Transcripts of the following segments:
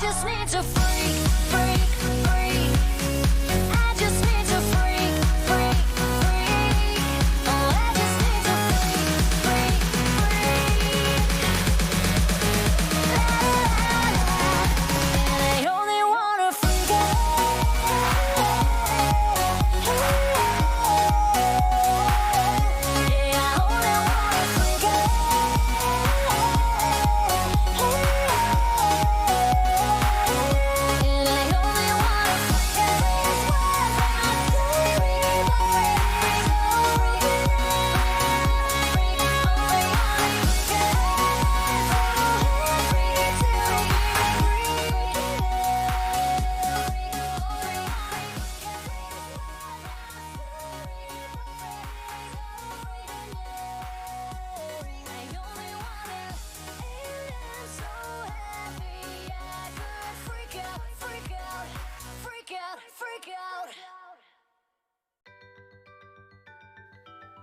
just need to freak, freak, freak. I just need to freak, freak, freak. Oh, I just need to freak, freak, freak. And I only wanna freak out. Yeah, I only wanna freak out. And I only wanna freak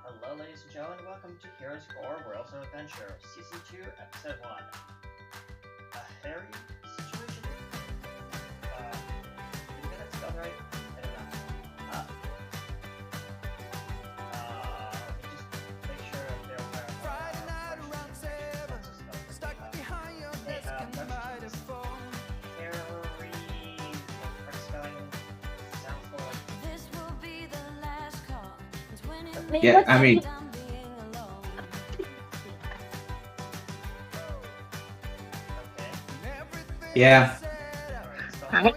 Hello, ladies and gentlemen. Welcome to Haire's Worlds of Adventure, Season 2, Episode 1. A hairy situation? Did you get that spelled right? I don't know. Let me just make sure they're aware of Friday night around 7, stuck behind your desk and by the phone. Hairy, correct spelling sounds more like This will be the last call. Yeah, I mean, okay. yeah. Alright, hello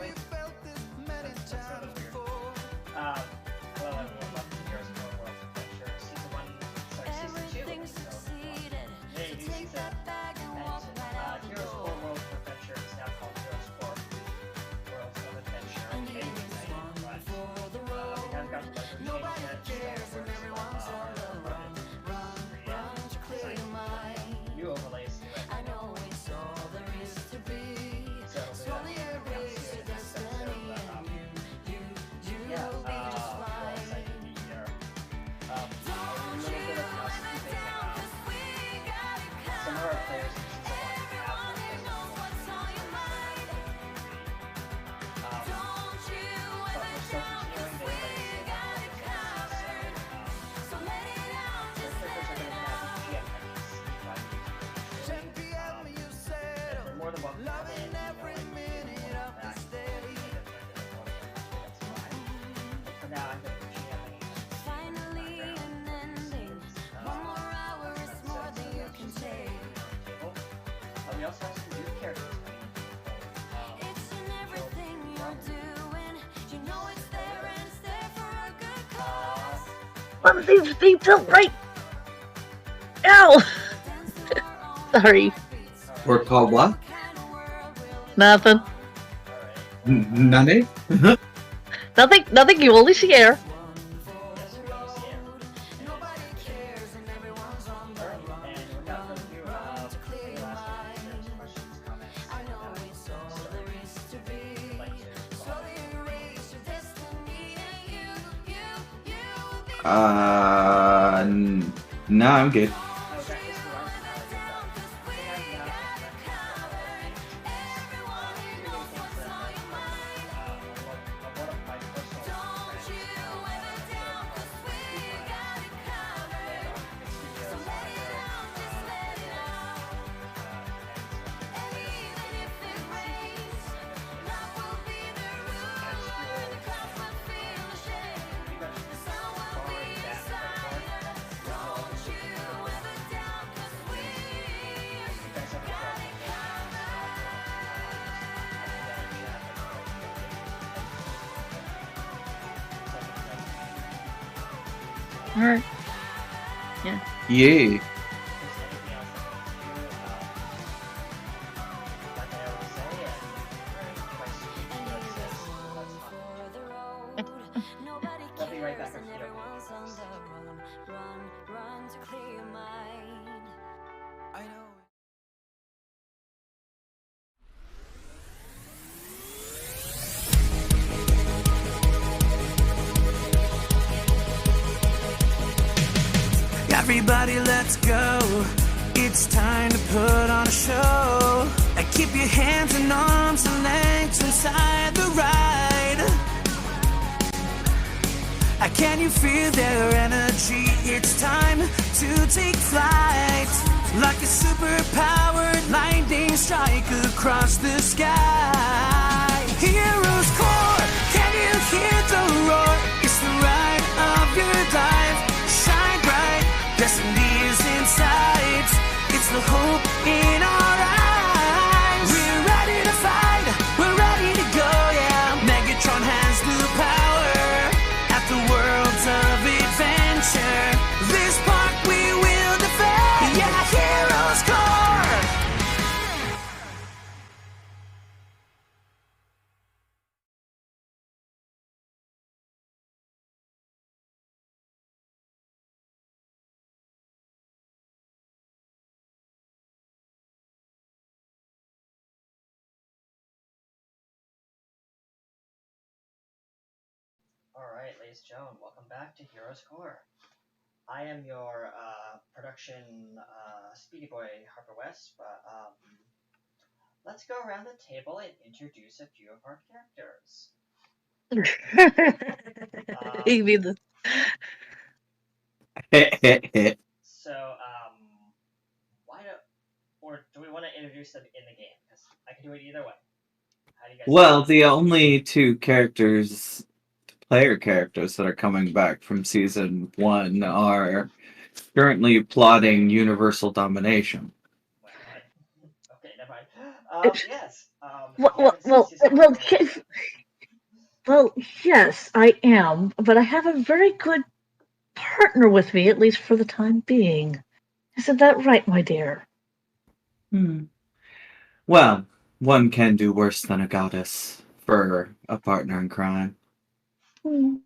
everyone, welcome to Heroes of Worlds of Adventure, Season 1, sorry, Season 2, hey, new season, and Heroes of Worlds of Adventure is now called Heroes of Worlds of Adventure, okay, but, we haven't gotten the change yet, so new overlays to it. So, yeah, we're all excited to be here. A little bit of housekeeping. Some of our players in Season 1 have been but we're still continuing the they're more than welcome to come in, but for now, I'm going to GM any Finally an ending. One more hour is more than you can take. we also have some new characters coming. It's in everything you're doing. You know it's there and it's there for a good cause. One of these be built right. Ow! Sorry, We're called what? nothing. None? Nothing. You only see air. Yes, we're going to see it. Nobody cares and everyone's on the Alright, and we're now going to do the last questions, comments, I know it's all there is to be. like Slowly erase your destiny and you will be No, I'm good. Alright. Yeah. I'll be right back after the opening. Run to clear your mind. I know. Everybody let's go. It's time to put on a show. I Keep your hands and arms and legs inside the ride. Can you feel their energy? It's time to take flight. Like a super-powered lightning strike across the sky. Heroes core, can you hear the roar? It's the ride of your life. Shine bright, destiny is in sight. It's the hope in our eyes. We're ready to fight, we're ready to go, yeah. Megatron has the power at the worlds of adventure. This park we will defend, yeah, Heroes Core. Alright, ladies and gentlemen, welcome back to Heroes Core. I am your production speedy boy, Harper West, but let's go around the table and introduce a few of our characters. You mean the So, why don't, or do we want to introduce them in the game? Because I can do it either way. How do you guys Well, the only two player characters that are coming back from season 1 are currently plotting universal domination. Well, okay, never mind. Yes. well, You haven't seen well, season well, one yet. well, yes, I am, but I have a very good partner with me, at least for the time being. Isn't that right, my dear? Well, one can do worse than a goddess for a partner in crime. Hmm,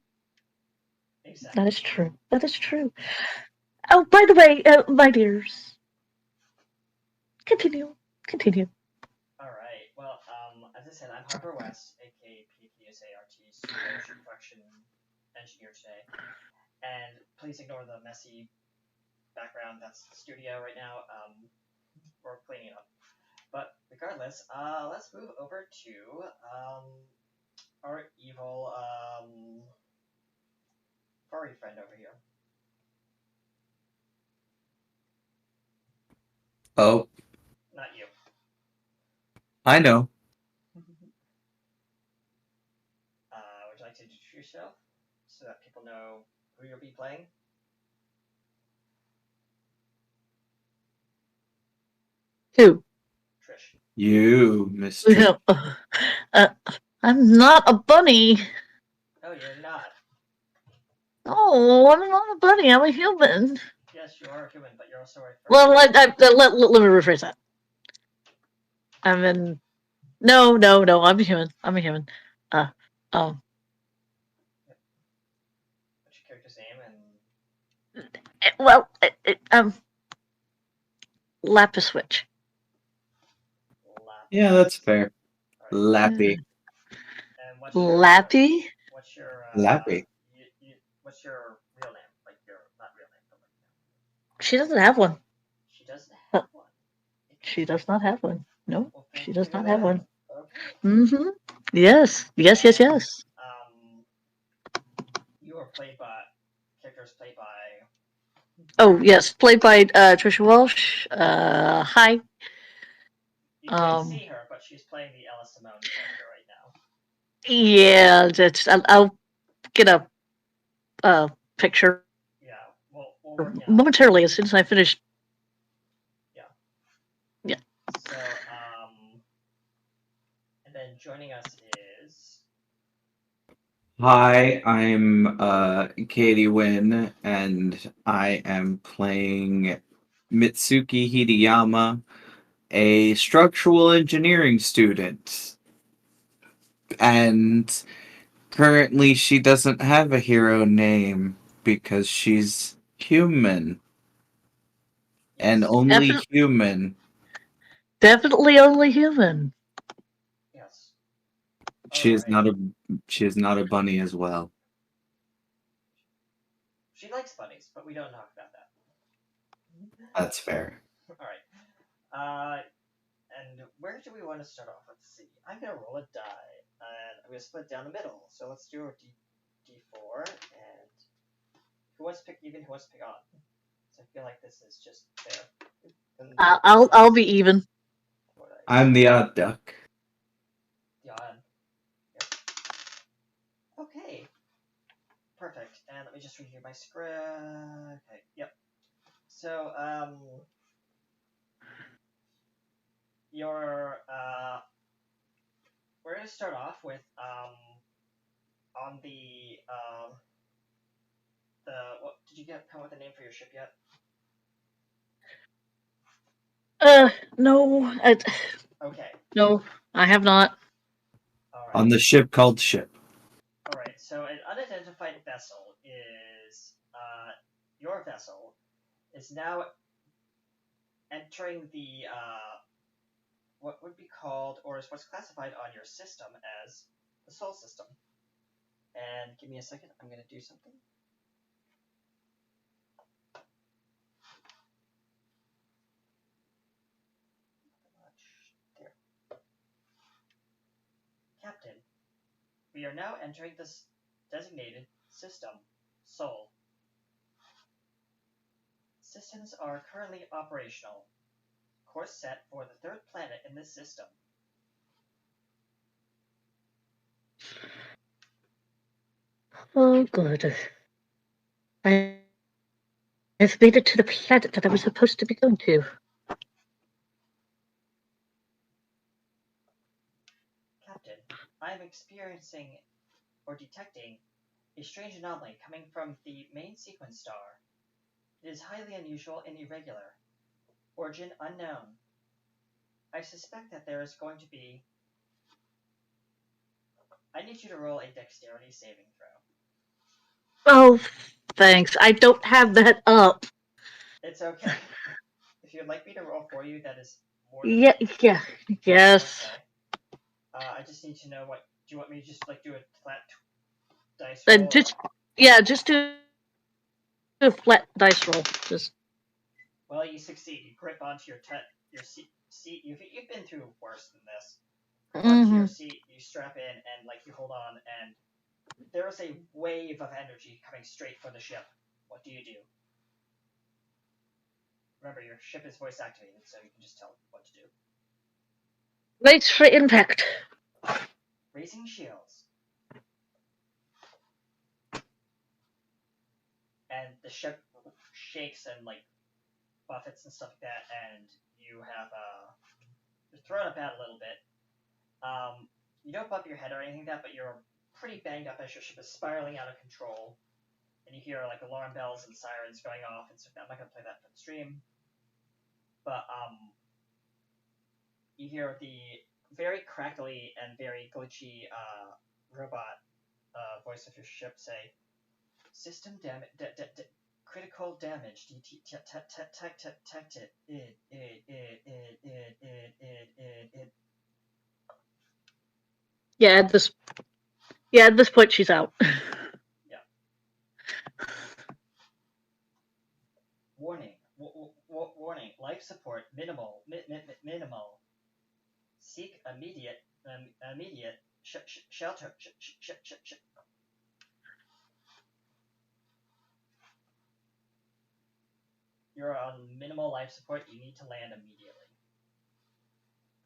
Exactly. that is true. That is true. Oh, by the way, my dears, continue. Continue. Alright, well, as I said, I'm Harper West, aka PPSA artist, motion production engineer today. And please ignore the messy background. That's the studio right now. We're cleaning it up. But regardless, let's move over to our evil furry friend over here. Oh, Not you. I know. Would you like to introduce yourself so that people know who you'll be playing? Who? Trish. You, Mr. uh, I'm not a bunny. Oh, you're not. Oh, I'm not a bunny. I'm a human. Yes, you are a human, but you're also a furry. Well, let me rephrase that. I'm in. No, no, no. I'm a human. I'm a human. Uh, um. What's your character's name and Well, Lapis Switch. Lapis? Yeah, that's fair. Alright. Lappy. And Lappy. what's your Lappy. what's your real name? Like your not real name, but like She doesn't have one. she doesn't Uh, have one. She does not have one. No, We'll she does figure not that have one. out. Okay. Mm-hmm. Yes. Yes. Yes. And Yes. you are played by characters played by. Oh yes, played by Trisha Walsh. Hi. You can't see her, but she's playing the Ella Simone character right now. Yeah, that's. I'll get a picture Yeah, we'll work it out. momentarily as soon as I finish. Yeah. Yeah. So and then joining us is. Hi, I'm Katie Wynn, and I am playing Mitsuki Hideyama, a structural engineering student. And currently, she doesn't have a hero name because she's human. And Yes. only human. Definitely only human. Yes. She is Alright. not a bunny as well. She likes bunnies, but we don't talk about that. That's fair. Alright. and where do we want to start off? Let's see. I'm gonna roll a die, and I'm gonna split down the middle. So let's do a D4, and who wants to pick even? Who wants to pick odd? So I feel like this is just fair. I'll be even. I'm the odd duck. The odd. Yep. Okay. Perfect. And let me just review my script. Okay. Yep. So we're gonna start off with on the what did you come up with a name for your ship yet? No, Okay. no, I have not. All right. On the ship called Ship. All right. So an unidentified vessel is your vessel is now entering the what would be called or is what's classified on your system as the Sol system. And give me a second. I'm gonna do something. There. Captain, we are now entering this designated system, Sol. Systems are currently operational. Course set for the third planet in this system. Oh, good. I've made it to the planet that I was supposed to be going to. Captain, I am experiencing or detecting a strange anomaly coming from the main sequence star. It is highly unusual and irregular. Origin unknown. I suspect that there is going to be... I need you to roll a dexterity saving throw. Oh, thanks. I don't have that up. It's okay. If you'd like me to roll for you, that is more than... Yeah, yes. Okay. I just need to know what... Do you want me to just do a flat dice roll? Just do a flat dice roll. Just... Well, you succeed. You grip onto your seat. You've been through worse than this. Grip onto your seat. You strap in and you hold on, and there is a wave of energy coming straight for the ship. What do you do? Remember, your ship is voice activated, so you can just tell what to do. Waits for impact. Raising shields. And the ship shakes and buffets and stuff like that, and you have you're thrown about a little bit. You don't bump your head or anything like that, but you're pretty banged up as your ship is spiraling out of control. And you hear alarm bells and sirens going off and stuff. I'm not gonna play that for the stream. But you hear the very crackly and very glitchy robot voice of your ship say, "System damage, critical damage, detected. Yeah, at this point she's out. Yeah. Warning. Warning. Life support minimal. Minimal. Seek immediate shelter. You're on minimal life support. You need to land immediately.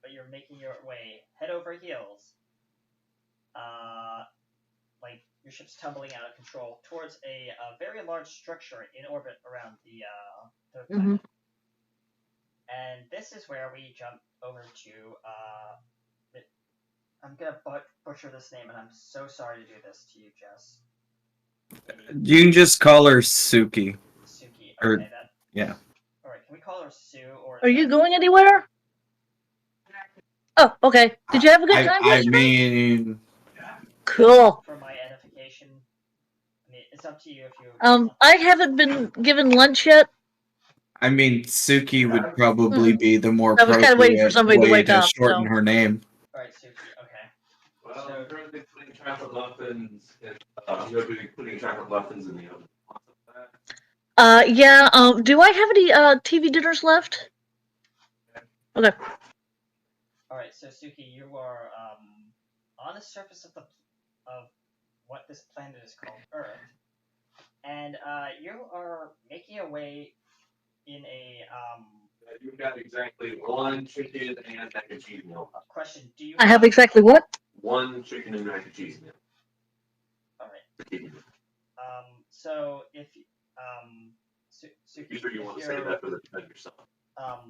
But you're making your way head over heels. Your ship's tumbling out of control towards a very large structure in orbit around the third planet. And this is where we jump over to I'm gonna butcher this name, and I'm so sorry to do this to you, Jess. You can just call her Suki. Suki. Okay, Or, yeah. All right, can we call her Sue? Or Are you going anywhere? Oh, okay. Did you have a good time I yesterday? mean, Cool. For my edification, I mean, it's up to you if you. I haven't been given lunch yet. I mean, Suki would probably be the more I was kind of waiting for appropriate somebody to way wake to up. shorten her name. All right, Suki. Okay. Well, So- I'm currently putting chocolate muffins. I'm going to be putting chocolate muffins in the oven. Yeah. Do I have any TV dinners left? Okay. All right, so Suki, you are on the surface of what this planet is called Earth, and you are making your way in a You've got exactly one chicken and mac and cheese meal. question. Do you I have exactly what? One chicken and mac and cheese meal. All right. So if Suki, You sure you if want to you're say that for the defend yourself?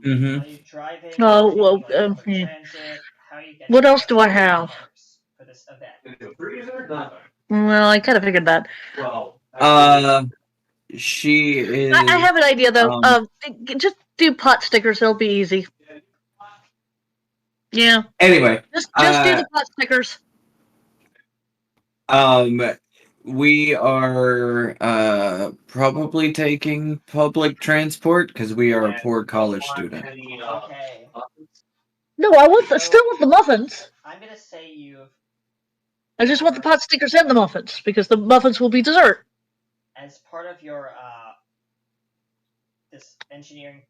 Mhm. are you driving? Oh, Are you well, taking like public yeah. transit? How are you getting? What else to do I the have? parks for this event? In the freezer? No. Well, I kind of figured that. Well, She I is. have an idea though. Um. Just do pot stickers; it'll be easy. Yeah, Anyway. just do the pot stickers. Um. We are probably taking public transport because we are a poor college student. Okay. No, still want the muffins. I'm gonna say you've I just want the pot stickers and the muffins because the muffins will be dessert. as part of your this engineering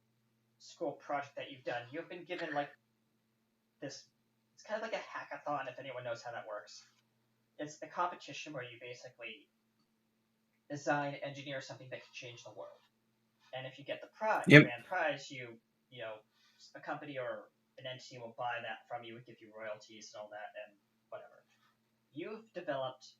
school project that you've done, you've been given like this. It's kind of like a hackathon, if anyone knows how that works. It's a competition where you basically design, engineer something that can change the world. And if you get the Yep. grand prize, you know, a company or an entity will buy that from you and give you royalties and all that and whatever. You've developed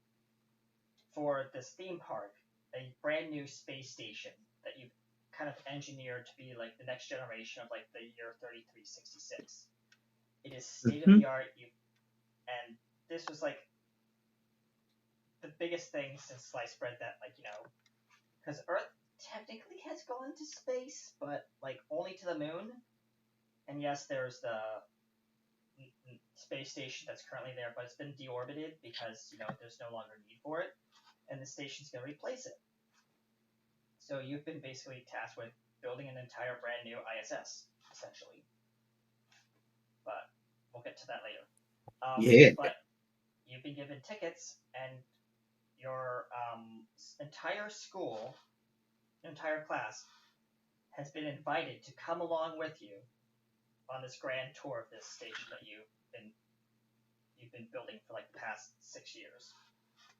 for this theme park a brand new space station that you've kind of engineered to be like the next generation of like the year 3366. It is state of the art. And this was like the biggest thing since sliced bread that because Earth technically has gone to space, but like only to the moon. And yes, there's the space station that's currently there, but it's been deorbited because there's no longer need for it, and the station's gonna replace it. So you've been basically tasked with building an entire brand new ISS, essentially. But we'll get to that later. Yeah. But you've been given tickets, and your entire school, entire class, has been invited to come along with you on this grand tour of this station that you've been building for like the past 6 years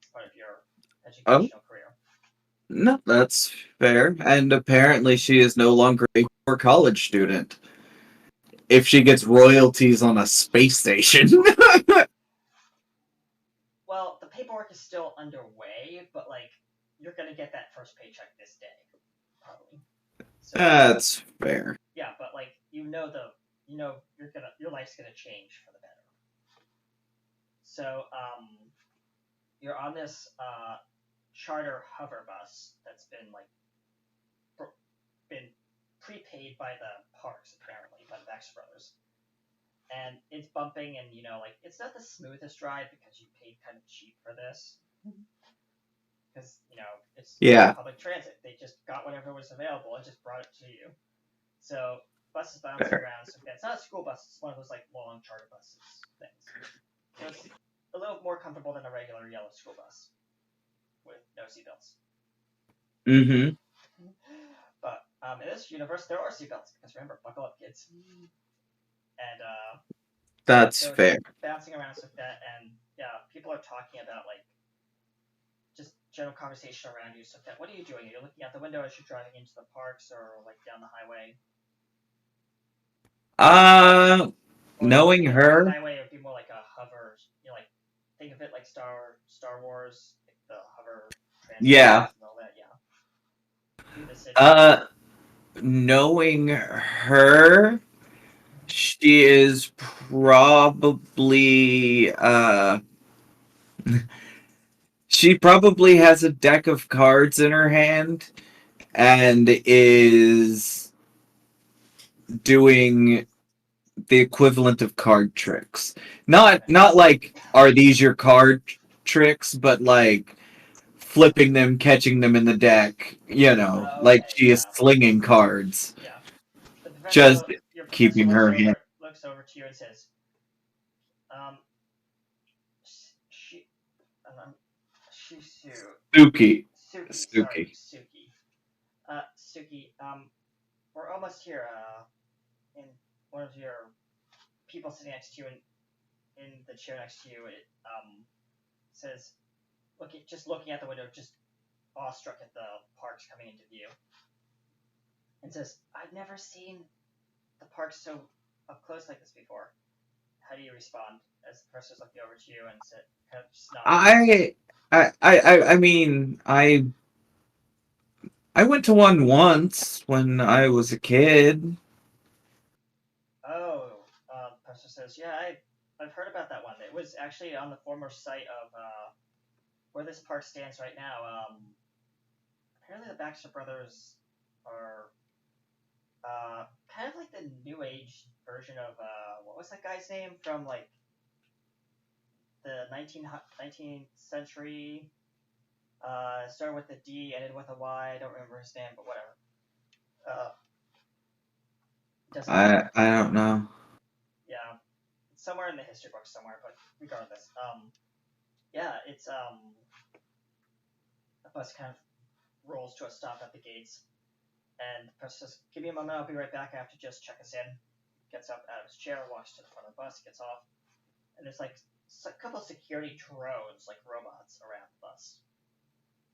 as part of your educational career. No, that's fair. And apparently, she is no longer a poor college student. If she gets royalties on a space station. Well, the paperwork is still underway, but like you're gonna get that first paycheck this day, probably. So That's fair. yeah, but like your life's gonna change for the better. So you're on this charter hover bus that's been like been prepaid by the parks apparently by the Bax Brothers, and it's bumping and like it's not the smoothest ride because you paid kind of cheap for this because it's Yeah. public transit. They just got whatever was available and just brought it to you. So buses bouncing Fair. around. So it's not a school bus. It's one of those like long charter buses things. So it's a little more comfortable than a regular yellow school bus with no seatbelts. Mm-hmm. But in this universe, there are seatbelts because remember, buckle up, kids. And That's so fair. bouncing around with that, and yeah, people are talking about like just general conversation around you. So that, what are you doing? Are you looking out the window as you're driving into the parks or like down the highway? Or Knowing like, her, highway would be more like a hover. Like think of it like Star Wars, like the hover. Yeah. And all that, yeah. Through the city. Knowing her, she is probably she probably has a deck of cards in her hand and is doing the equivalent of card tricks. Not like are these your card tricks, but like flipping them, catching them in the deck, like she is slinging cards. Yeah. Just Your professor keeping her hand. looks over to you and says, she, Suki. Sorry, Suki. Suki, we're almost here. In one of your people sitting next to you and in the chair next to you, it says, just looking at the window, just awestruck at the parks coming into view, and says, "I've never seen the parks so up close like this before." How do you respond as the person's looking over to you and kind of just nodding? I mean, I went to one once when I was a kid. Oh, the person says, "Yeah, I've heard about that one. It was actually on the former site of where this park stands right now. Apparently the Baxter brothers are kind of like the new age version of what was that guy's name from like the 19th century? Started with a D, ended with a Y. I don't remember his name, but whatever. Uh, doesn't matter. I don't know. Yeah, it's somewhere in the history books somewhere. But regardless, yeah, it's the bus kind of rolls to a stop at the gates, and the person says, "Give me a moment. I'll be right back. I have to just check us in." Gets up out of his chair, walks to the front of the bus, gets off, and there's like a couple of security drones, like robots, around the bus,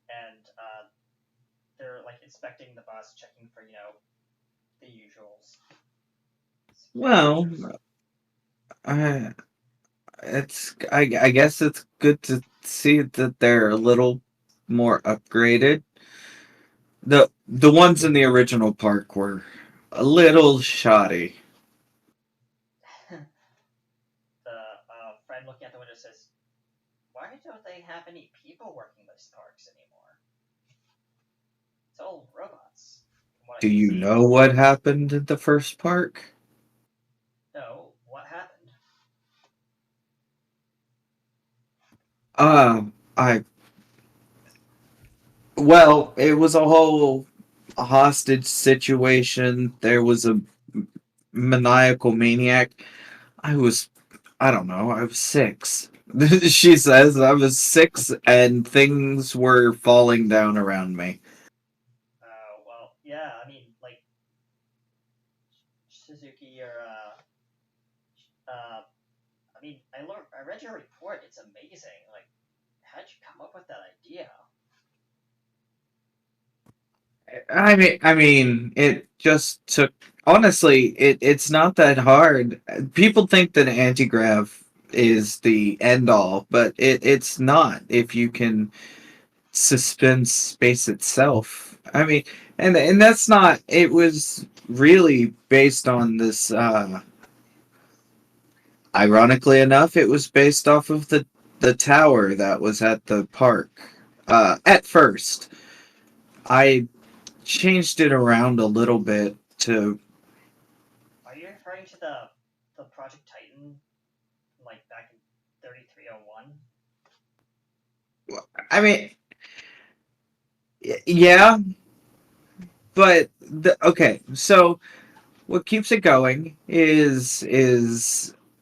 and they're like inspecting the bus, checking for the usuals, security Well, measures. I I guess it's good to see that they're a little more upgraded. The ones in the original park were a little shoddy. The friend looking out the window says, "Why don't they have any people working those parks anymore? It's all robots, from what I Do can you see." know what happened at the first park? No, what happened? I well, it was a whole hostage situation. There was a maniacal maniac. I was, I don't know, I was 6. She says I was 6 and things were falling down around me. Well, yeah, I mean, like, Suzuki or, I mean, I read your report. It's amazing. Like, how'd you come up with that idea? I mean, it just took. Honestly, it's not that hard. People think that anti-grav is the end all, but it's not if you can suspend space itself. I mean, and that's not. It was really based on this. Ironically enough, it was based off of the tower that was at the park. At first, I changed it around a little bit to. Are you referring to the Project Titan, like back in 3301? I mean, yeah, but okay. So what keeps it going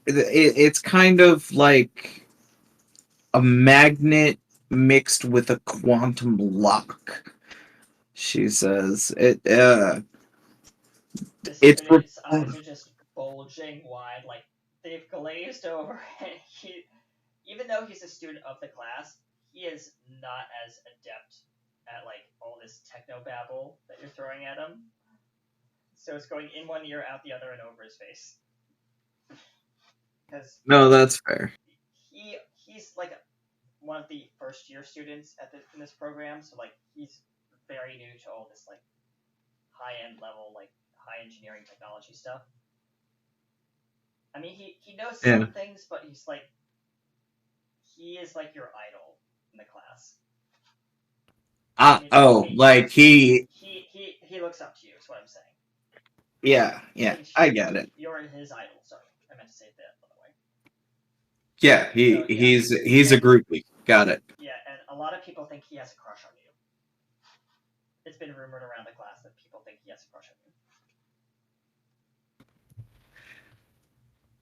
it's kind of like a magnet mixed with a quantum lock. She says The it's student's eyes are just bulging wide, like they've glazed over. And even though he's a student of the class, he is not as adept at like all this techno babble that you're throwing at him. So it's going in one ear, out the other, and over his face. Because no, that's fair. he's like one of the first year students in this program, so like he's very new to all this like high end level, like high engineering technology stuff. I mean, he knows Yeah. some things, but he is like your idol in the class. Like He looks up to you. Is what I'm saying. yeah, He yeah, thinks I get it. you're his idol. Sorry, I meant to say that, by the way. Yeah, So yeah, he's a and groupie. Got it. yeah, and a lot of people think he has a crush on you. It's been rumored around the class that people think he has a crush on you.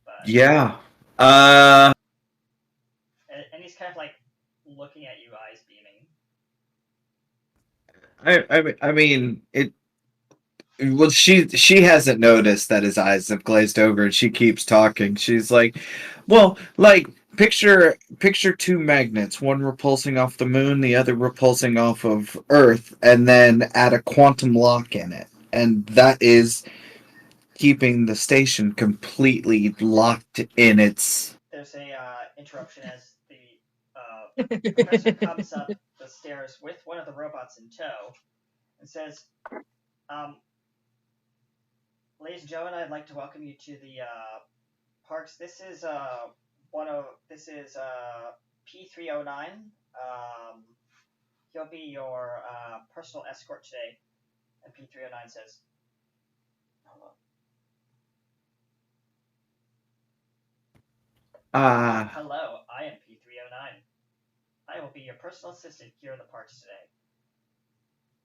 But Yeah. Uh and he's kind of like looking at you, eyes beaming. I mean Well, she hasn't noticed that his eyes have glazed over, and she keeps talking. She's like, "Well, like picture two magnets, one repulsing off the moon, the other repulsing off of Earth, and then add a quantum lock in it, and that is keeping the station completely locked in its." There's a interruption as the professor comes up the stairs with one of the robots in tow and says, um, "Ladies and gentlemen, I'd like to welcome you to the parks. This is P309. He'll be your personal escort today." And P309 says, "Hello." Ah, "Hello, I am P309. I will be your personal assistant here in the parks today.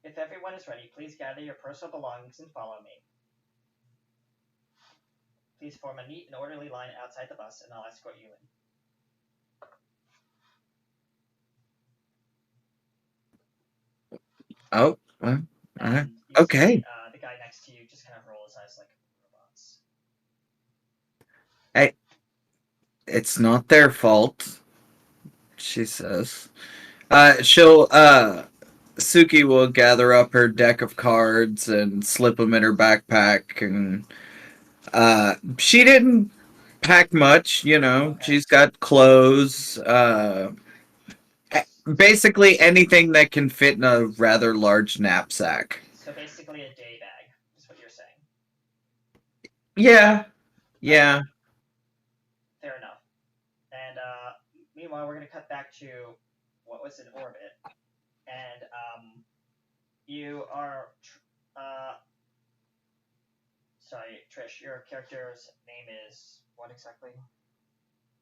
If everyone is ready, please gather your personal belongings and follow me. Please form a neat and orderly line outside the bus, and I'll escort you in." oh, well, And you see okay. the guy next to you just kind of roll his eyes like robots. Hey, it's not their fault, she says. She'll Suki will gather up her deck of cards and slip them in her backpack, and she didn't pack much. Okay. She's got clothes, basically anything that can fit in a rather large knapsack. So basically a day bag, is what you're saying. Yeah, yeah. Fair enough. And meanwhile, we're going to cut back to what was in orbit. And you are. Sorry, Trish, your character's name is what exactly?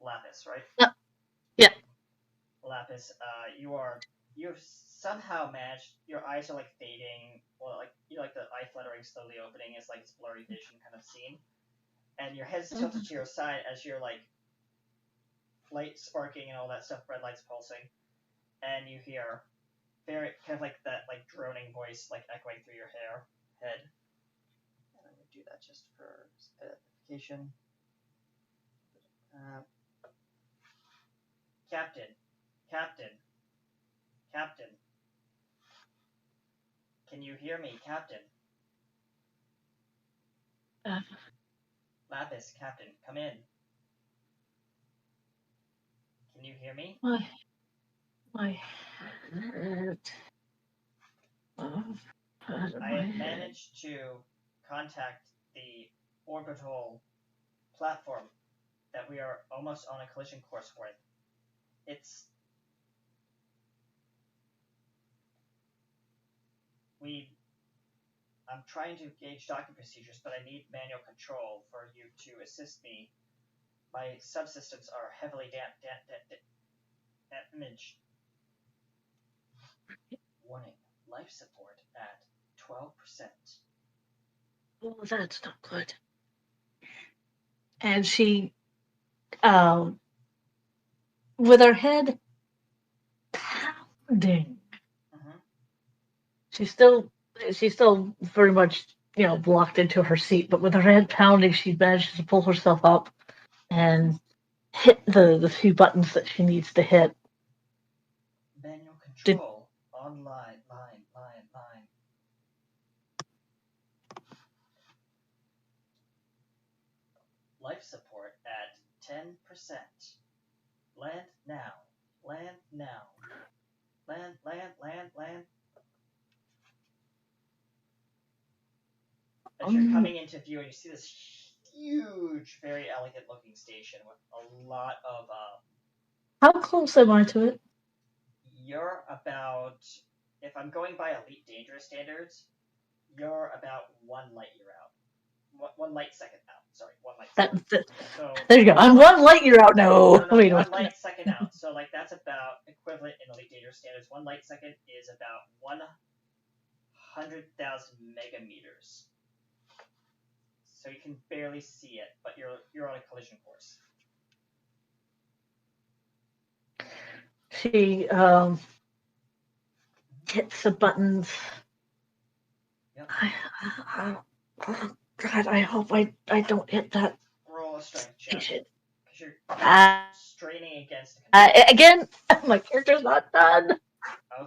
Lapis, right? Yeah. Lapis, you've somehow managed. Your eyes are like fading. Well, like the eye fluttering slowly opening. It's like it's blurry vision kind of scene, and your head's tilted to your side as you're like light sparking and all that stuff, red lights pulsing, and you hear very kind of like that like droning voice like echoing through your head. And I'm gonna do that just for identification. Uh, Captain, Captain, Captain, can you hear me, Captain? Uh, Lapis, Captain, come in. Can you hear me? my head. I have managed to contact the orbital platform that we are almost on a collision course with. It's we I'm trying to gauge docking procedures, but I need manual control for you to assist me. My subsystems are heavily damaged. Warning: life support at 12%. Oh, that's not good. And she, um, with her head pounding, Mm-hmm. she's still she's still very much locked into her seat, but with her head pounding, she manages to pull herself up and hit the few buttons that she needs to hit. Manual Did control online. Line. Life support at 10%. Land now. Land now. Land. As you're coming into view and you see this huge, very elegant looking station with a lot of how close am I to it? you're about, if I'm going by elite dangerous standards, you're about 1 light year out. One light second out. Sorry, 1 light That, second. that So there you go. I'm 1 light year out now. no, Wait, one what? light second out. So like that's about equivalent in elite dangerous standards. 1 light second is about 100,000 megameters. So you can barely see it, but you're on a collision course. She hits the buttons. Yep. Oh, God, I hope I don't hit that Roll a strength check. station. Because you're Uh, straining against the controls. Again, my character's not done. Okay,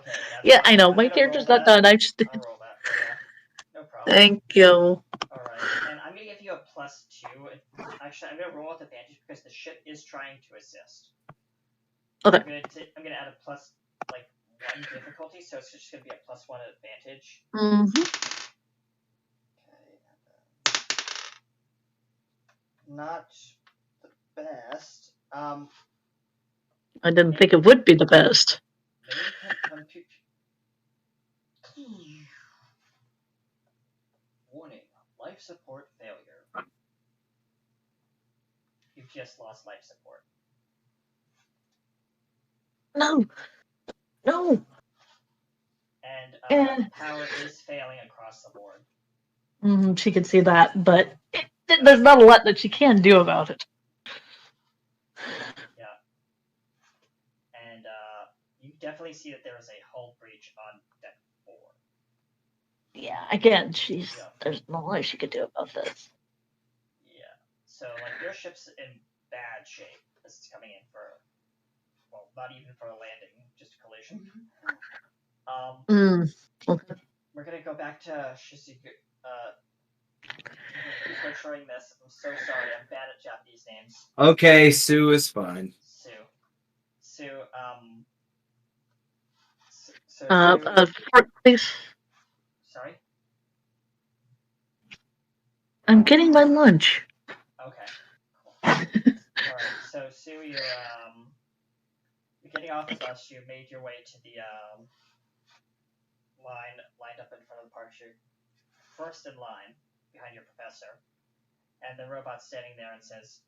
that's Yeah, fine. I know, I'm my gonna character's roll not that. done. I just. I'll roll that for you. No problem. Thank you. Alright, and I'm gonna give you a +2. Actually, I'm gonna roll with advantage because the ship is trying to assist. Okay. I'm gonna add a plus, like, 1 difficulty, so it's just gonna be a +1 advantage. Hmm. Okay. Not the best. I didn't think it would be the best. Main compute. Warning, life support failure. You've just lost life support. No. No. And power is failing across the board. She can see that, but there's not a lot that she can do about it. Yeah. And you definitely see that there is a hull breach on deck 4. Yeah, again, Yeah. there's no way she could do about this. Yeah. So, like, your ship's in bad shape. This is coming in for, well, not even for a landing, just a collision. Okay. We're gonna go back to Shizuku. Keep butchering this. I'm so sorry. I'm bad at Japanese names. Okay, Sue is fine. Sue. Sue. So Support, please. Sorry. I'm getting my lunch. Okay. Cool. All right. So Sue, you're getting off the bus. You made your way to the lined up in front of the park. You're first in line behind your professor, and the robot's standing there and says,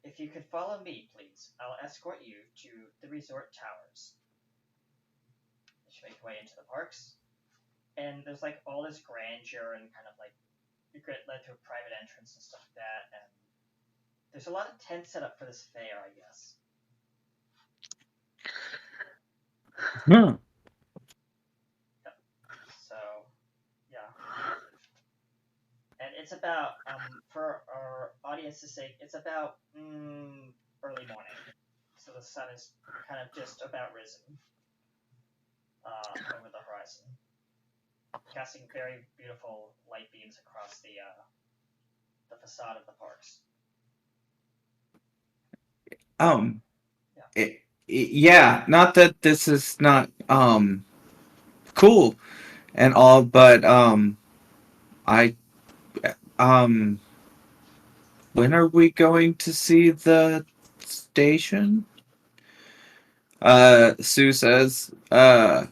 "If you could follow me, please, I'll escort you to the resort towers." You make your way into the parks, and there's like all this grandeur and kind of like you get led to a private entrance and stuff like that, and there's a lot of tents set up for this fair, I guess. Huh. So, yeah. And it's about, for our audience's sake, it's about early morning. So the sun is kind of just about risen over the horizon, casting very beautiful light beams across the facade of the parks. Yeah, not that this is not cool and all, but I when are we going to see the station? Sue says, Are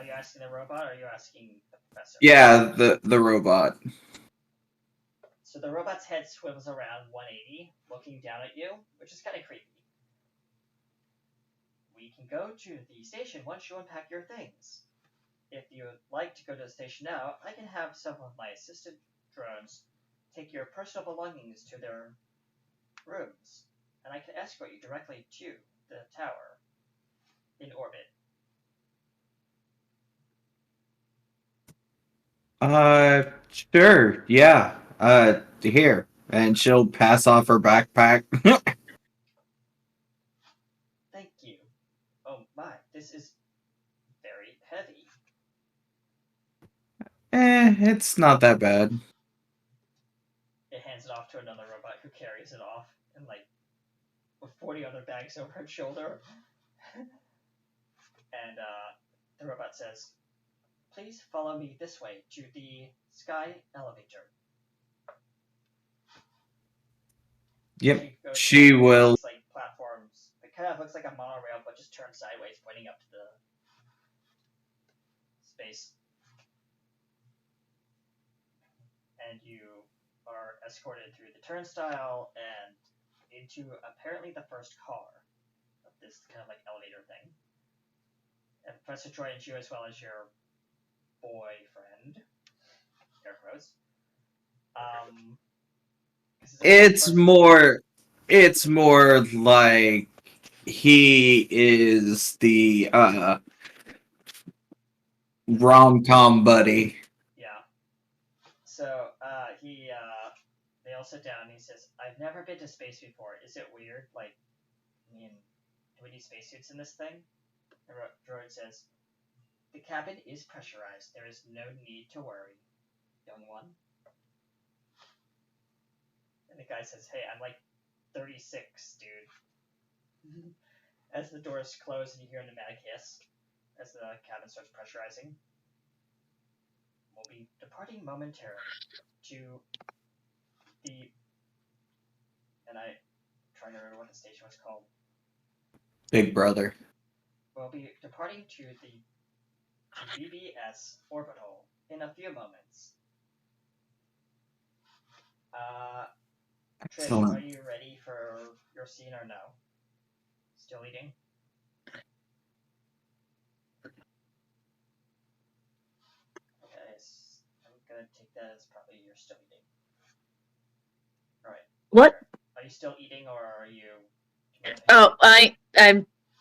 you asking the robot or are you asking the professor? yeah, the robot. So the robot's head swivels around 180, looking down at you, which is kind of creepy. We can go to the station once you unpack your things. If you would like to go to the station now, I can have some of my assistant drones take your personal belongings to their rooms, and I can escort you directly to the tower in orbit. Sure, yeah. Here. And she'll pass off her backpack. Thank you. Oh my, this is very heavy. It's not that bad. It hands it off to another robot who carries it off, and like with 40 other bags over its shoulder. And the robot says, "Please follow me this way to the sky elevator." Yep, goes she to will. these, like platforms. It kind of looks like a monorail, but just turned sideways, pointing up to the space. And you are escorted through the turnstile and into apparently the first car of this kind of like elevator thing. And Professor joins you as well as your boyfriend, air quotes. It's more like he is the rom-com buddy. Yeah. So they all sit down and he says, "I've never been to space before. Is it weird? Like, I mean, do we need spacesuits in this thing?" The droid says, "The cabin is pressurized. There is no need to worry, young one." And the guy says, "Hey, I'm like 36, dude." As the doors close and you hear a pneumatic hiss, as the cabin starts pressurizing, we'll be departing momentarily to the, and I'm trying to remember what the station was called. Big Brother. We'll be departing to the BBS orbital in a few moments. Trish, are Excellent. you ready for your scene or no? Still eating? Okay, I'm gonna take that as probably you're still eating. Alright. What? Are you still eating or are you... Oh,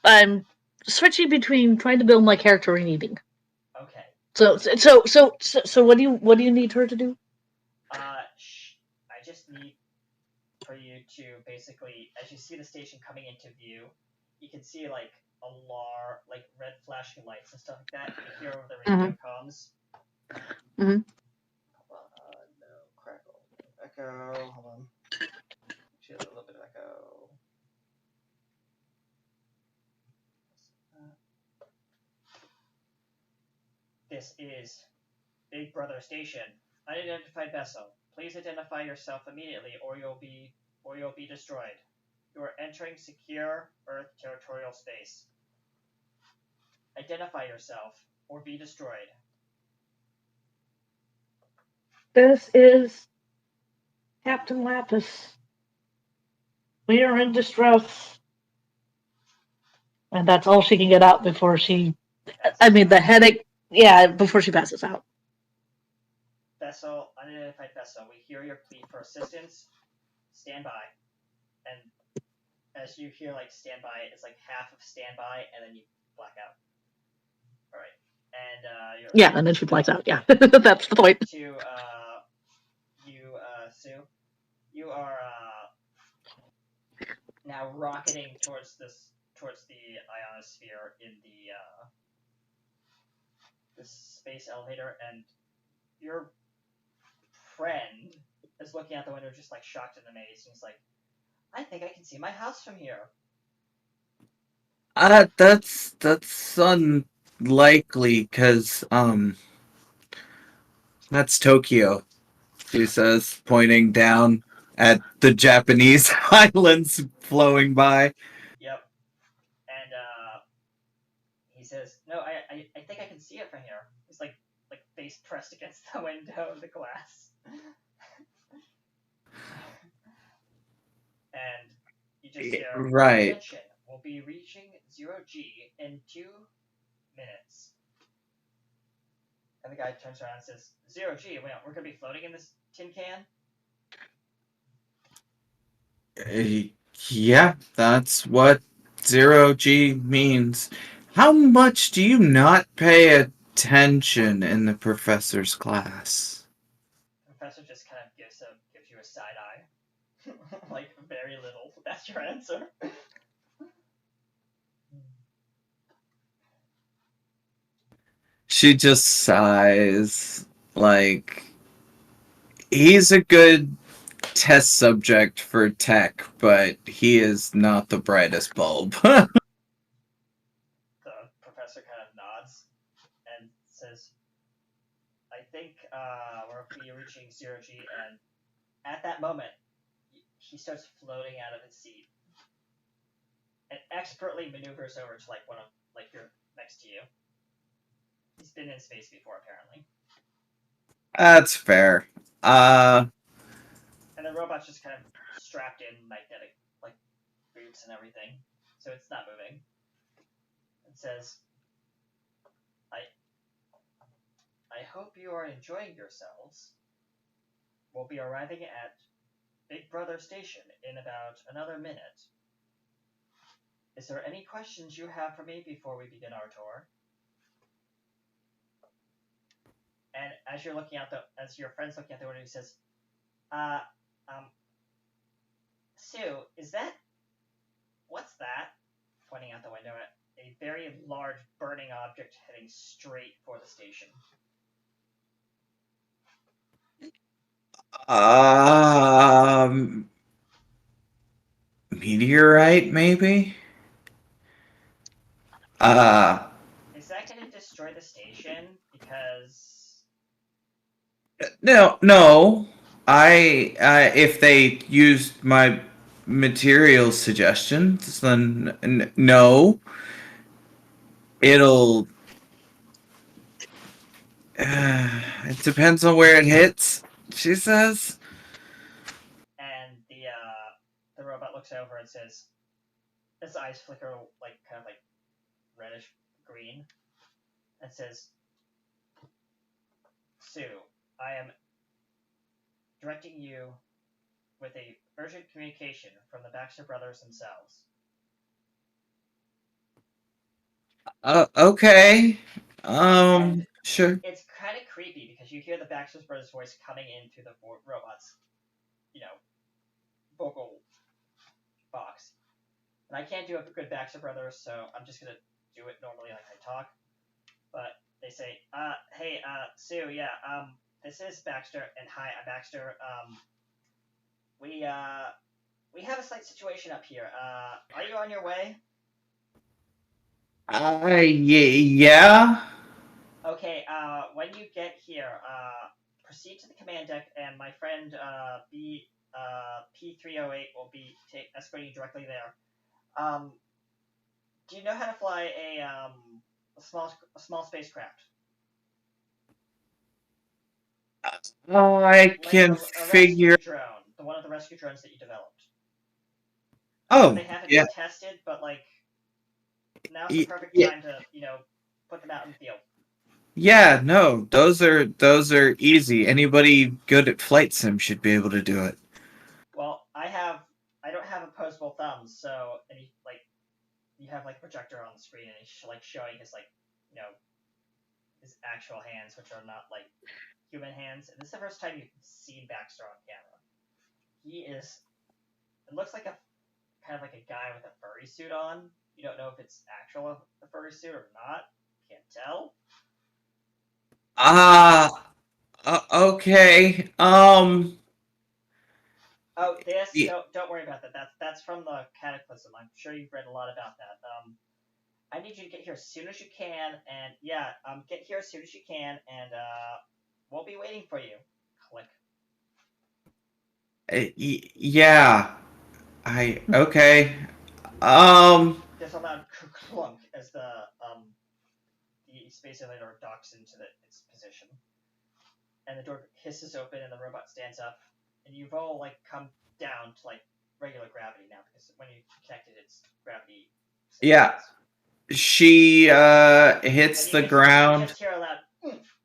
I'm switching between trying to build my character and eating. Okay. So what do you need her to do? I just need for you to basically, as you see the station coming into view, you can see like like red flashing lights and stuff like that. You hear over the radio comms. Mhm. No, crackle. Echo. Hold on. Actually, a little bit of echo. This is Big Brother Station. Unidentified vessel. Please identify yourself immediately, or you'll be destroyed. You are entering secure Earth territorial space. Identify yourself, or be destroyed. This is Captain Lapis. We are in distress. And that's all she can get out before she. I mean, the headache. Yeah, before she passes out. Vessel, unidentified vessel. We hear your plea for assistance. Stand by. And as you hear like stand by, it's like half of stand by, and then you black out. All right. And Yeah, and then she blacks out. Yeah, that's the point. To you, Sue, you are now rocketing towards the ionosphere in the space elevator, and your friend is looking out the window just like shocked and amazed. And he's like, "I think I can see my house from here." That's unlikely, cause that's Tokyo. She says, pointing down at the Japanese islands flowing by. Yep. And he says, "No, I think I can see it from here." He's like face pressed against the window, the glass. And you just hear, Right. "Attention, we'll be reaching 0G in 2 minutes." And the guy turns around and says, "0G, we're going to be floating in this tin can?" Yeah, that's what 0G means. How much do you not pay attention in the professor's class? The professor just kind of gives you a side eye. Like, very little. That's your answer. She just sighs. Like, he's a good test subject for tech, but he is not the brightest bulb. The professor kind of nods and says, "I think we're reaching 0G," and at that moment, he starts floating out of his seat and expertly maneuvers over to like you're next to you. He's been in space before, apparently. That's fair. And the robot's just kind of strapped in magnetic like boots and everything, so it's not moving. It says, I hope you are enjoying yourselves. We'll be arriving at Big Brother Station in about another minute. Is there any questions you have for me before we begin our tour?" And as you're looking out as your friend's looking out the window, he says, "Uh, um, Sue, is that what's that?" Pointing out the window at a very large burning object heading straight for the station. Um, meteorite, maybe? Uh, Is that going to destroy the station? Because no. If they used my material suggestions, then no. It'll. It depends on where it hits, she says. and the robot looks over and says, his eyes flicker like kind of like reddish green, and says, "Sue, I am directing you with a urgent communication from the Baxter brothers themselves." Okay. And Sure. it's kind of creepy because you hear the Baxter brothers' voice coming in through the robot's, you know, vocal box. And I can't do a good Baxter brothers, so I'm just gonna do it normally like I talk. But they say, hey, Sue, yeah, this is Baxter, and hi, I'm Baxter. We have a slight situation up here. Are you on your way? Yeah. Okay, when you get here, proceed to the command deck, and my friend, P308 will be escorting you directly there. Do you know how to fly a small spacecraft? I Like can a figure. rescue drone, one of the rescue drones that you developed. I know Oh, they haven't yeah. been tested, but like now's the perfect Yeah. time to put them out in the field. Yeah, no, those are easy. Anybody good at flight sim should be able to do it. Well, I don't have opposable thumbs, so and you have like a projector on the screen, and he's like showing his his actual hands, which are not like human hands. And this is the first time you've seen Baxter on camera. He is. It looks like a kind of like a guy with a furry suit on. You don't know if it's actual a furry suit or not. Can't tell. Ah, okay. Oh, this y- don't worry about that. That's from the Cataclysm. I'm sure you've read a lot about that. I need you to get here as soon as you can, and yeah, get here as soon as you can, and we'll be waiting for you. Click. yeah. Okay. Um, There's a loud clunk as the space elevator docks into its position, and the door hisses open, and the robot stands up, and you've all like come down to like regular gravity now because when you connected, its gravity yeah. suspends. She And hits you the ground. just hear a loud oomph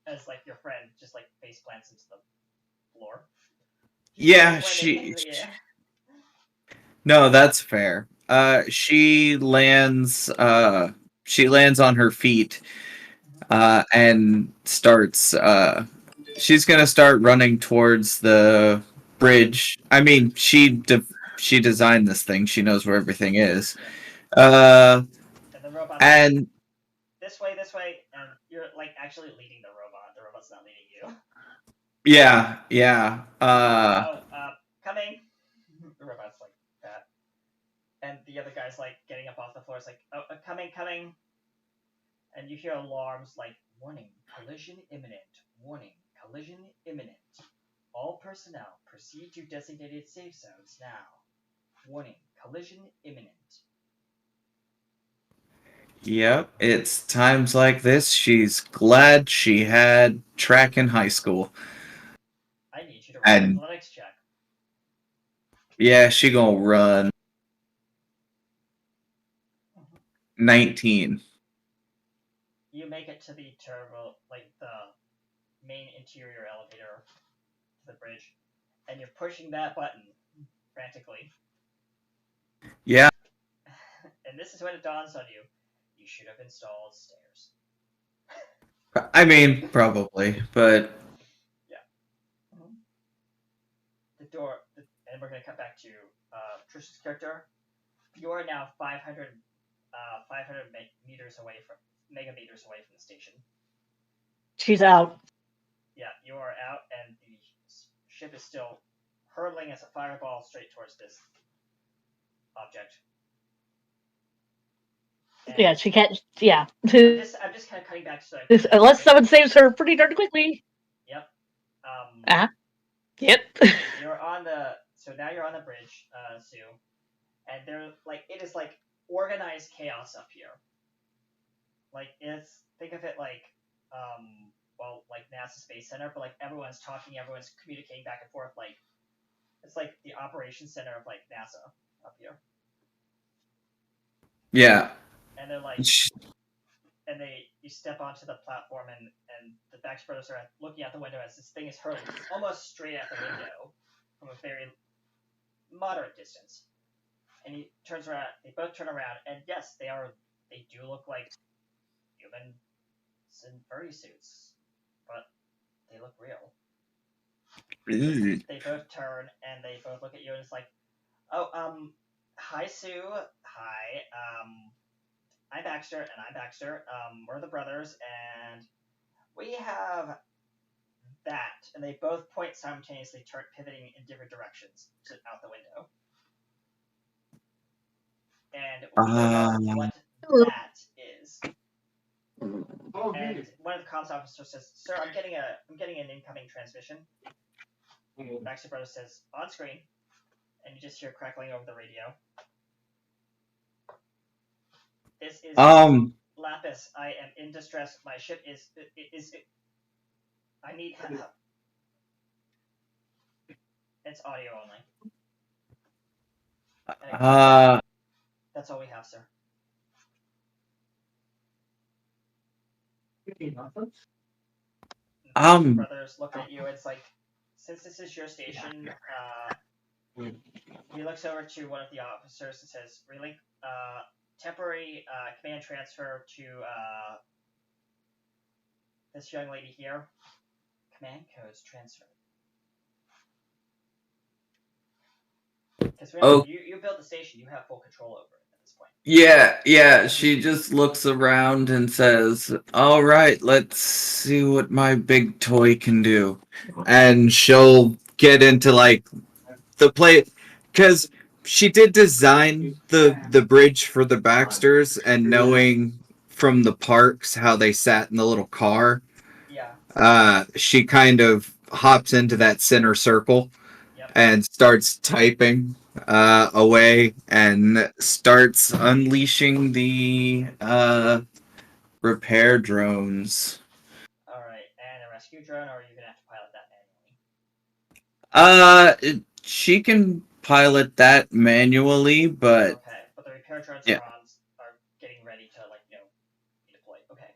as like your friend just like face plants into the floor. He Yeah, face planted into the air. no, that's fair. She lands on her feet and starts she's going to start running towards the bridge. I mean, she designed this thing. She knows where everything is. Yeah. Uh And the robot's like, and this way, and you're like actually leading the robot. The robot's not leading you. yeah. Oh, coming. The robot's like that. And the other guy's like getting up off the floor. It's like, oh, coming. And you hear alarms like, warning, collision imminent. Warning, collision imminent. All personnel proceed to designated safe zones now. Warning, collision imminent. yep, it's times like this she's glad she had track in high school. I need you to roll an And athletics check. yeah, she gonna run. Mhm. 19. You make it to the turbo, like the main interior elevator to the bridge, and you're pushing that button frantically. Yeah. And this is when it dawns on you: you should have installed stairs. I mean, probably, but The door, and we're gonna cut back to Trish's character. You are now 500 meters away from megameters away from the station. She's out. Yeah, you are out, and the ship is still hurtling as a fireball straight towards this object. And Yeah, she can't. Yeah. I'm just kind of cutting back so I can Unless someone saves her pretty darn quickly. Yep. Yep. You're on the now you're on the bridge, Sue, and it is like organized chaos up here. Like think of it like like NASA Space Center, but like everyone's talking, everyone's communicating back and forth. Like it's like the operations center of like NASA up here. yeah. And they're like, you step onto the platform, and the Bax brothers are looking out the window as this thing is hurling almost straight at the window from a very moderate distance. And he turns around. They both turn around, and yes, they do look like humans in furry suits, but they look real. They both turn and they both look at you, and it's like, oh, hi Sue, hi, I'm Baxter, and I'm Baxter. We're the brothers, and we have that. And they both point simultaneously, pivoting in different directions out the window. And we don't know what that is. And one of the comms officers says, "Sir, I'm getting an incoming transmission." Baxter Brothers says, "On screen," and you just hear crackling over the radio. This is Lapis. I am in distress. My ship is. I need help. It's audio only. That's all we have, sir. Brothers look at you. It's like, since this is your station, he looks over to one of the officers and says, "Relink, temporary command transfer to this young lady here. Command codes transferred." Because you built the station, you have full control over it at this point. Yeah, she just looks around and says, "All right, let's see what my big toy can do." And she'll get into like the play, because she did design the bridge for the Baxters, and knowing from the parks how they sat in the little car, she kind of hops into that center circle and starts typing away and starts unleashing the repair drones. Alright, and a rescue drone, or are you going to have to pilot that manually? She can pilot that manually, but okay, but the repair drones are getting ready to be deployed. Okay.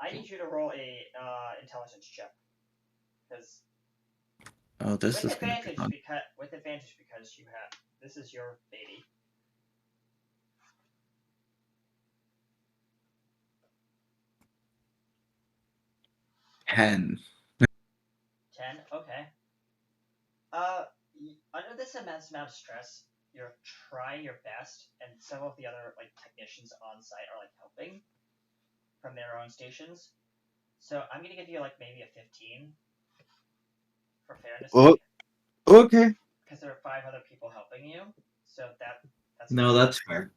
I need you to roll a intelligence check, because this is gonna be fun. With advantage because this is your baby. 10. 10. Okay. Under this immense amount of stress, you're trying your best, and some of the other technicians on site are helping from their own stations. So I'm gonna give you maybe a 15 for fairness sake. Okay. Because there are 5 other people helping you, so that's No, fair. that's fair.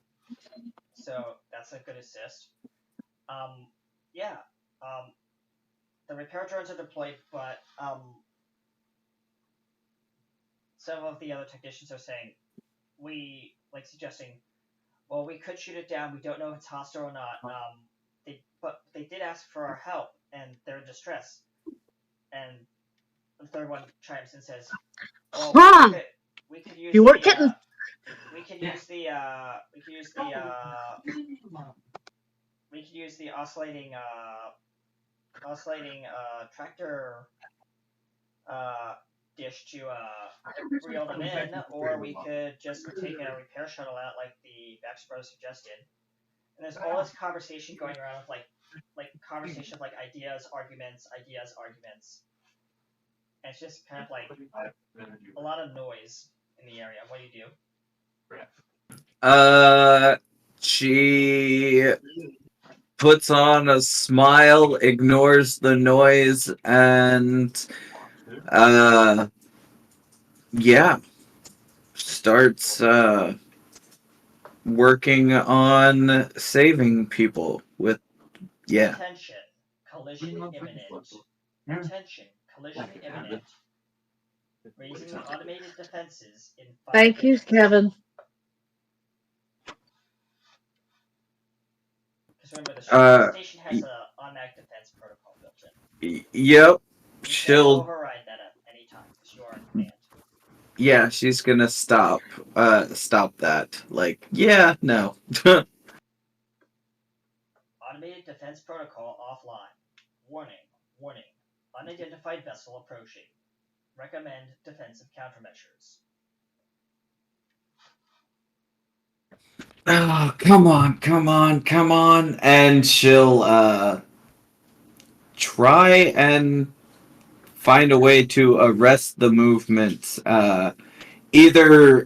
So that's a good assist. Yeah. The repair drones are deployed, but some of the other technicians are saying, suggesting, well, we could shoot it down. We don't know if it's hostile or not. But they did ask for our help, and they're in distress. And the third one chimes in and says, "Well, we could use you weren't kidding. We could use the oscillating tractor dish to reel them in, or we could just take a repair shuttle out like the Baxter Brothers suggested." And there's all this conversation going around of like conversation of like ideas, arguments, and it's just kind of like a lot of noise in the area. What do you do? She puts on a smile, ignores the noise, and yeah, starts working on saving people with yeah. Attention, collision imminent. Attention, collision imminent. Raising the automated defenses in 5 Thank you, minutes. Kevin. Because remember, the station has a automatic defense protocol built in. Yep. You can She'll override that at any time because you are in command. yeah, she's gonna stop that. Like, yeah, no. Automated defense protocol offline. Warning, warning. Unidentified vessel approaching. Recommend defensive countermeasures. Oh, come on. And she'll try and find a way to arrest the movements. Either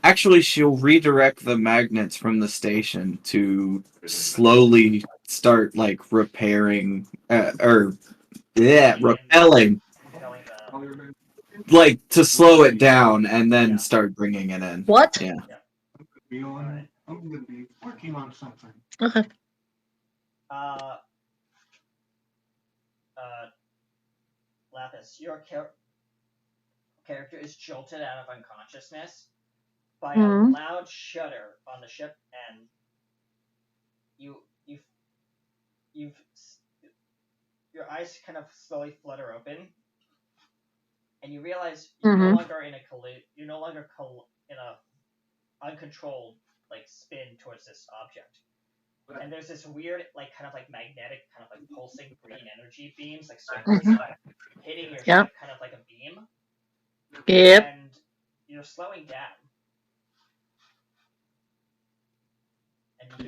actually she'll redirect the magnets from the station to slowly start like repairing or yeah, repelling, Repelling the. like to slow it down and then start bringing it in. What? Yeah. Alright. I'm gonna be working on something. Okay. Lapis, your character is jolted out of unconsciousness by Mhm. a loud shudder on the ship, and you've your eyes kind of slowly flutter open, and you realize you're no longer in a you're no longer in a uncontrolled like spin towards this object. And there's this weird, like, kind of like magnetic, kind of like pulsing green energy beams, like circles, hitting your ship, kind of like a beam. Yep. And you're slowing down. And you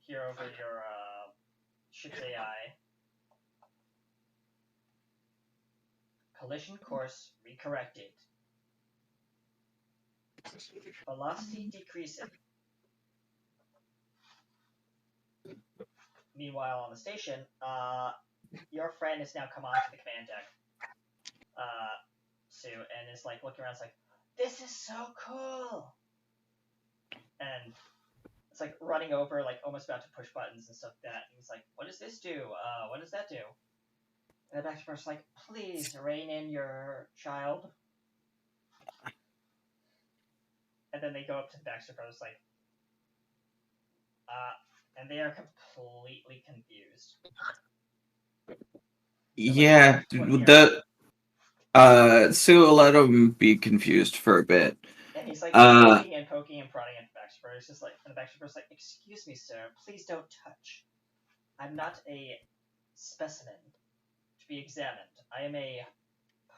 hear over your ship's AI. Collision course recorrected. Velocity decreasing. Meanwhile, on the station, your friend has now come onto the command deck, Sue, and is like looking around. It's like, this is so cool, and it's like running over, like almost about to push buttons and stuff like that. And he's like, what does this do? What does that do? And the Baxter Brothers like, please rein in your child. And then they go up to the Baxter Brothers like, and they are completely confused. Yeah, Sue will let him be confused for a bit. And he's like poking and prodding at the Baxter Brothers, just like, and the Baxter Brothers like, excuse me, sir, please don't touch. I'm not a specimen to be examined. I am a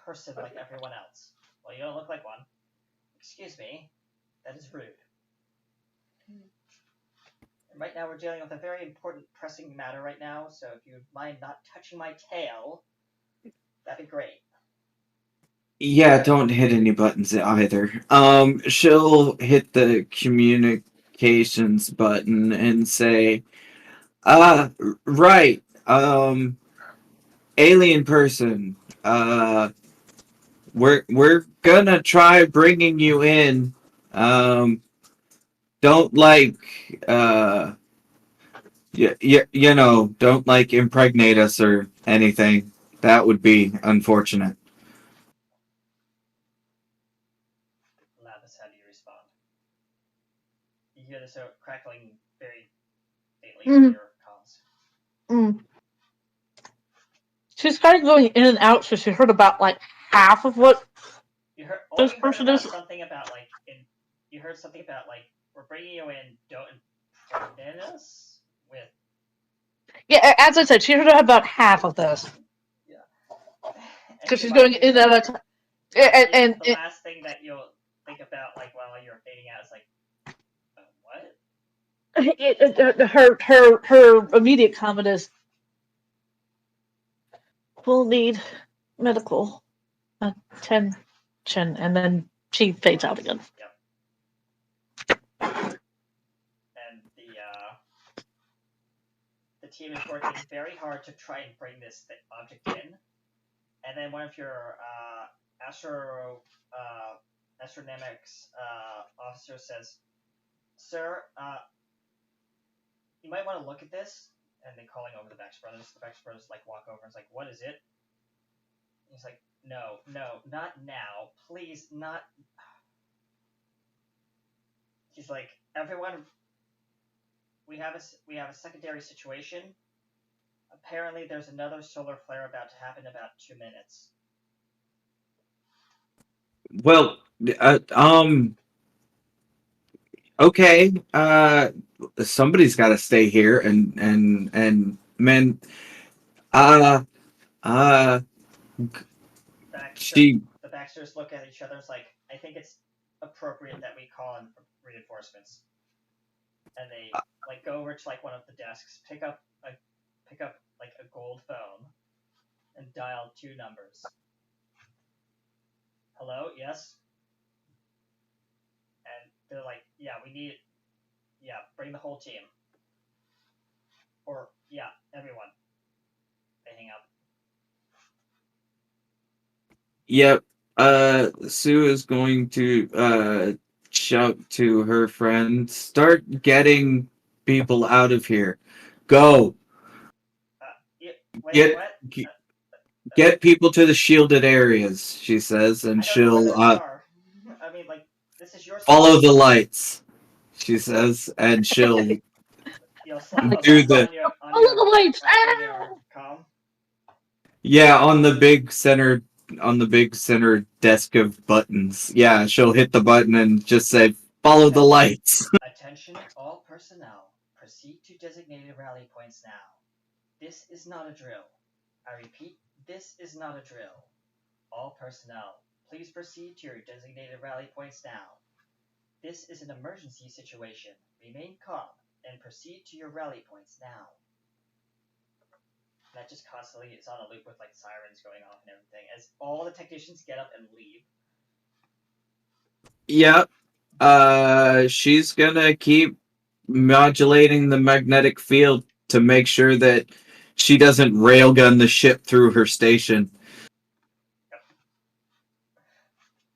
person like everyone else. Well, you don't look like one. Excuse me, that is rude. And right now we're dealing with a very important, pressing matter right now, so if you'd mind not touching my tail, that'd be great. Yeah, don't hit any buttons either. She'll hit the communications button and say, right, alien person, we're gonna try bringing you in. Don't like, you know, don't like impregnate us or anything. That would be unfortunate. Lapis, how do you respond? You hear this crackling very faintly in your comms. She's kind of going in and out, so she heard about like half of what this person is. Something about like you heard something about like we're bringing you in, don't impregnate us with. Yeah, as I said, she heard about half of this. Yeah. Because she's going in and out. And the last thing that you'll think about, like while you're fading out, is like, what? Her immediate comment is, "We'll need medical attention," and then she fades out again. And the team is working very hard to try and bring this object in. And then one of your astrodynamics officers says, "Sir, you might want to look at this." And they're calling over the Bex brothers. The Bex brothers like walk over and it's like, "What is it?" He's like, "No, not now. Please, not." He's like, "Everyone, we have a secondary situation. Apparently, there's another solar flare about to happen in about 2 minutes." Well, okay. Somebody's got to stay here, and men. Uh, uh, she. The Baxters look at each other. It's like, "I think it's appropriate that we call in reinforcements." And they like go over to like one of the desks, pick up like a gold phone, and dial 2 numbers. "Hello, yes." And they're like, "Yeah, we need, yeah, bring the whole team." Or, "Yeah, everyone." They hang up. Yep. Sue is going to shout to her friend, "Start getting people out of here. Go. Wait, Get what? get people to the shielded areas," she says, and I don't know where she'll those are. I mean, like, this is your follow the lights, she says, and she'll You'll slap a do button the All of the lights. on your comm. yeah on the big center desk of buttons. Yeah, she'll hit the button and just say, "Follow the lights." Attention, all personnel. Proceed to designated rally points now. This is not a drill. I repeat, this is not a drill. All personnel, please proceed to your designated rally points now. This is an emergency situation. Remain calm and proceed to your rally points now. That just constantly is on a loop with like sirens going off and everything as all the technicians get up and leave. Yep. She's gonna keep modulating the magnetic field to make sure that she doesn't railgun the ship through her station.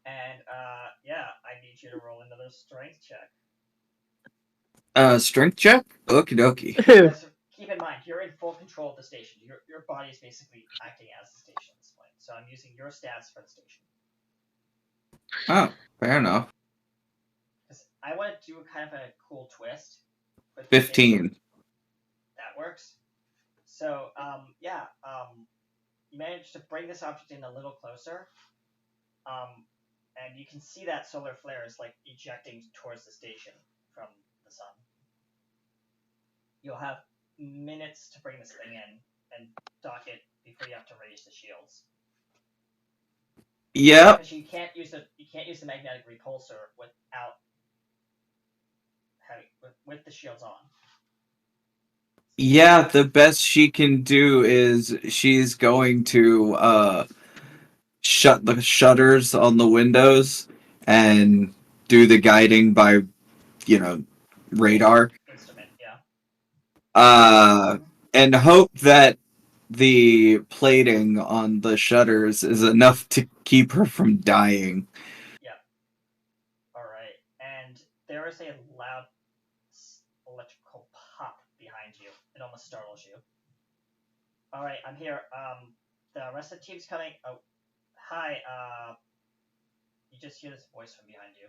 And yeah, I need you to roll another strength check. Strength check? Okie dokie. Because keep in mind, you're in full control of the station. Your body is basically acting as the station at this point. So I'm using your stats for the station. Oh, fair enough. Because I want to do a kind of a cool twist. 15. That works. So, yeah, you managed to bring this object in a little closer. And you can see that solar flare is like ejecting towards the station from the sun. You'll have minutes to bring this thing in and dock it before you have to raise the shields. Yep. Because you can't use the magnetic repulsor without with the shields on. Yeah, the best she can do is she's going to shut the shutters on the windows and do the guiding by, radar. Instrument, yeah. And hope that the plating on the shutters is enough to keep her from dying. Yeah. All right. And there is a loud electrical pop behind you. It almost startles you. All right, I'm here. The rest of the team's coming. Oh, hi. You just hear this voice from behind you.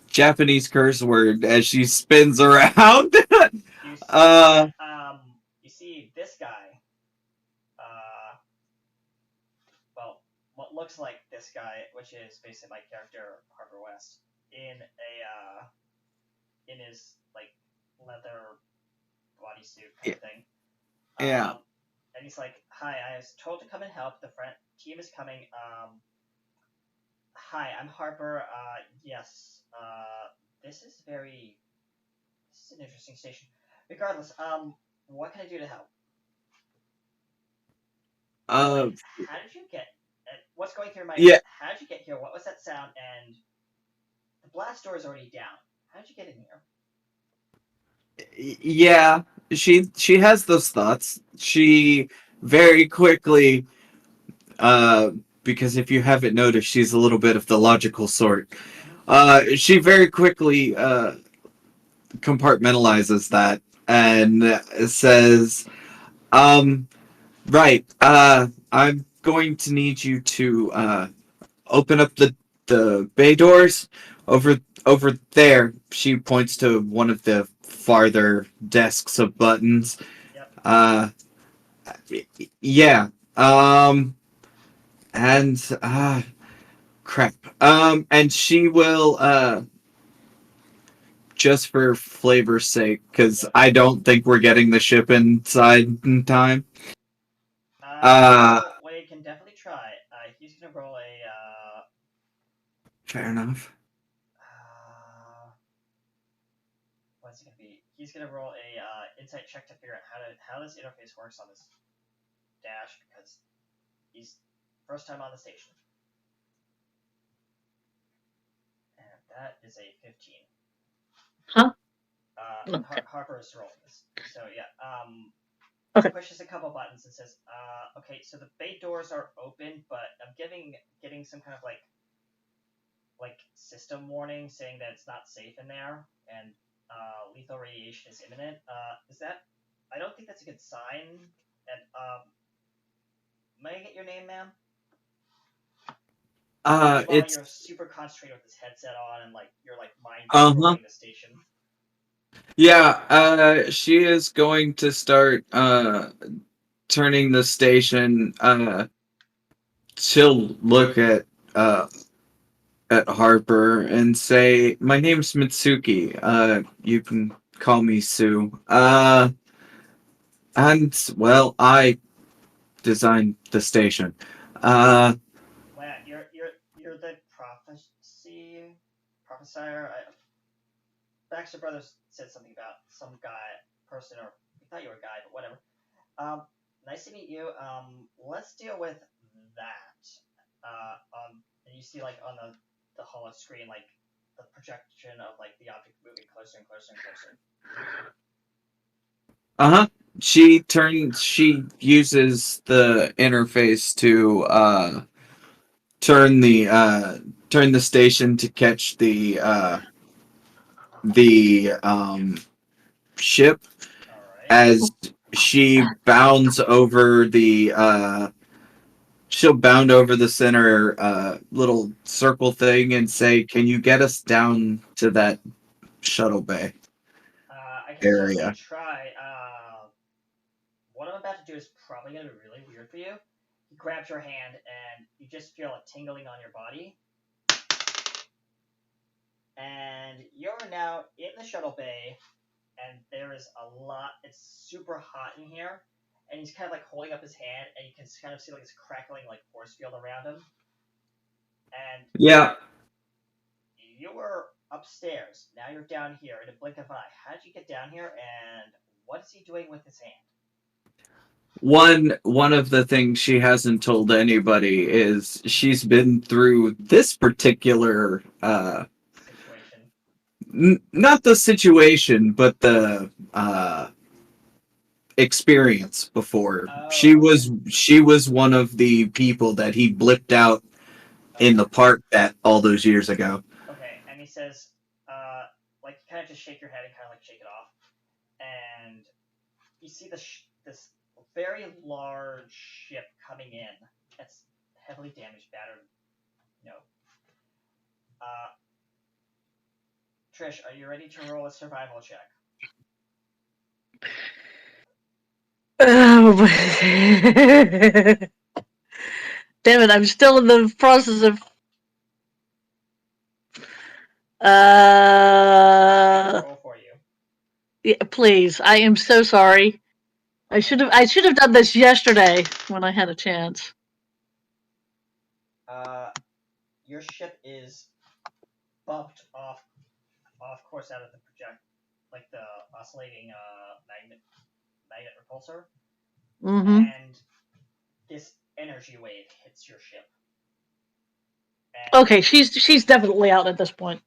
Japanese curse word as she spins around. You see this guy. Well, what looks like this guy, which is basically my character Harbor West, in his like leather bodysuit kind of thing. Yeah. And he's like, "Hi, I was told to come and help. The front team is coming. Hi, I'm Harper. Yes. This is very. This is an interesting station. Regardless, what can I do to help? By the Uh, way, how did you get? What's going through your mind is yeah, how did you get here? What was that sound? And the blast door is already down. How did you get in here? yeah. She has those thoughts. She very quickly, uh, because if you haven't noticed, she's a little bit of the logical sort. Mm-hmm. She very quickly compartmentalizes that and says, right, I'm going to need you to open up the bay doors over there. She points to one of the farther desks of buttons. Yep. Uh, yeah. And crap. And she will just for flavor's sake, because Yep. I don't think we're getting the ship inside in time. Uh, Well, we can definitely try. He's gonna roll a. Fair enough. What's it gonna be? He's gonna roll a insight check to figure out how this interface works on this dash because he's first time on the station. And that is a 15. Huh? Okay. Harper is rolling this. So yeah. Okay. Pushes a couple buttons and says, okay, so the bay doors are open, but I'm getting some kind of like system warning saying that it's not safe in there and lethal radiation is imminent. Is that? I don't think that's a good sign. And may I get your name, ma'am? While It's you're super concentrated with this headset on and like you're like mind uh-huh. controlling the station. Yeah, she is going to start turning the station. She'll look at Harper and say, "My name's Mitsuki. You can call me Sue. And well, I designed the station. Uh, Wow, you're the prophesier. Baxter Brothers said something about some person, or we thought you were a guy, but whatever. Um, Nice to meet you. Let's deal with that. And you see like on the holo screen, like the projection of like the object moving closer and closer and closer. uh-huh. She uses the interface to turn the turn the station to catch the ship All right. as she bounds over the she'll bound over the center little circle thing and say, "Can you get us down to that shuttle bay I can certainly area?" try. What I'm about to do is probably gonna be really weird for you. He grabs your hand and you just feel a tingling on your body. And you're now in the shuttle bay, and there is a lot. It's super hot in here, and he's kind of like holding up his hand, and you can kind of see like this crackling like force field around him. And Yeah. you were upstairs. Now you're down here in a blink of an eye. How did you get down here, and what is he doing with his hand? One of the things she hasn't told anybody is she's been through this particular Situation. not the situation but the experience before. Oh, okay. She was one of the people that he blipped out in Okay. the park that all those years ago. Okay. And he says, like, you kind of just shake your head and kind of like shake it off, and you see this very large ship coming in. It's heavily damaged, battered. You know. Uh, Trish, are you ready to roll a survival check? Oh, damn it! I'm still in the process of. Roll for you. Yeah, please. I am so sorry. I should have done this yesterday when I had a chance. your ship is bumped off course out of the like the oscillating magnet repulsor, Mm-hmm. and this energy wave hits your ship. And Okay, she's definitely out at this point.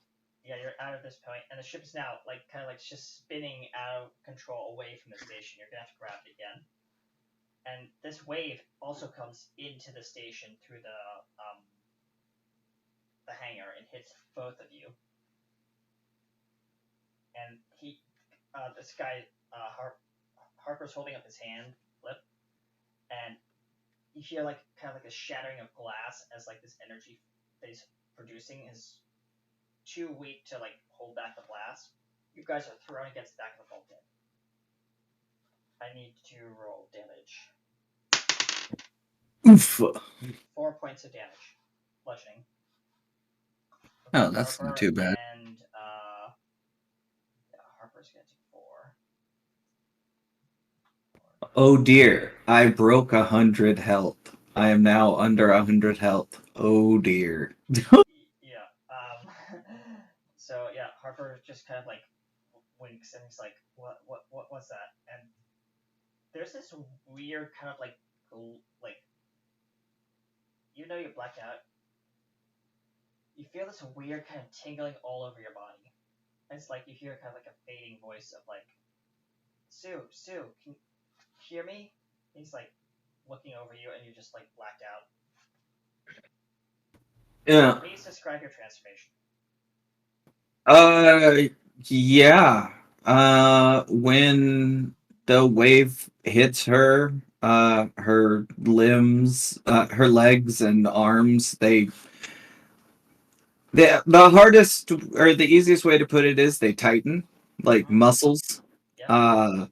yeah, you're out at this point, and the ship is now like kind of like just spinning out of control away from the station. You're gonna have to grab it again. And this wave also comes into the station through the hangar and hits both of you. And this guy, Harper's holding up his hand, flip, and you hear like kind of like a shattering of glass as like this energy that he's producing is too weak to like hold back the blast. You guys are thrown against the back of the bulkhead. I need to roll damage. Oof. 4 points of damage, bludgeoning. Oh, that's not too bad. And yeah, Harper's gonna take 4. Oh dear, I broke 100 health. I am now under 100 health. Oh dear. Yeah. So yeah, Harper just kind of like winks and he's like, what's that? And there's this weird kind of like even though you're blacked out, you feel this weird kind of tingling all over your body. And it's like you hear kind of like a fading voice of like, Sue, can you hear me? And he's like looking over you, and you're just like blacked out. Yeah. Please describe your transformation. Yeah. When the wave hits her, her limbs, her legs and arms, the hardest or the easiest way to put it is they tighten like muscles. Yep.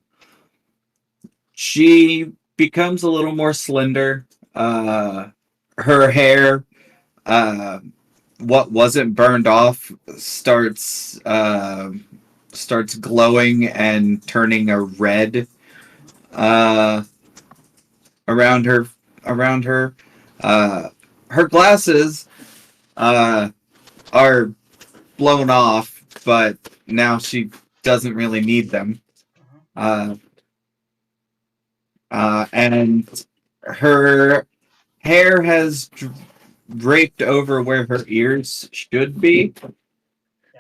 She becomes a little more slender. Her hair, what wasn't burned off, starts glowing and turning a red uh, around her. Around her, her glasses are blown off, but now she doesn't really need them. And her hair has draped over where her ears should be.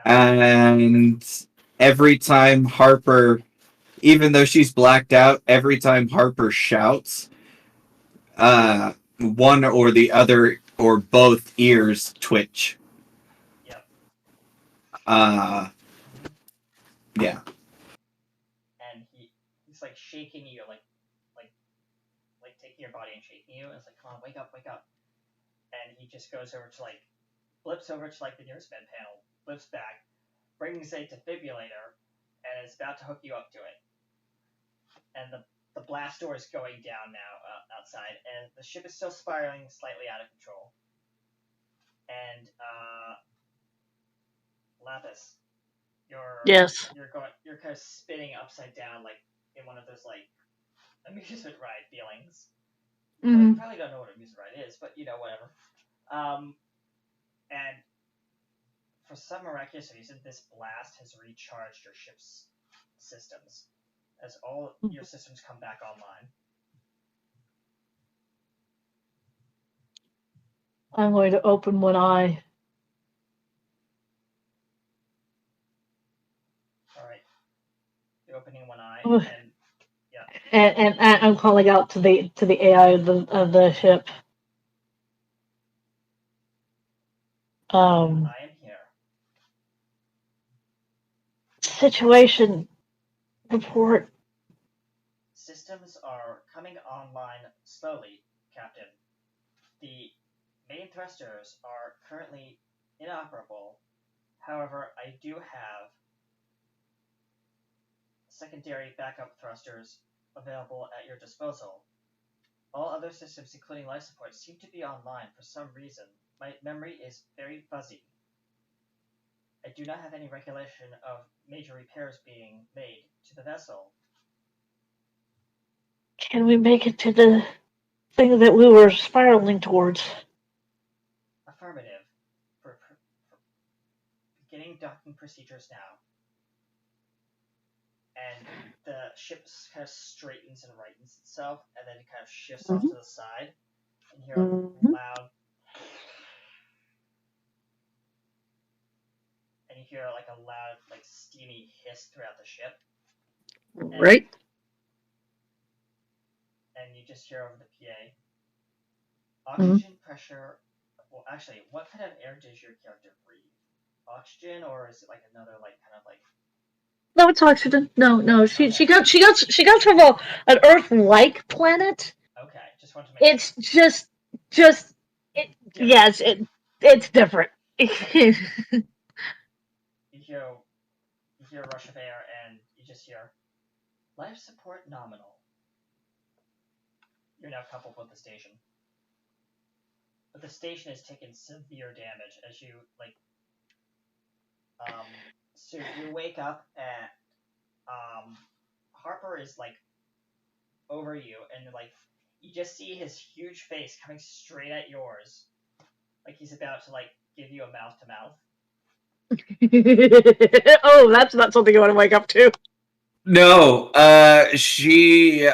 And every time Harper, even though she's blacked out, every time Harper shouts, one or the other or both ears twitch. Yep. Yeah. And he's like shaking you, like taking your body and shaking you, and it's like, come on, wake up. And he just goes over to like, flips over to like the nearest vent panel, flips back, brings a defibrillator, and is about to hook you up to it. And the blast door is going down now outside, and the ship is still spiraling slightly out of control. And Lapis, Yes. you're kind of spinning upside down like in one of those like amusement ride feelings. Mm-hmm. You probably don't know what amusement ride is, but you know, whatever. And for some miraculous reason, this blast has recharged your ship's systems, as all your systems come back online. I'm going to open one eye. All right, you're opening one eye, Ugh. and yeah, And I'm calling out to the AI of the ship. I am here. Situation report. Systems are coming online slowly, Captain. The main thrusters are currently inoperable. However, I do have secondary backup thrusters available at your disposal. All other systems, including life support, seem to be online for some reason. My memory is very fuzzy. I do not have any recollection of major repairs being made to the vessel. Can we make it to the thing that we were spiraling towards? Affirmative. beginning docking procedures now. And the ship kind of straightens and rightens itself, and then it kind of shifts off to the side. And you hear a loud, and you hear like a loud, like steamy hiss throughout the ship. Right. And you just hear over the PA, oxygen pressure. Well, actually, what kind of air does your character breathe? Oxygen, or is it like another like kind of like? No, it's oxygen. No. She Okay. she got from an Earth-like planet. Okay, just want to make It's just it. Yes, it's different. You hear a rush of air, and you just hear life support nominal. You're now coupled with the station, but the station has taken severe damage as you like. So you wake up and Harper is like over you, and like you just see his huge face coming straight at yours, like he's about to like give you a mouth to mouth. Oh, that's not something you want to wake up to. No, she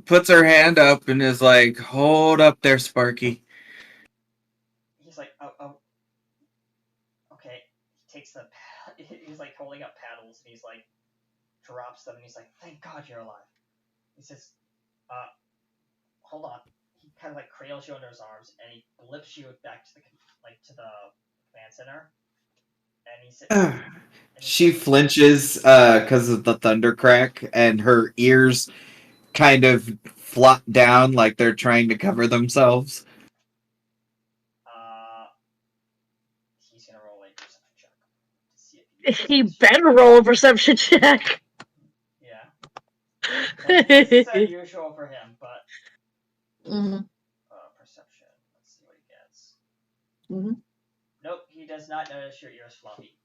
puts her hand up and is like, "Hold up there, Sparky." He's like, oh, okay. He takes the, he's like holding up paddles, and he's like, drops them, and he's like, "Thank God you're alive." He says, hold on. He kind of like cradles you under his arms, and he blips you back to the command center. And he says, She flinches because of the thunder crack, and her ears kind of flop down like they're trying to cover themselves. He's gonna roll a perception check to see if He better roll a perception check. Yeah. This is unusual for him, but perception. Let's see what he gets. Nope, he does not notice your ears floppy.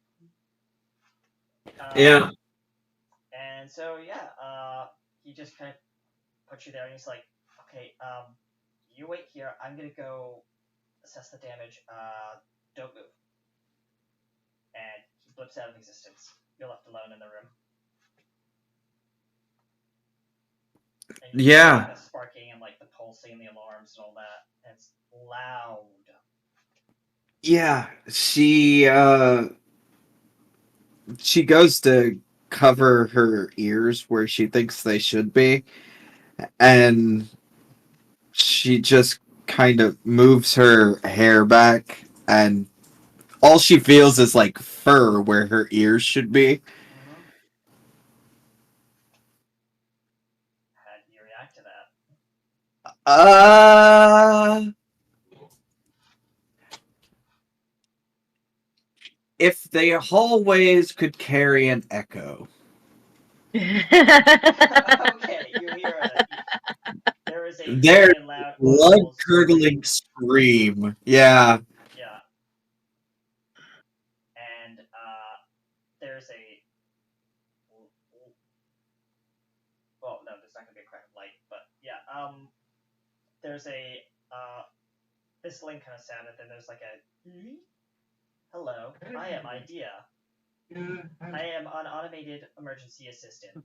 Yeah. And so he just kind of puts you there, and he's like, "Okay, you wait here. I'm gonna go assess the damage. Don't move." And he blips out of existence. You're left alone in the room. And you hear, like, the sparking and like the pulsing and the alarms and all that. And it's loud. Yeah, she goes to cover her ears where she thinks they should be, and she just kind of moves her hair back, and all she feels is like fur where her ears should be. How do you react to that? If the hallways could carry an echo. Okay, you hear it. There is a There's very loud blood-curdling scream. Yeah. Yeah. And there's a well, no, there's not gonna be a crack of light, but yeah, there's a whistling kind of sound, and then there's like a hello, I am Idea. I am an automated emergency assistant.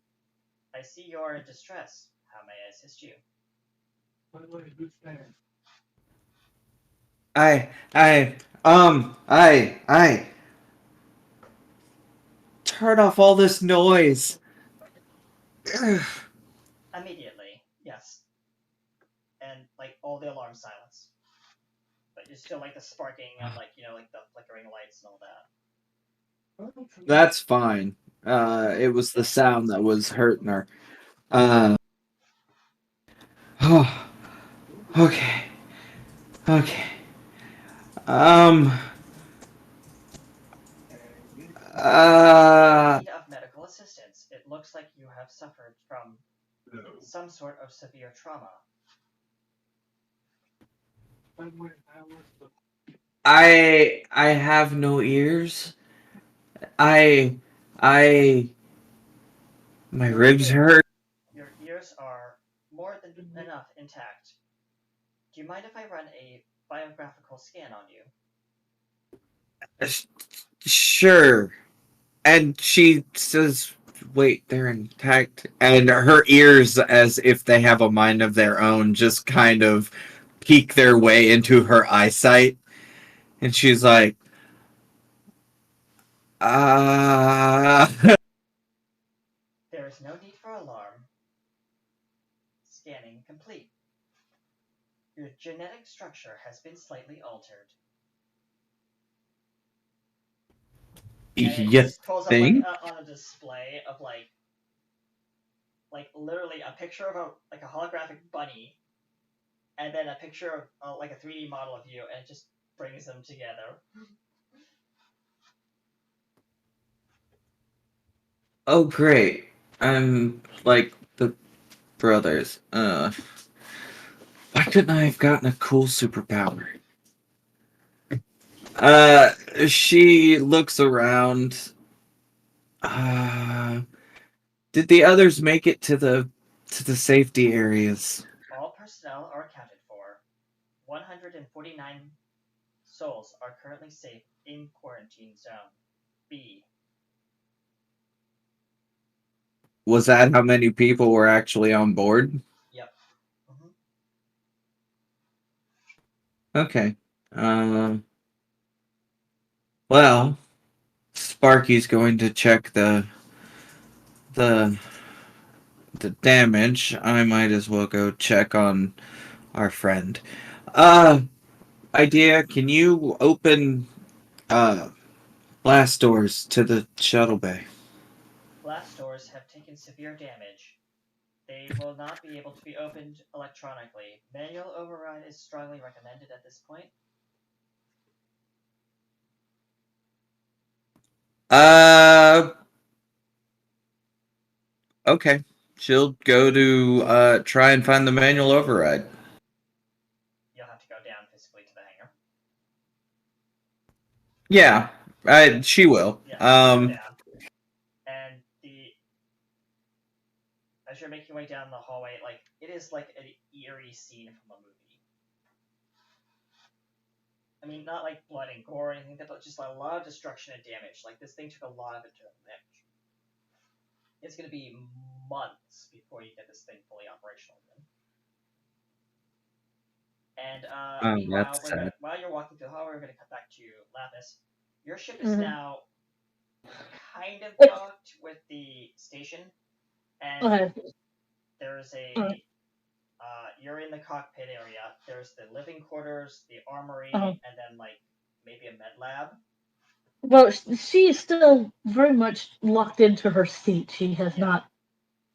I see you're in distress. How may I assist you? I turn off all this noise. Immediately, yes. And like all the alarms silence. But you're still like the sparking and like like the flickering lights and all that. That's fine. It was the sound that was hurting her. Oh, okay. Okay. In need of medical assistance. It looks like you have suffered from some sort of severe trauma. I have no ears. My ribs hurt. Your ears are more than enough intact. Do you mind if I run a biographical scan on you? Sure. And she says, wait, they're intact. And her ears, as if they have a mind of their own, just kind of peek their way into her eyesight. And she's like, ah. There is no need for alarm. Scanning complete. Your genetic structure has been slightly altered. And it You just pulls up like think? on a display of like literally a picture of a holographic bunny, and then a picture of like a 3D model of you, and it just brings them together. Oh, great. I'm like the brothers. Why couldn't I have gotten a cool superpower? Uh, she looks around. Uh, did the others make it to the safety areas? All personnel are accounted for. 149 souls are currently safe in quarantine zone B. Was that how many people were actually on board? Yep. Mm-hmm. Okay. Well, Sparky's going to check the the damage. I might as well go check on our friend. Uh, idea, can you open uh blast doors to the shuttle bay? Blast doors have taken severe damage. They will not be able to be opened electronically. Manual override is strongly recommended at this point. Uh, okay. She'll go to try and find the manual override. You'll have to go down physically to the hangar. Yeah, she will. Yeah, go down. And as you're making your way down the hallway, like it is like an eerie scene from a movie. I mean, not like blood and gore or anything, but just a lot of destruction and damage. Like this thing took a lot of internal damage. It's going to be months before you get this thing fully operational again. And Oh, meanwhile, that's sad. while you're walking through the hallway, we're going to cut back to Lapis. Your ship is Mhm. now kind of It's- docked with the station, and Okay. there's a Alright. you're in the cockpit area. There's the living quarters, the armory, Uh-huh. and then like maybe a med lab. Well, she is still very much locked into her seat. She has Yeah. not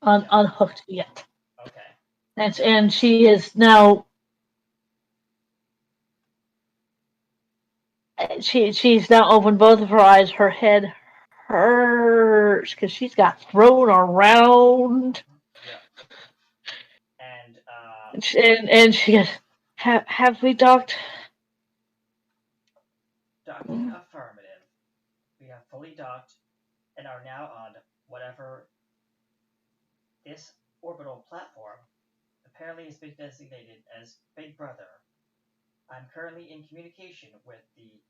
Yeah. unhooked yet, Okay. and she is now. She's now opened both of her eyes. Her head hurts because she's got thrown around, Yeah. And and she goes, "Have we docked?" docking affirmative. We have fully docked and are now on whatever this orbital platform apparently has been designated as Big Brother. I'm currently in communication with the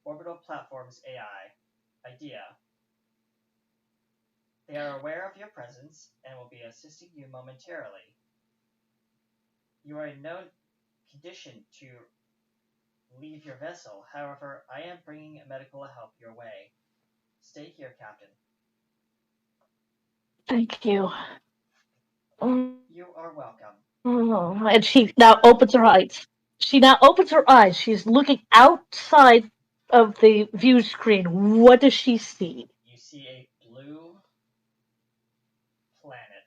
orbital platform's AI, Idea. They are aware of your presence and will be assisting you momentarily. You are in no condition to leave your vessel. However, I am bringing medical help your way. Stay here, Captain. Thank you. You are welcome. And she now opens her eyes. She now opens her eyes. She's looking outside of the view screen. What does she see? You see a blue planet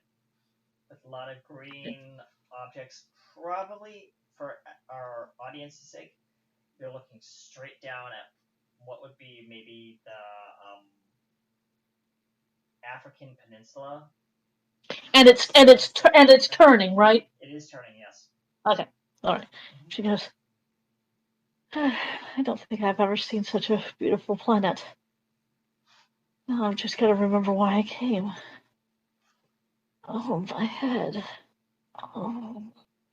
with a lot of green objects. Probably for our audience's sake, you're looking straight down at what would be maybe the African peninsula. And it's turning, right? It is turning, yes. Okay. All right. She goes, I don't think I've ever seen such a beautiful planet. Now I've just got to remember why I came. Oh, my head. Oh,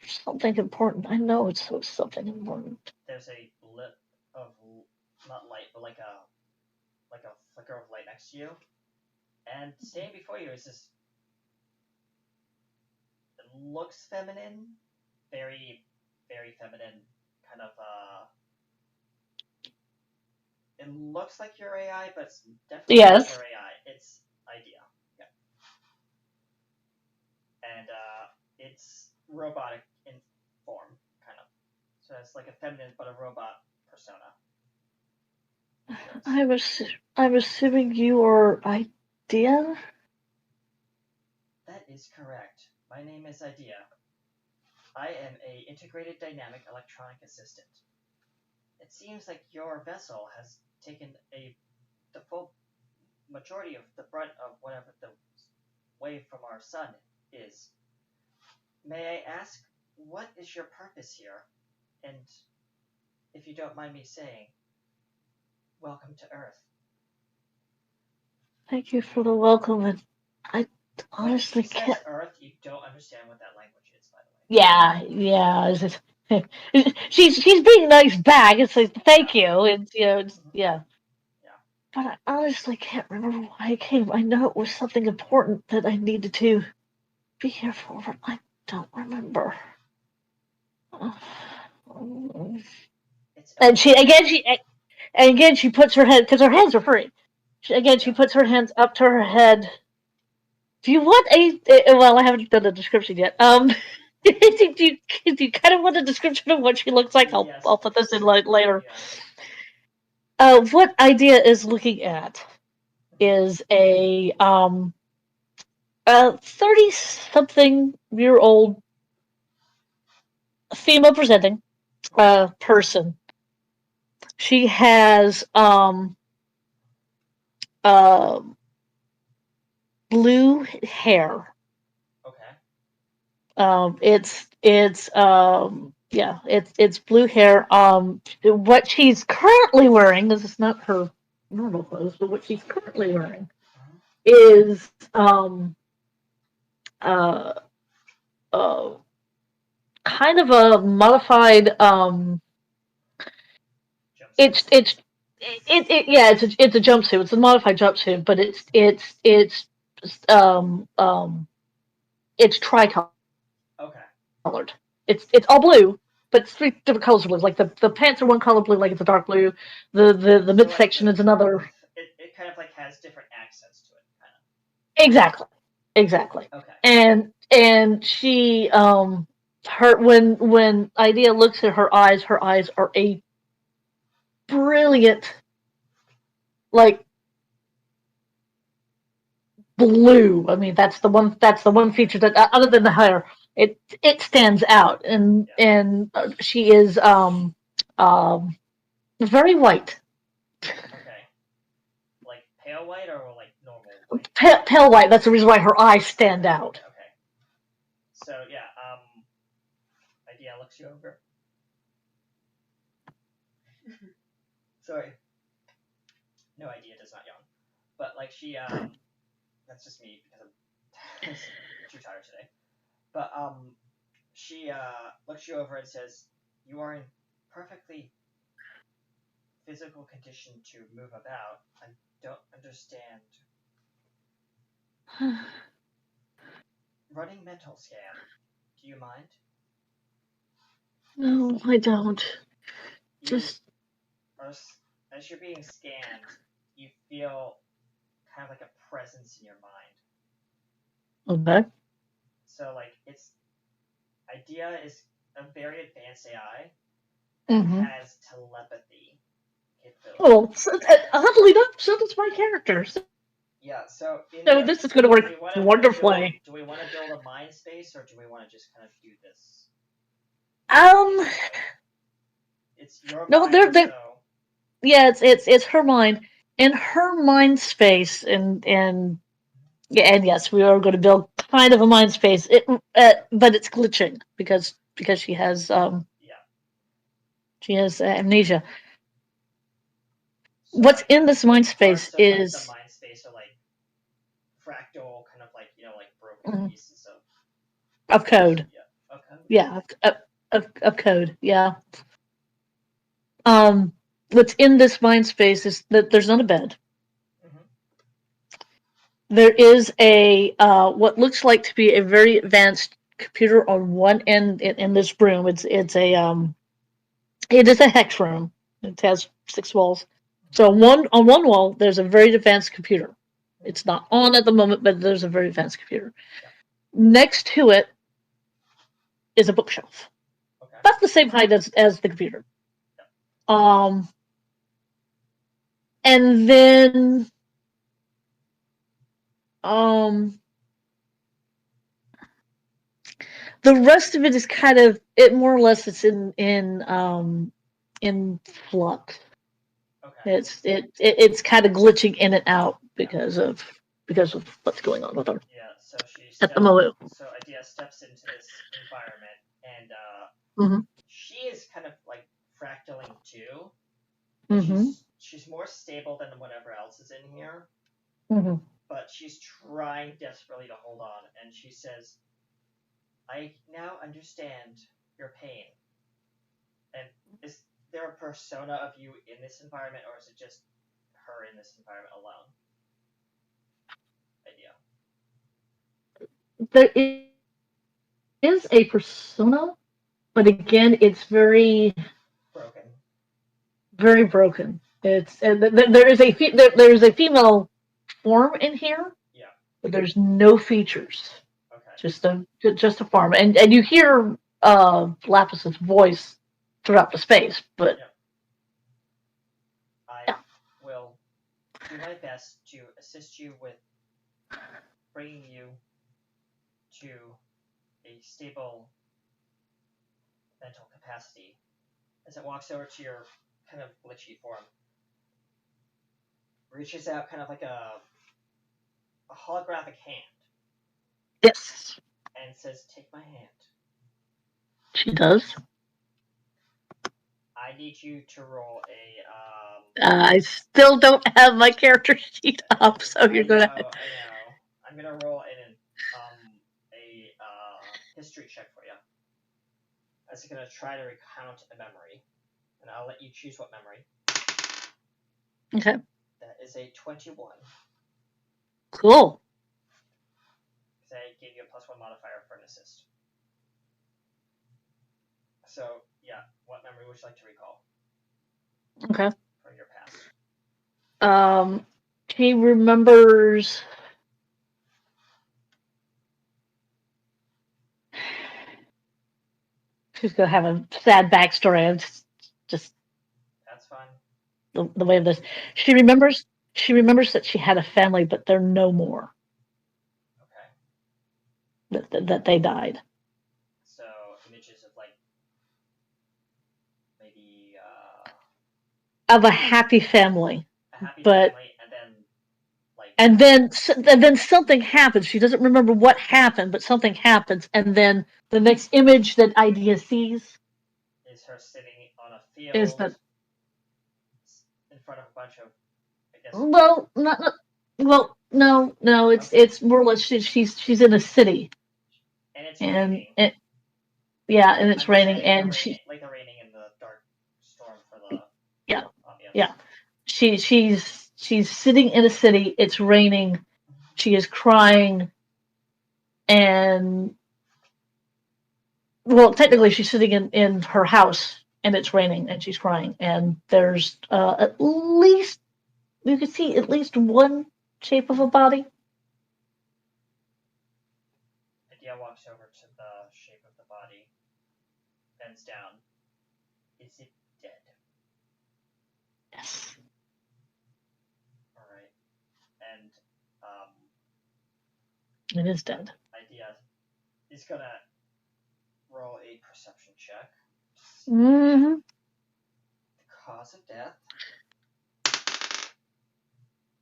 something important. I know it's something important. There's a blip of not light, but like a flicker of light next to you, and standing before you is this. It looks feminine, very, very feminine, kind of. It looks like your AI, but it's definitely not Yes. your AI. It's idea. Yeah, and it's robotic in form, kind of. So it's like a feminine but a robot persona. I was I'm assuming you are Idea? That is correct. My name is Idea. I am a integrated dynamic electronic assistant. It seems like your vessel has taken the full majority of the brunt of whatever the wave from our sun is. May I ask, what is your purpose here? And if you don't mind me saying, welcome to Earth. Thank you for the welcome, and I When she honestly says can't. Earth, you don't understand what that language is, by the way. Yeah. She's being nice back. It's like thank you. It's yeah. Yeah. But I honestly can't remember why I came. I know it was something important that I needed to be here for, but I don't remember. It's And only she puts her head because her hands are free. She puts her hands up to her head. Do you want well, I haven't done a description yet. Do you kind of want a description of what she looks like? yes. I'll put this in later. Yeah. What Idea is looking at is a 30-something-year-old female presenting person. She has uh blue hair. Okay. It's blue hair. What she's currently wearing, this is not her normal clothes, but what she's currently wearing is uh uh kind of a modified Jumpsuit. it's it's a jumpsuit. It's a modified jumpsuit, but um um it's tricolored. Okay. It's all blue, but it's three different colors of blue. Like the pants are one color blue, like it's a dark blue. The So like midsection is another. it kind of like has different accents to it, kind Exactly, exactly. of. Okay. And she her when Idea looks at her eyes are a brilliant like blue. I mean, that's the one feature that other than the hair, it stands out, and she is um very white, Okay. Like pale white or like normal white? pale white. That's the reason why her eyes stand out. Okay. So yeah, Idea looks you over. Sorry. No, Idea does not yawn. But like she that's just me because I'm too tired today. But she looks you over and says, "You are in perfectly physical condition to move about. I don't understand. Running mental scan. Do you mind? No, I don't. You Just are as you're being scanned, you feel kind of like a presence in your mind. okay. So like it's Idea is a very advanced AI that Mm-hmm. has telepathy capability. Well, oddly enough, so does my character. Yeah, so in So the this is going to work do we want to wonderfully. build a mind space or do we want to just kind of do this? Um, It's your no, mind, they're so yeah, it's her mind in her mind space, and yeah, and yes, we are going to build kind of a mind space. But it's glitching because yeah. she has amnesia. So What's like in this mind big space parts of like the is mind space are like fractal, kind of like like broken mm, pieces of of code. yeah. Okay. Yeah, of code. Yeah. Um, what's in this mind space is that there's not a bed. Mhm. There is a what looks like to be a very advanced computer on one end in this room. It is a hex room. It has 6 walls. So on one wall there's a very advanced computer. It's not on at the moment, but there's a very advanced computer. Yeah. Next to it is a bookshelf. Okay. That's the same height as the computer. And then the rest of it is kind of it more or less it's in flux. Okay. It's kind of glitching in and out because of what's going on with her Yeah. So she at the moment. So Idea steps into this environment, and Mhm. she is kind of like fractaling too. Mhm. She's more stable than whatever else is in here, Mhm. but she's trying desperately to hold on. And she says, "I now understand your pain. And is there a persona of you in this environment, or is it just her in this environment alone?" Idea. There is a persona, but again, it's very Broken. very broken. It's there is there is a female form in here, Yeah. but there's no features. Okay. Just a form, and you hear Lapis's voice throughout the space, but Yeah. I Yeah. will do my best to assist you with bringing you to a stable mental capacity. As it walks over to your kind of glitchy form, reaches out kind of like a holographic hand yes, and says, "Take my hand. she does. I need you to roll a I still don't have my character sheet up, so you're gonna. I know. I'm gonna roll a history check for you. As I'm gonna try to recount a memory, and I'll let you choose what memory. Okay, That is a 21. cool. Because I gave you a +1 modifier for an assist. So yeah, what memory would you like to recall Okay. from your past? She remembers. She's gonna have a sad backstory. Just That's fine. the way of this. She remembers. She remembers that she had a family, but they're no more. Okay. That they died. So images of like maybe Of a happy family, a happy but family, and then like and then something happens. She doesn't remember what happened, but something happens, and then the next image that Idea sees is her sitting on a is field that in front of a bunch of, I guess. well, not well, no, Okay. it's more or less she's in a city, And it's and raining. yeah, and it's I'm raining, pretending and like the raining in the dark storm for the yeah, audience. yeah, she's sitting in a city. It's raining. She is crying, and well, technically, she's sitting in her house, and it's raining, and she's crying, and there's at least you can see at least one shape of a body. Idea walks over to the shape of the body, bends down. Is it dead? Yes. Alright. And It is dead. Idea is gonna roll a perception check. Mm-hmm. The cause of death.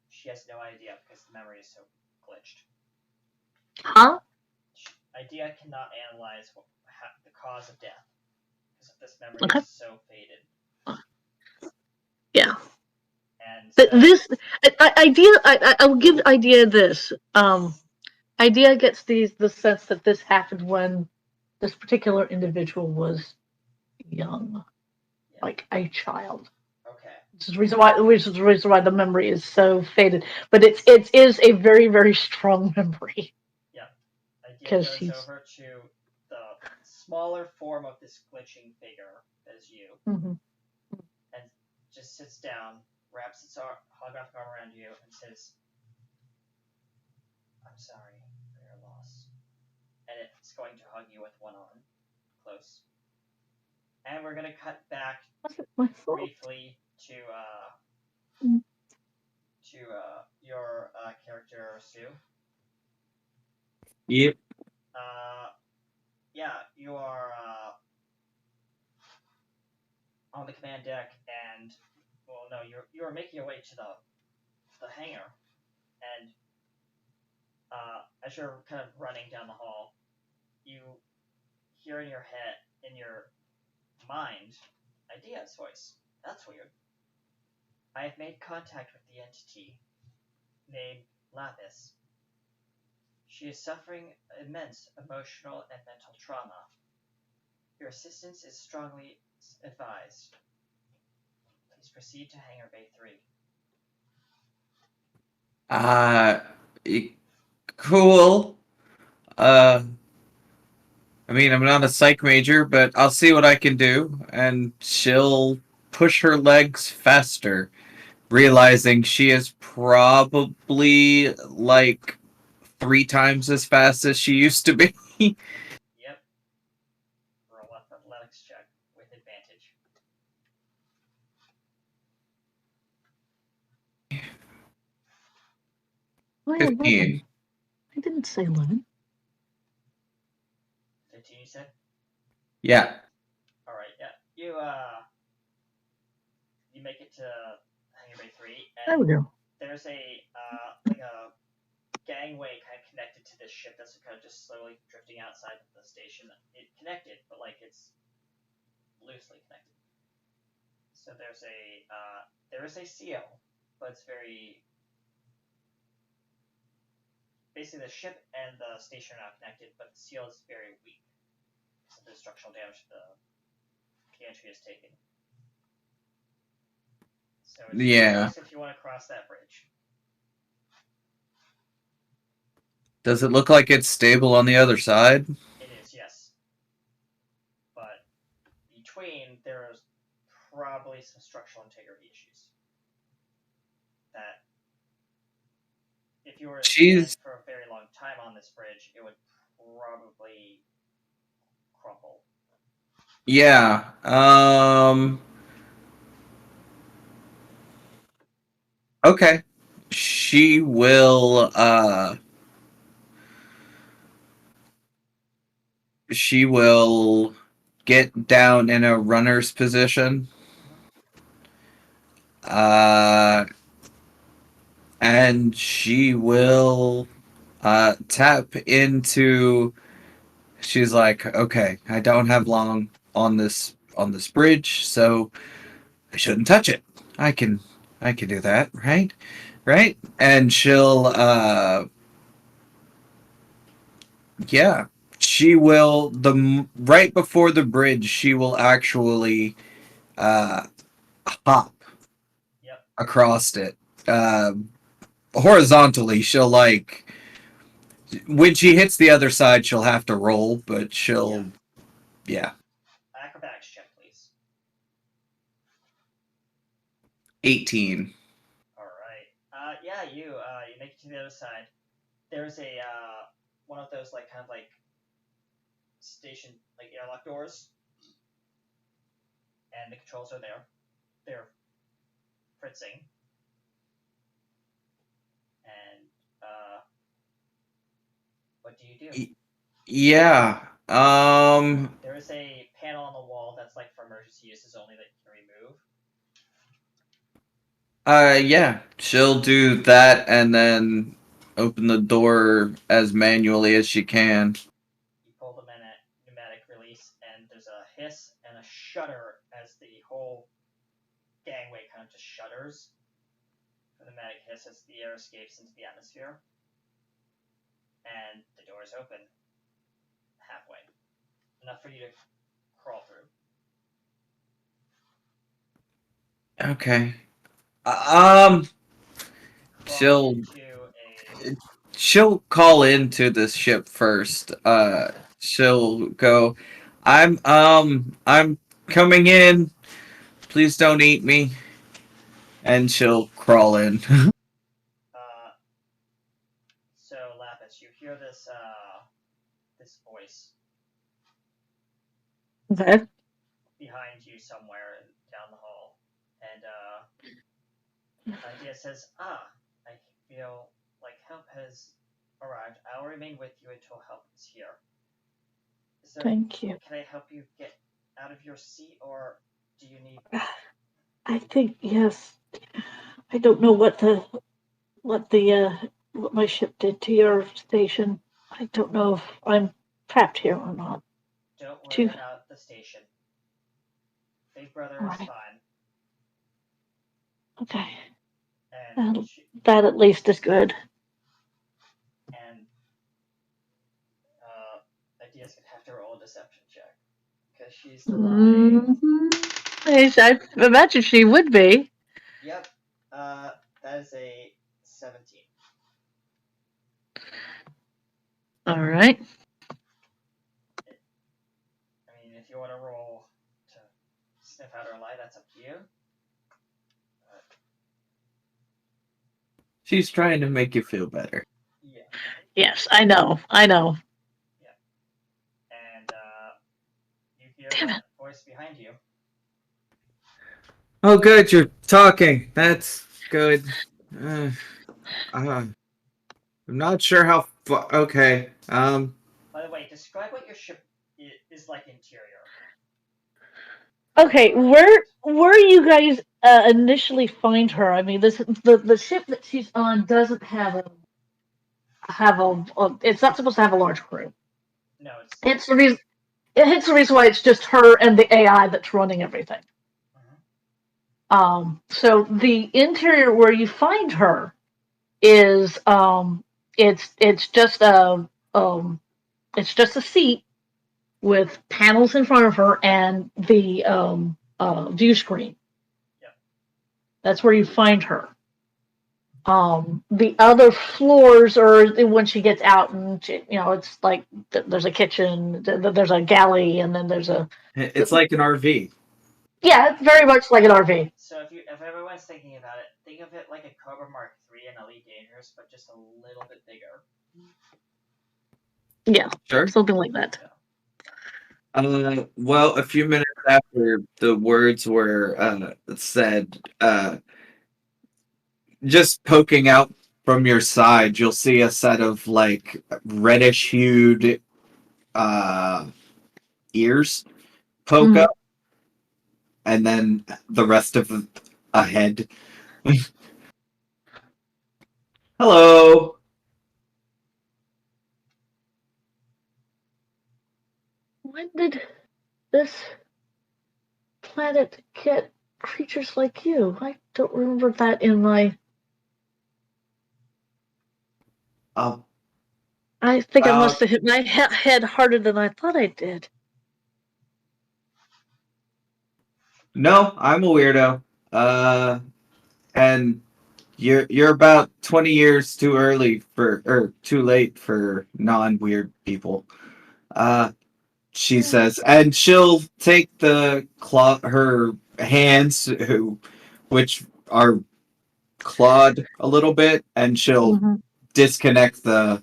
She has no idea because the memory is so glitched. Huh? Idea cannot analyze the cause of death because this memory Okay. is so faded. Yeah. And But this idea, I will give Idea this. Idea gets the sense that this happened when this particular individual was young, yeah. like a child. Okay. Which is the reason why the memory is so faded. But it is a very very strong memory. Idea 'Cause goes she's- over to the smaller form of this glitching figure as you, Mhm. and just sits down, wraps its holographic arm around you, and says, "I'm sorry for your loss." And it's going to hug you with one arm, close. And we're gonna cut back Wasn't my fault. briefly to Mm. your character Sue. Yep. Yeah, you are on the command deck, and well, no, you're making your way to the hangar, and as you're kind of running down the hall, you hear in your head, in your mind, Idea's voice. That's weird. I have made contact with the entity named Lapis. She is suffering immense emotional and mental trauma. Your assistance is strongly advised. Please proceed to Hangar Bay 3. E- cool. Uh, I mean, I'm not a psych major, but I'll see what I can do. And she'll push her legs faster, realizing she is probably like 3 times as fast as she used to be. Yep. Roll up athletics check with advantage. Why 15. 11? I didn't say 11. 15, you said? Yeah. Alright, yeah. You make it to Hangar Bay 3, There we and go. there's like a gangway kind of connected to this ship that's kind of just slowly drifting outside of the station. It connected, but like it's loosely connected. So there is a seal, but it's very basically the ship and the station are not connected, but the seal is very weak. So the structural damage the entry has taken. So it's your Yeah. choice if you want to cross that bridge. Does it look like it's stable on the other side? It is, yes. But between, there's probably some structural integrity issues. That if you were to stand She's for a very long time on this bridge, it would probably crumple. yeah. Okay. She will she will get down in a runner's position. Uh and she will tap into, she's like, okay, I don't have long on this bridge, so I shouldn't touch it. I can I can do that, right? Right? And she'll yeah, she will right before the bridge she will actually uh hop Yep. across it. Uh horizontally, she'll like when she hits the other side she'll have to roll, but she'll yeah. Acrobatics check, please. 18. Alright. Yeah, you make it to the other side. There's a one of those like kind of like station like airlock doors. And the controls are there. They're fritzing. And what do you do? Yeah. There is a panel on the wall that's like for emergency uses only that you can remove. Yeah. She'll do that and then open the door as manually as she can. You pull the pneumatic release, and there's a hiss and a shudder as the whole gangway kind of just shudders. The pneumatic hiss as the air escapes into the atmosphere. And the doors open halfway. Enough for you to crawl through. Okay. Um, Crawl she'll into a. she'll call into the ship first. She'll go, I'm coming in. Please don't eat me. And she'll crawl in. Uh, so Lapis, you hear this voice Okay. behind you somewhere down the hall, and Idea says, I feel like help has arrived. I'll remain with you until help is here. Is there, Thank you. can I help you get out of your seat, or do you need? I think yes. I don't know what my ship did to your station. I don't know if I'm trapped here or not. Don't worry Too about the station. Big Brother is right. fine, Okay. and That, that at least is good. and Idea's gonna have to roll a deception check because she's lying. I imagine she would be. Yep. That is a 17. All right. I mean, if you want to roll to sniff out her lie, that's up to you. She's trying to make you feel better. Yeah. Yes, I know. I know. And you hear Damn that it. voice behind you. Oh, good, you're talking. That's good. I'm not sure how. Okay. By the way, describe what your ship is like interior. Okay, where you guys initially find her? I mean, the ship that she's on doesn't have a it's not supposed to have a large crew. No, it's. It's the reason it's the reason why it's just her and the AI that's running everything. So the interior where you find her is it's just a seat with panels in front of her and the view screen. Yep. That's where you find her. The other floors are when she gets out, and it's like there's a kitchen, there's a galley, and then there's a. It's like an RV. Yeah, it's very much like an RV. So if everyone's thinking about it, think of it like a Cobra Mark III and Elite Dangerous, but just a little bit bigger. Yeah, Sure. something like that. Well, a few minutes after the words were said, just poking out from your side, you'll see a set of like reddish hued ears poke Mhm. up, and then the rest of a head. Hello. When did this planet get creatures like you? I don't remember that in my. Uh, I think I uh, must have hit my head harder than I thought I did. no, I'm a weirdo. And you're about 20 years too early for or too late for non-weird people. Uh, she says, and she'll take the her hands which are clawed a little bit, and she'll Mm-hmm. disconnect the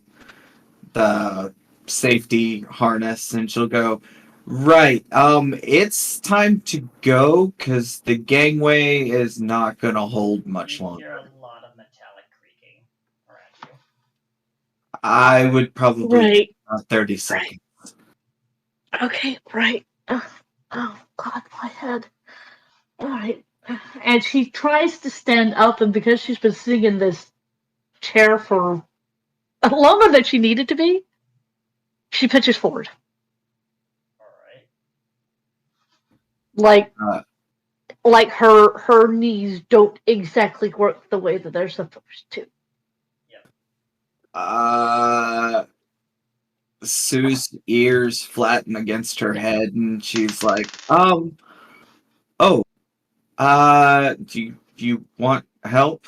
safety harness, and she'll go, right, it's time to go because the gangway is not gonna hold much You hear longer. a lot of metallic creaking around you. I would probably Right. 30 Right. seconds. Okay. Right. Oh God, my head. All right. And she tries to stand up, and because she's been sitting in this chair for longer than she needed to be, she pitches forward. All right. Like Uh, like her knees don't exactly work the way that they're supposed to. Yep. Sue's ears flatten against her head, and she's like, oh, do you want help?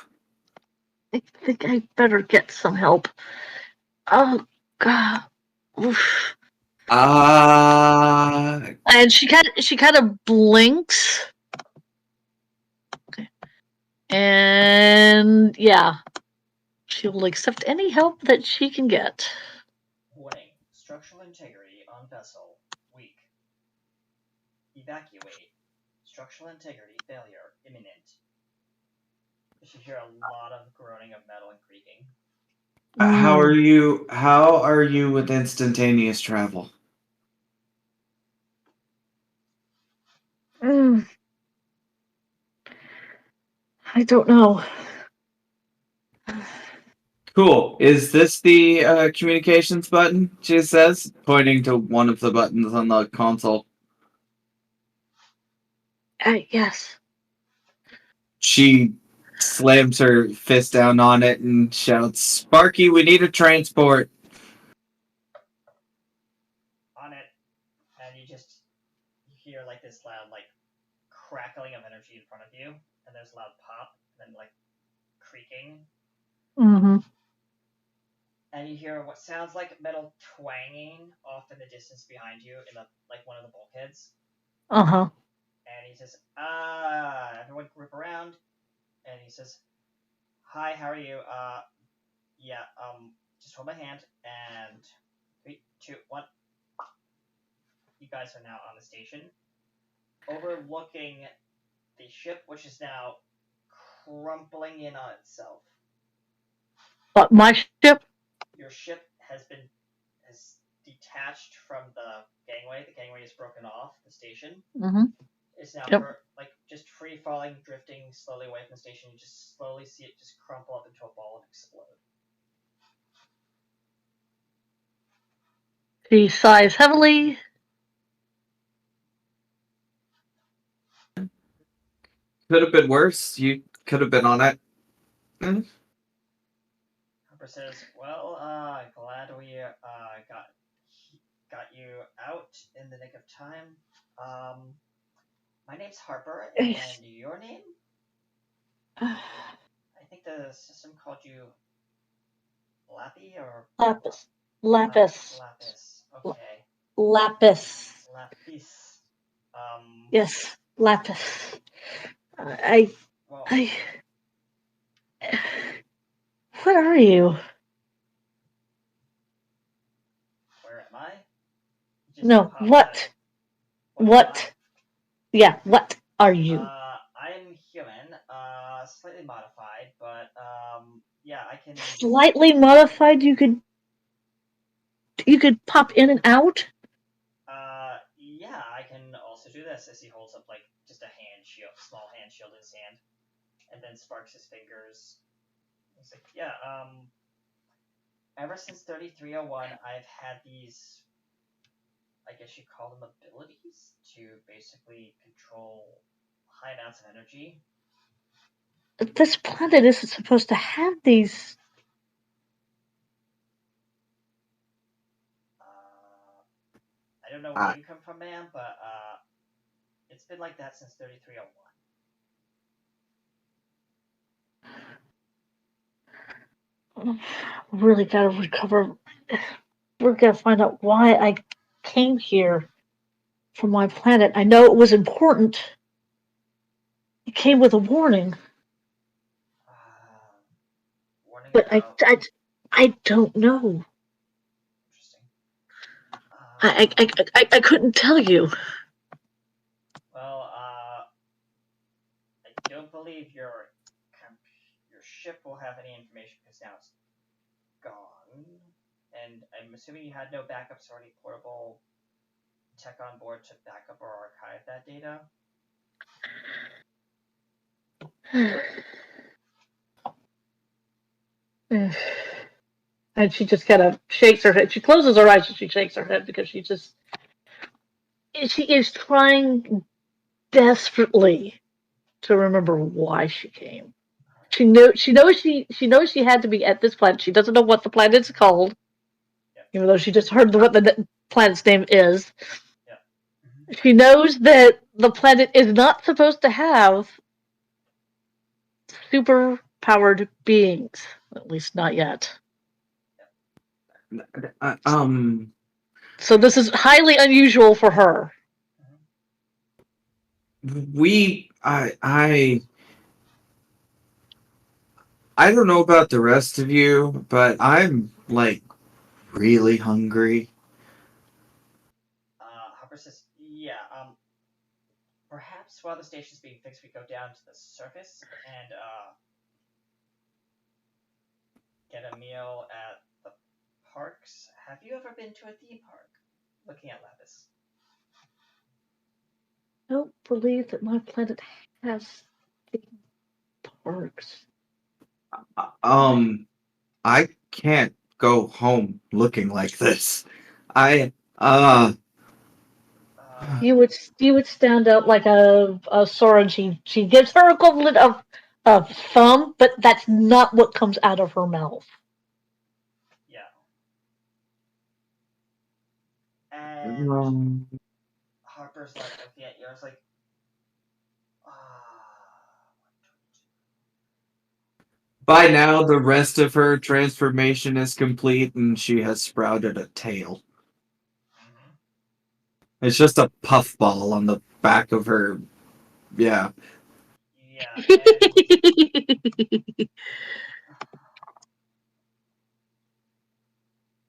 I think I better get some help. Oh God. Oof. And she kind of blinks. Okay. And yeah, she will accept any help that she can get. Warning. Structural integrity on vessel. Weak. Evacuate. Structural integrity failure imminent. You should hear a lot of groaning of metal and creaking. How are you? How are you with instantaneous travel? I don't know. Cool. Is this the communications button? She says, pointing to one of the buttons on the console. Yes. She slams her fist down on it and shouts, "Sparky, we need a transport." On it, and you hear like this loud like crackling of energy in front of you, and there's a loud pop, and then like creaking, Mm-hmm. and you hear what sounds like metal twanging off in the distance behind you in the like one of the bulkheads. Uh-huh. And he says, everyone group around. And he says, hi, how are you? Yeah, just hold my hand. And 3, 2, 1. You guys are now on the station. Overlooking the ship, which is now crumpling in on itself. But my ship? Your ship has detached from the gangway. The gangway is broken off the station. Mm-hmm. It's now Yep. just free falling, drifting slowly away from the station. You just slowly see it just crumple up into a ball and explode. She sighs heavily. Could have been worse. You could have been on it. Harper says, well, glad we got you out in the nick of time. My name's Harper, and your name? I think the system called you Lappy or Lapis. Lapis. Okay. Lapis. Lapis. Yes, Lapis. Well, What are you? where am I? No, what? What? Yeah, what are you? I'm human, slightly modified, but yeah, I can. Slightly modified? You could pop in and out? Yeah, I can also do this as he holds up like just a hand shield, small hand shield in his hand, and then sparks his fingers. He's like, yeah, ever since 3301, I've had these, I guess you call them abilities, to basically control high amounts of energy. This planet isn't supposed to have these. I don't know where you come from, ma'am, but it's been like that since 3301. Really gotta recover. We're gonna find out why I came here from my planet. I know it was important. It came with a warning. Warning But about... I don't know. Interesting. I couldn't tell you. Well, I don't believe your ship will have any information because now it's gone. And I'm assuming you had no backups or any portable tech on board to back up or archive that data. And she just kind of shakes her head. She closes her eyes and she shakes her head because she is trying desperately to remember why she came. She knows she had to be at this planet. She doesn't know what the planet's called, even though she just heard what the planet's name is. She knows that the planet is not supposed to have super powered beings. At least not yet. Uh, um, So this is highly unusual for her. we, I don't know about the rest of you, but I'm like really hungry. Hopper says, yeah, perhaps while the station's being fixed, we go down to the surface and get a meal at the parks. Have you ever been to a theme park? Looking at Lapis. I don't believe that my planet has theme parks. Um, I can't go home looking like this. I, You would stand out like a Sora. She gives her equivalent of thumb, but that's not what comes out of her mouth. Yeah. And um, Harper's like looking at yours like, by now, the rest of her transformation is complete and she has sprouted a tail. It's just a puffball on the back of her. Yeah. yeah, and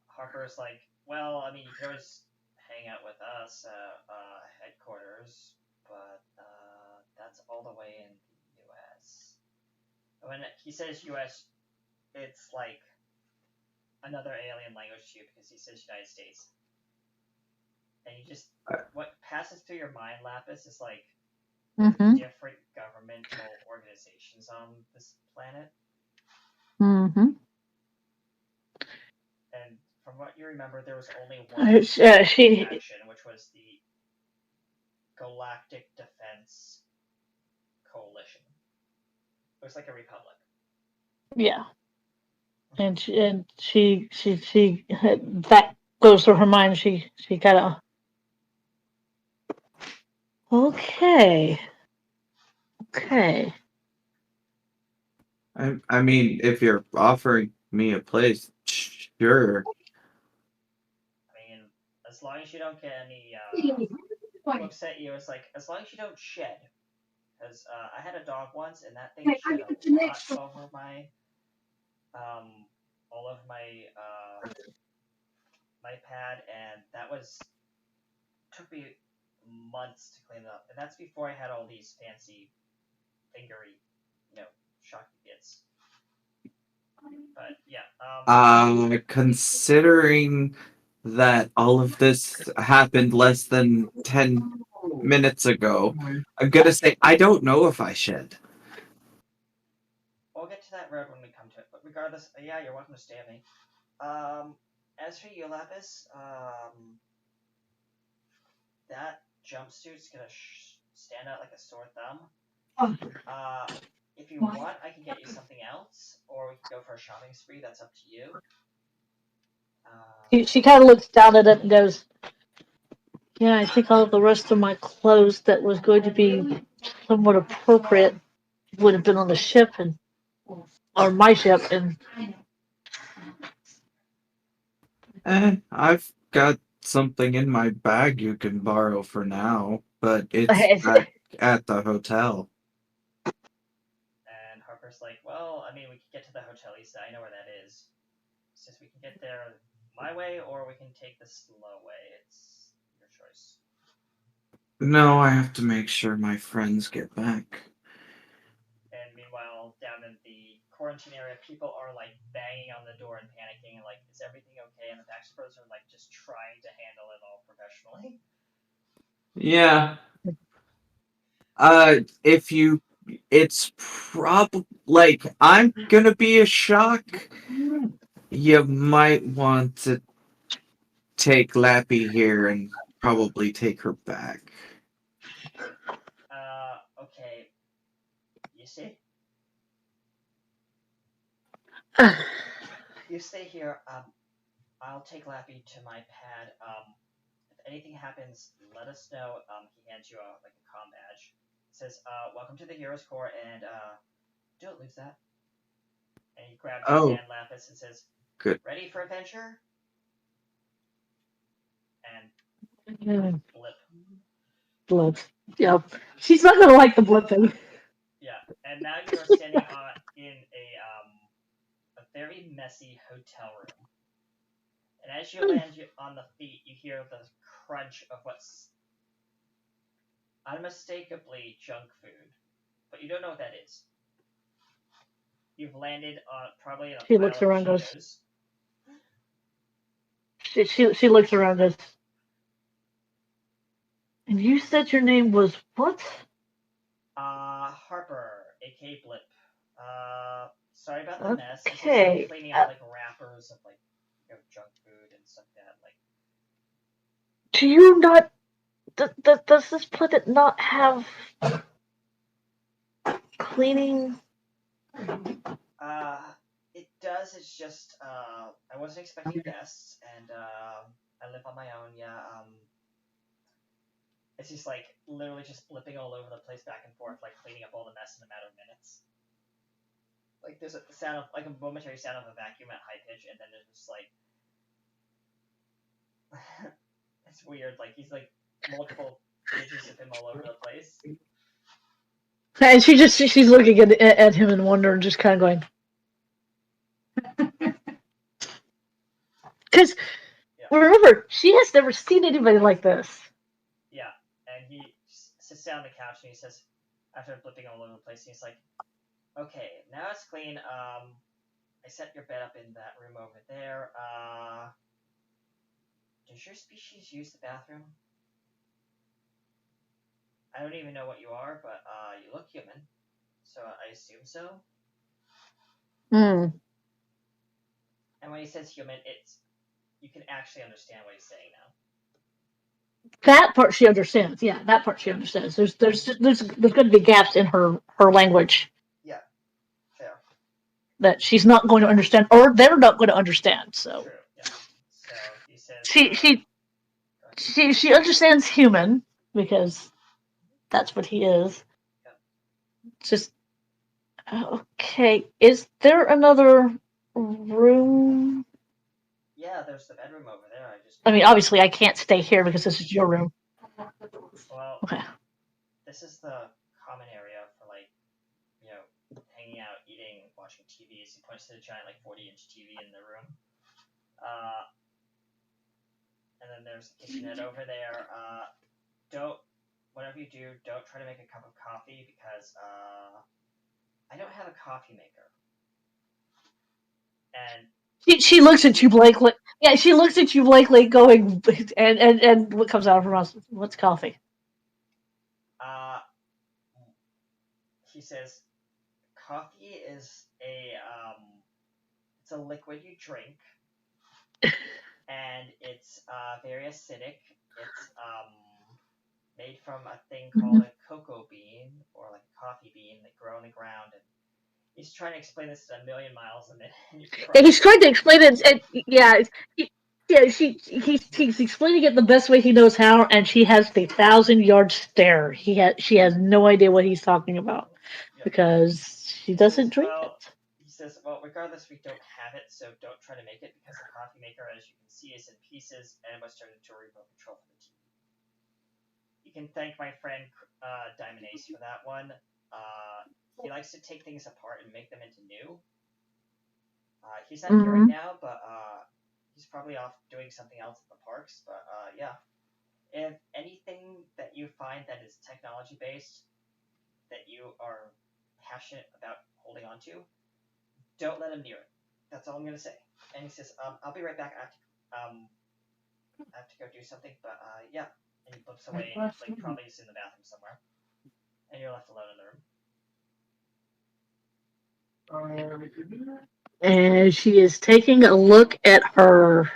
Harper's like, well, I mean, you could always hang out with us at headquarters, but that's all the way in the U.S. When he says U.S., it's like another alien language to you because he says United States. And you just, what passes through your mind, Lapis, is like Mm-hmm. different governmental organizations on this planet. Mm-hmm. And from what you remember, there was only one She faction, which was the Galactic Defense Coalition. It was like a republic. yeah, and she that goes through her mind. She kind of okay. Okay. I mean, if you're offering me a place, sure. I mean, as long as you don't get any looks at you, it's like as long as you don't shed. Because I had a dog once, and that thing shed a lot over my all of my pad, and that was took me months to clean it up, and that's before I had all these fancy fingery, shocky bits. But yeah, Considering that all of this happened less than 10 minutes ago, I'm gonna say I don't know if I should. we'll get to that road when we come to it. But regardless, yeah, you're welcome to stay with me. As for you, Lapis, that jumpsuit's gonna stand out like a sore thumb. If you want, I can get you something else, or we can go for a shopping spree. That's up to you. She kind of looks down at it and goes, "Yeah, I think all the rest of my clothes that was going to be somewhat appropriate would have been on the ship and or my ship and I've got something in my bag you can borrow for now, but it's it's, back at the hotel. And Harper's like, well, I mean, we can get to the Hotel East. I know where that is. Since we can get there my way, or we can take the slow way. It's your choice. No, I have to make sure my friends get back. And meanwhile, down in the quarantine area, people are like banging on the door and panicking, and like, is everything okay? And the taxi pros are like just trying to handle it all professionally. Yeah. If you, it's like I'm gonna be a shock. You might want to take Lappy here and probably take her back. Okay. You see? You stay here. I'll take Lappy to my pad. If anything happens, let us know. He hands you like a comm badge. It says, "Welcome to the Heroes Corps, and don't lose that. And he grabs your Oh, hand, Lapis, and says, good. "Ready for adventure?" And Mm, blip. blip. Yep. She's not gonna like the blipping. Yeah. And now you are standing in a very messy hotel room. And as you land on the feet, you hear the crunch of what's unmistakably junk food, but you don't know what that is. You've landed on probably in a She pile looks of around, goes. Cheetos. She looks around, goes. And you said your name was what? Harper, aka Blip. Sorry about the mess. He's just like Okay. cleaning out like wrappers of like junk food and stuff like that. Like, Do you not? Does this planet not have cleaning? it does. It's just I wasn't expecting guests, and I live on my own. Yeah. It's just like literally just flipping all over the place back and forth, like cleaning up all the mess in a matter of minutes. Like there's a sound of like a momentary sound of a vacuum at high pitch, and then there's just like it's weird. Like he's like multiple pages of him all over the place. And she's looking at him in wonder and just kind of going. Because Yeah. remember, she has never seen anybody like this. Yeah, and he sits down on the couch and he says, after flipping all over the place, he's like, "Okay, now it's clean. I set your bed up in that room over there. Does your species use the bathroom? I don't even know what you are, but you look human, so I assume so." Hmm. And when he says human, you can actually understand what he's saying now. That part she understands. Yeah, that part she understands. There's going to be gaps in her language. Yeah, fair. That she's not going to understand, or they're not going to understand. So True. Yeah. So he says, she understands human because that's what he is. Yeah. Just okay. Is there another room? Yeah, there's the bedroom over there. I mean, obviously, I can't stay here because this is your room. Well, Okay. this is the common area for like, hanging out, eating, watching TV. He points to the giant like 40-inch TV in the room. And then there's the kitchenette over there. Whatever you do, don't try to make a cup of coffee because I don't have a coffee maker. And She looks at you blankly. Yeah, she looks at you blankly, going, and what comes out of her mouth? What's coffee? he says, coffee is it's a liquid you drink, and it's very acidic. It's made from a thing called a cocoa bean or like a coffee bean that grow in the ground. And he's trying to explain this at a million miles a minute. Yeah, he's trying to explain it, and yeah, he's explaining it the best way he knows how, and she has the 1,000-yard stare. She has no idea what he's talking about because she doesn't drink it. He says, well, regardless, we don't have it, so don't try to make it because the coffee maker, as you can see, is in pieces and was turned into a remote control for the TV. You can thank my friend Diamond Ace for that one. He likes to take things apart and make them into new. He's not here right now, but he's probably off doing something else at the parks. But yeah, if anything that you find that is technology based that you are passionate about holding on to, don't let him near it. That's all I'm gonna say. And he says, I'll be right back. I have to go do something, but yeah. And he flips away and like probably is in the bathroom somewhere. And you're left alone in the room. And she is taking a look at her.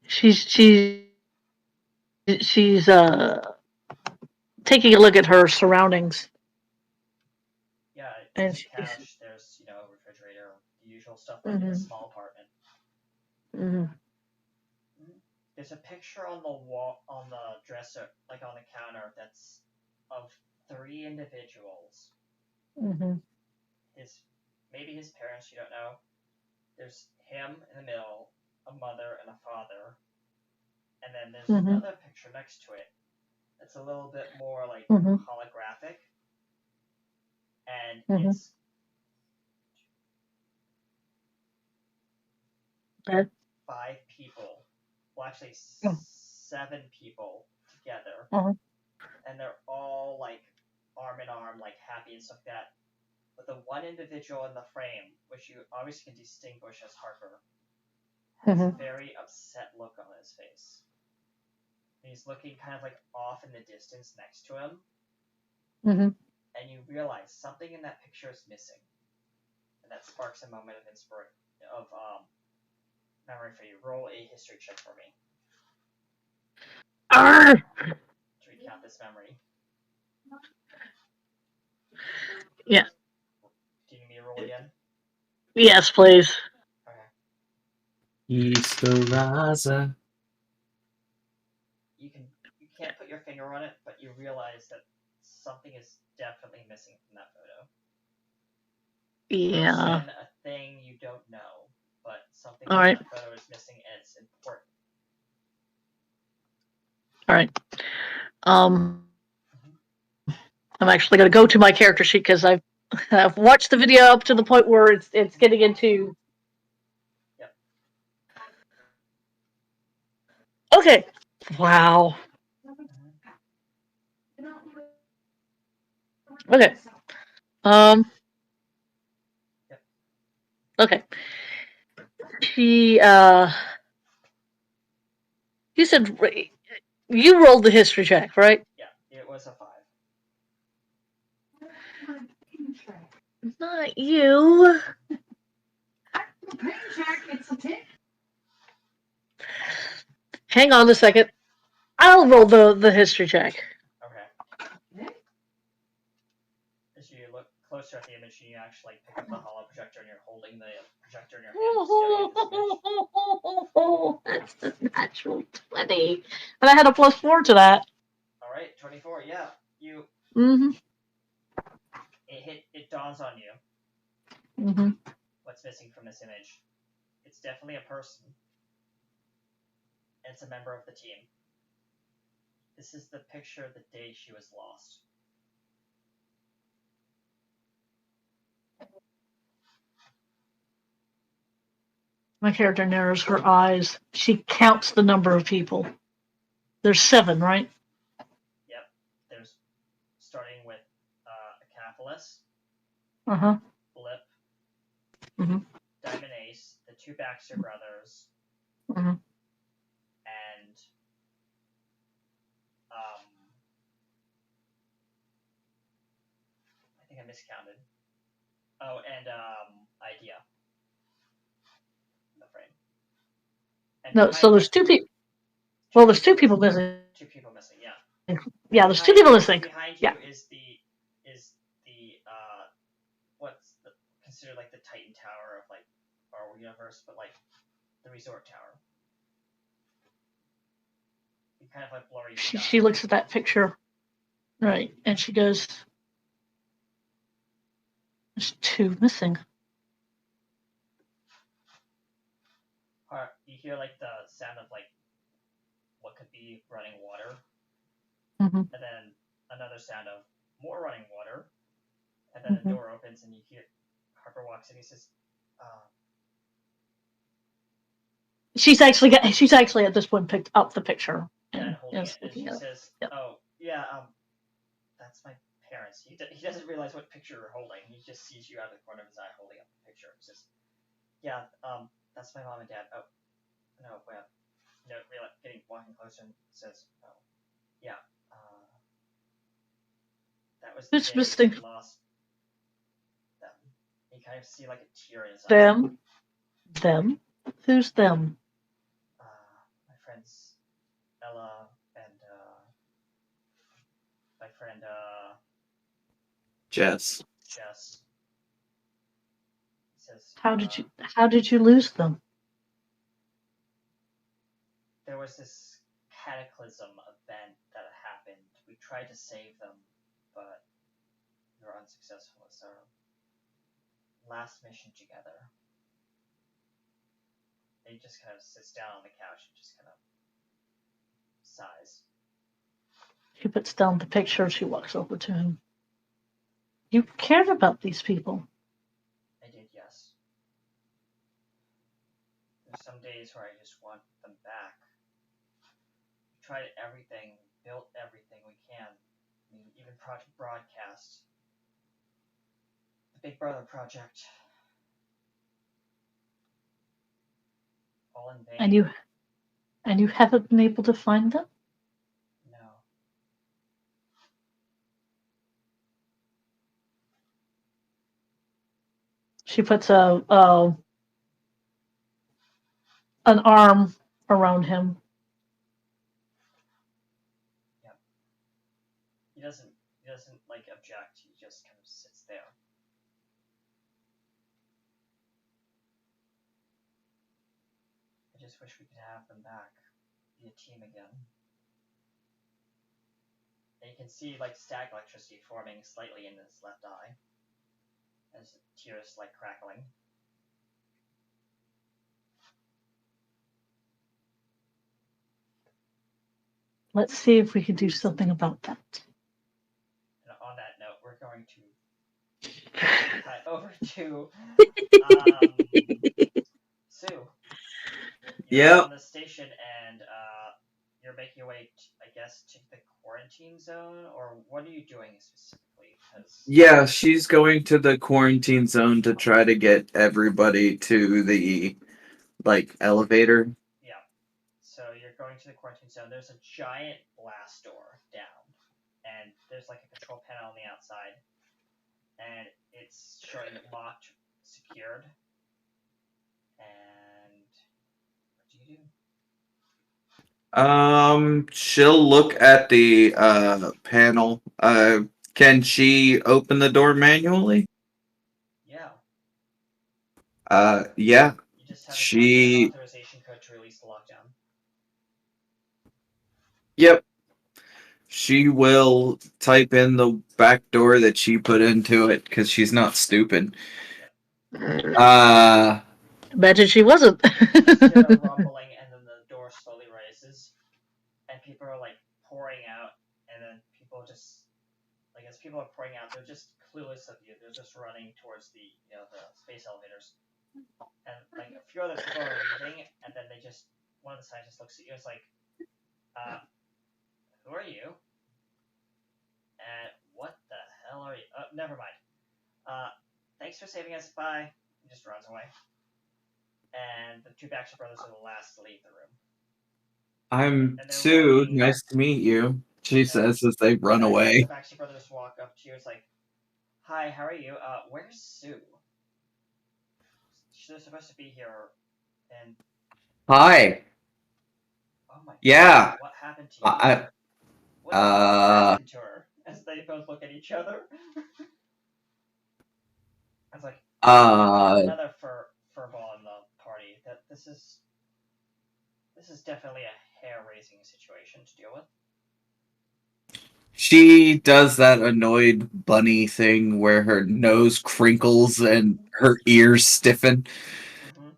She's taking a look at her surroundings. Yeah, And there's a couch, there's a refrigerator, the usual stuff like in a small apartment. there's a picture on the wall, on the dresser, like on the counter, that's of 3 individuals. Mm-hmm. Maybe his parents, you don't know. There's him in the middle, a mother and a father, and then there's Mhm. another picture next to it that's a little bit more like Mhm. holographic, and Mhm. it's Okay. 5 people, well, actually Mm. 7 people together, Mhm. and they're all like arm in arm, like happy and stuff like that. But the one individual in the frame, which you obviously can distinguish as Harper, has a Mhm. very upset look on his face. And he's looking kind of like off in the distance next to him, Mhm. and you realize something in that picture is missing, and that sparks a moment of memory for you. Roll a history check for me Arr! to recount this memory. Yeah. Do you need me to roll again? Yes, please. Okay. Esperanza. You can't put your finger on it, but you realize that something is definitely missing from that photo. Yeah. Person, a thing, you don't know, but something All from right. that photo is missing, and it's important. All right. I'm actually going to go to my character sheet because I've watched the video up to the point where it's getting into. Yep. Okay. Wow. Okay. Yep. Okay. She you said you rolled the history check, right? Yeah, it was a 5. Not you. Hang on a second. I'll roll the history check. Okay. As you look closer at the image, you actually pick up the hollow projector, and you're holding the projector in your hand, staring at this image. That's a natural 20. And I had a +4 to that. All right, 24. Yeah, Mm-hmm. It dawns on you Mm-hmm. what's missing from this image. It's definitely a person. And it's a member of the team. This is the picture the day she was lost. My character narrows her eyes. She counts the number of people. There's 7, right? Yep. There's starting with Acapulus, Uh-huh. Blip, Mhm. Diamond Ace, the 2 Baxter brothers, Mhm. and I think I miscounted. Oh, and Idea. In the frame. And No, so there's 2 people. Well, there's 2 people missing. 2 people missing, yeah. Yeah, there's 2 people missing. Behind you Yeah. is the what's considered like the Titan Tower of like our universe, but like the resort tower. You kind of like blurry. She looks at that picture, right, and she goes, "There's 2 missing." You hear like the sound of like what could be running water, Mm-hmm. and then another sound of more running water, and then the door opens and you hear Harper walks in. He says, She's actually at this point picked up the picture and holding it, and she at it. says, Yep. "Oh yeah, that's my parents." He doesn't realize what picture you're holding. He just sees you out of the corner of his eye holding up the picture. He says, "Yeah, that's my mom and dad." Oh, no, well, no, really, walking closer and says, "Oh, yeah, that was the Who's day missing? we lost them." You kind of see like a tear in his eye. Them. Who's them? My friends Ella and my friend Jess. Jess. He says, How did you lose them? there was this cataclysm event that happened. We tried to save them, but we were unsuccessful. It's our last mission together. He just kind of sits down on the couch and just kind of sighs. She puts down the picture. She walks over to him. You cared about these people. I did, yes. There's some days where I just want them back. We tried everything, built everything we can. I mean, even Project Broadcast. The Big Brother Project. All in vain. And you haven't been able to find them? No. She puts an arm around him. Yep. He doesn't like object. He just kind of sits there. I just wish we could have them back. Be a team again. And you can see like static electricity forming slightly in his left eye. As tears like crackling. Let's see if we can do something about that. And on that note, we're going to cut over to Sue. You're Yep. on the station and you're making your way, I guess, to the quarantine zone, or what are you doing specifically? Because Yeah, she's going to the quarantine zone to try to get everybody to the elevator. yeah, so you're going to the quarantine zone. There's a giant blast door down, and there's like a control panel on the outside, and it's showing locked, secured. And what do you do? She'll look at the panel. Can she open the door manually? Yeah, Yeah. you just have to type in an She. authorization code to release the lockdown. Yep. She will type in the back door that she put into it because she's not stupid. Imagine she wasn't. You just hear a rumbling, and then the door slowly raises, and people are like pouring out, and then people just like as people are pouring out, they're just clueless of you. They're just running towards the the space elevators, and like a few other people are leaving, and then they just one of the scientists looks at you. It's like, who are you? And what the hell are you? Never mind. Thanks for saving us. Bye. He just runs away. And the two Baxter brothers are the last to leave the room. I'm And they're Sue. walking- Nice to meet you. She says as they run away. The Baxter brothers walk up to you. It's like, hi, how are you? Where's Sue? She's supposed to be here. And Hi. oh my Yeah. God, what happened to you? What happened to her? As they both look at each other. I was like, another furball in the party. That this is definitely a hair-raising situation to deal with. She does that annoyed bunny thing where her nose crinkles and her ears stiffen. Mm-hmm.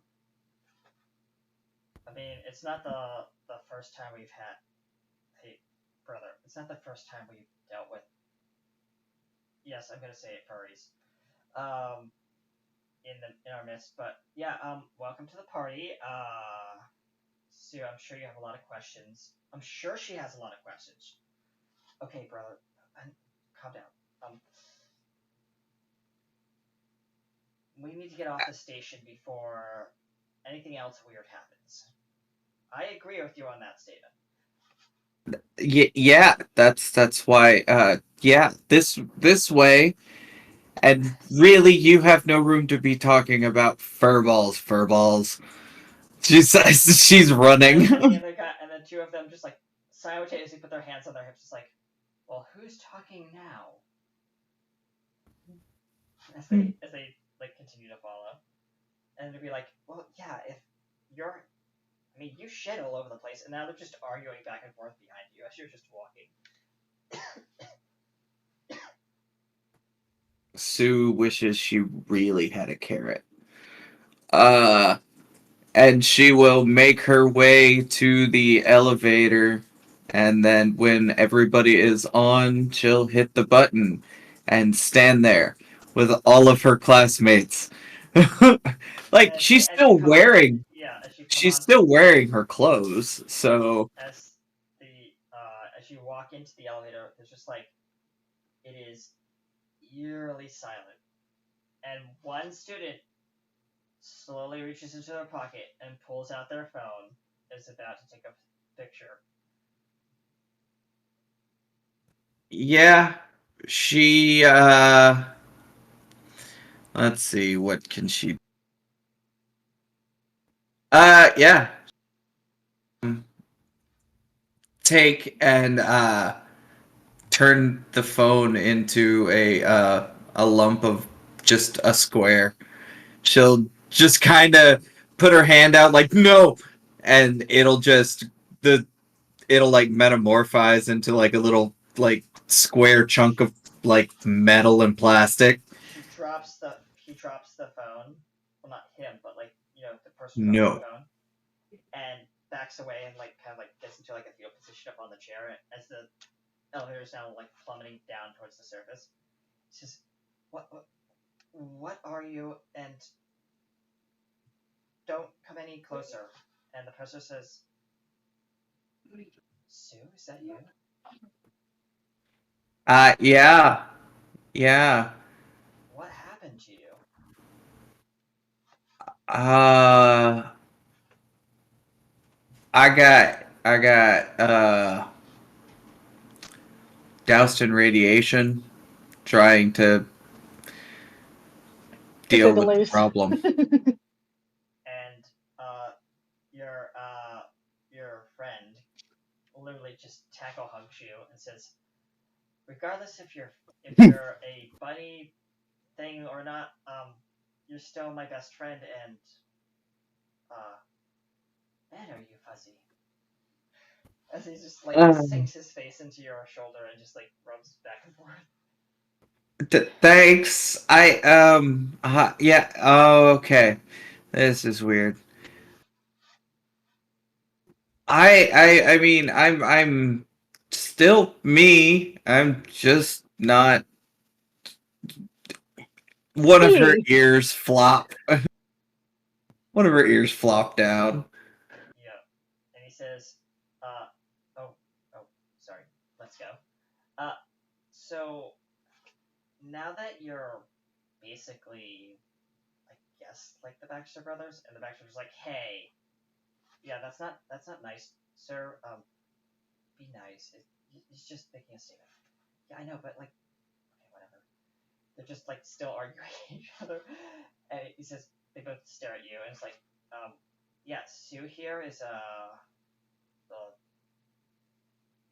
I mean, it's not the first time we've had. Hey, brother, it's not the first time we've dealt with. Yes, I'm gonna say it, furries. In our midst, but yeah. Welcome to the party. Sue, I'm sure you have a lot of questions. I'm sure she has a lot of questions. Okay, brother, calm down. We need to get off the station before anything else weird happens. I agree with you on that statement. Yeah, that's why. Yeah, this way. And really, you have no room to be talking about furballs. She says she's running. And the other guy, and then two of them just like simultaneously put their hands on their hips, just like, well, who's talking now? As they like continue to follow, and to be like, well, yeah, if you're I mean, you shit all over the place, and now they're just arguing back and forth behind you as you're just walking. Sue wishes she really had a carrot. Uh, and she will make her way to the elevator, and then when everybody is on, she'll hit the button and stand there with all of her classmates. Like As she's as you still come on, wearing yeah, as you come she's on, still wearing her clothes, so as you walk into the elevator, there's just like it is eerily silent, and one student slowly reaches into their pocket and pulls out their phone, is about to take a picture. yeah, she let's see, what can she yeah, take and turn the phone into a lump of just a square. She'll just kind of put her hand out like no, and the it'll like metamorphose into like a little like square chunk of like metal and plastic. He drops the phone. Well, not him, but like the person who drops the No. phone, and backs away and like kind of like gets into like a fetal position up on the chair as the elevator is now like plummeting down towards the surface. He says, what are you? And don't come any closer. And the professor says, Sue, is that you? Yeah. Yeah. What happened to you? Uh I got doused in radiation trying to To say deal the with the least. problem. And your your friend literally just tackle hugs you and says, regardless if you're a bunny thing or not, you're still my best friend, and uh, man, are you fuzzy. As he just like sinks his face into your shoulder and just like rubs back and forth. Thanks. Yeah. Oh, okay. This is weird. I mean, I'm still me. I'm just not. One of her Me. ears flop. One of her ears flopped down. Yeah, and he says, uh, oh, oh, sorry, let's go. Uh, so now that you're basically, I guess, like the Baxter brothers, and the Baxter brothers like, hey, yeah, that's not nice, sir. Be nice. He's just making a statement. Yeah, I know, but like, okay, whatever. They're just like still arguing each other, and he says they both stare at you, and it's like, yeah, Sue here is uh,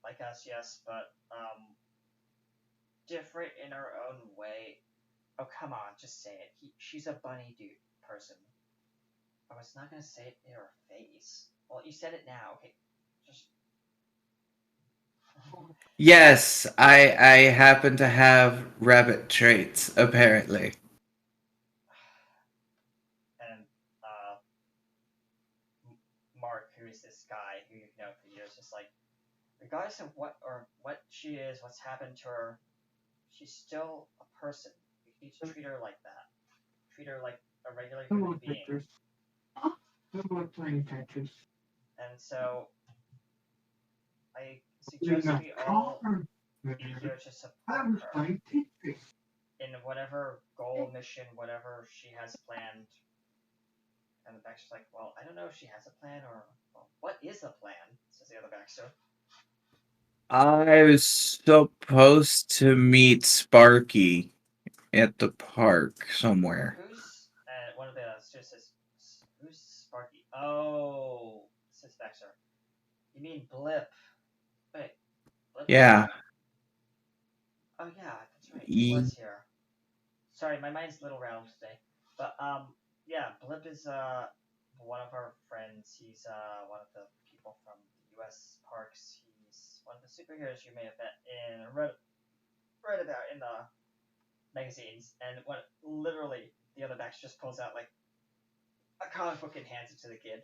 like us, yes, but different in her own way. Oh, come on, just say it. She's a bunny dude person. I was not gonna say it in her face. Well, you said it now. Okay, just. Yes, I happen to have rabbit traits, apparently. And uh, Mark, who is this guy who you've known for years, is like, regardless of what she is, what's happened to her, she's still a person. You need to treat her like that. Treat her like a regular No human more being. pictures. No more playing Tetris. And so I In suggest the we car. all be here to I support was her playing Tetris. in whatever goal, mission, whatever she has planned. And the Baxter's like, well, I don't know if she has a plan or, well, what is the plan? Says the other Baxter. I was supposed to meet Sparky at the park somewhere. One of the students says, who's Sparky? Oh, says Baxter. You mean Blip? Wait, Blip was Yeah. here? Oh yeah, that's right. He E- was here. Sorry, my mind's a little rattled today. But yeah, Blip is one of our friends. He's one of the people from the U.S. parks. He's one of the superheroes you may have met in read about in the magazines. And when literally the other Max just pulls out like a comic book and hands it to the kid.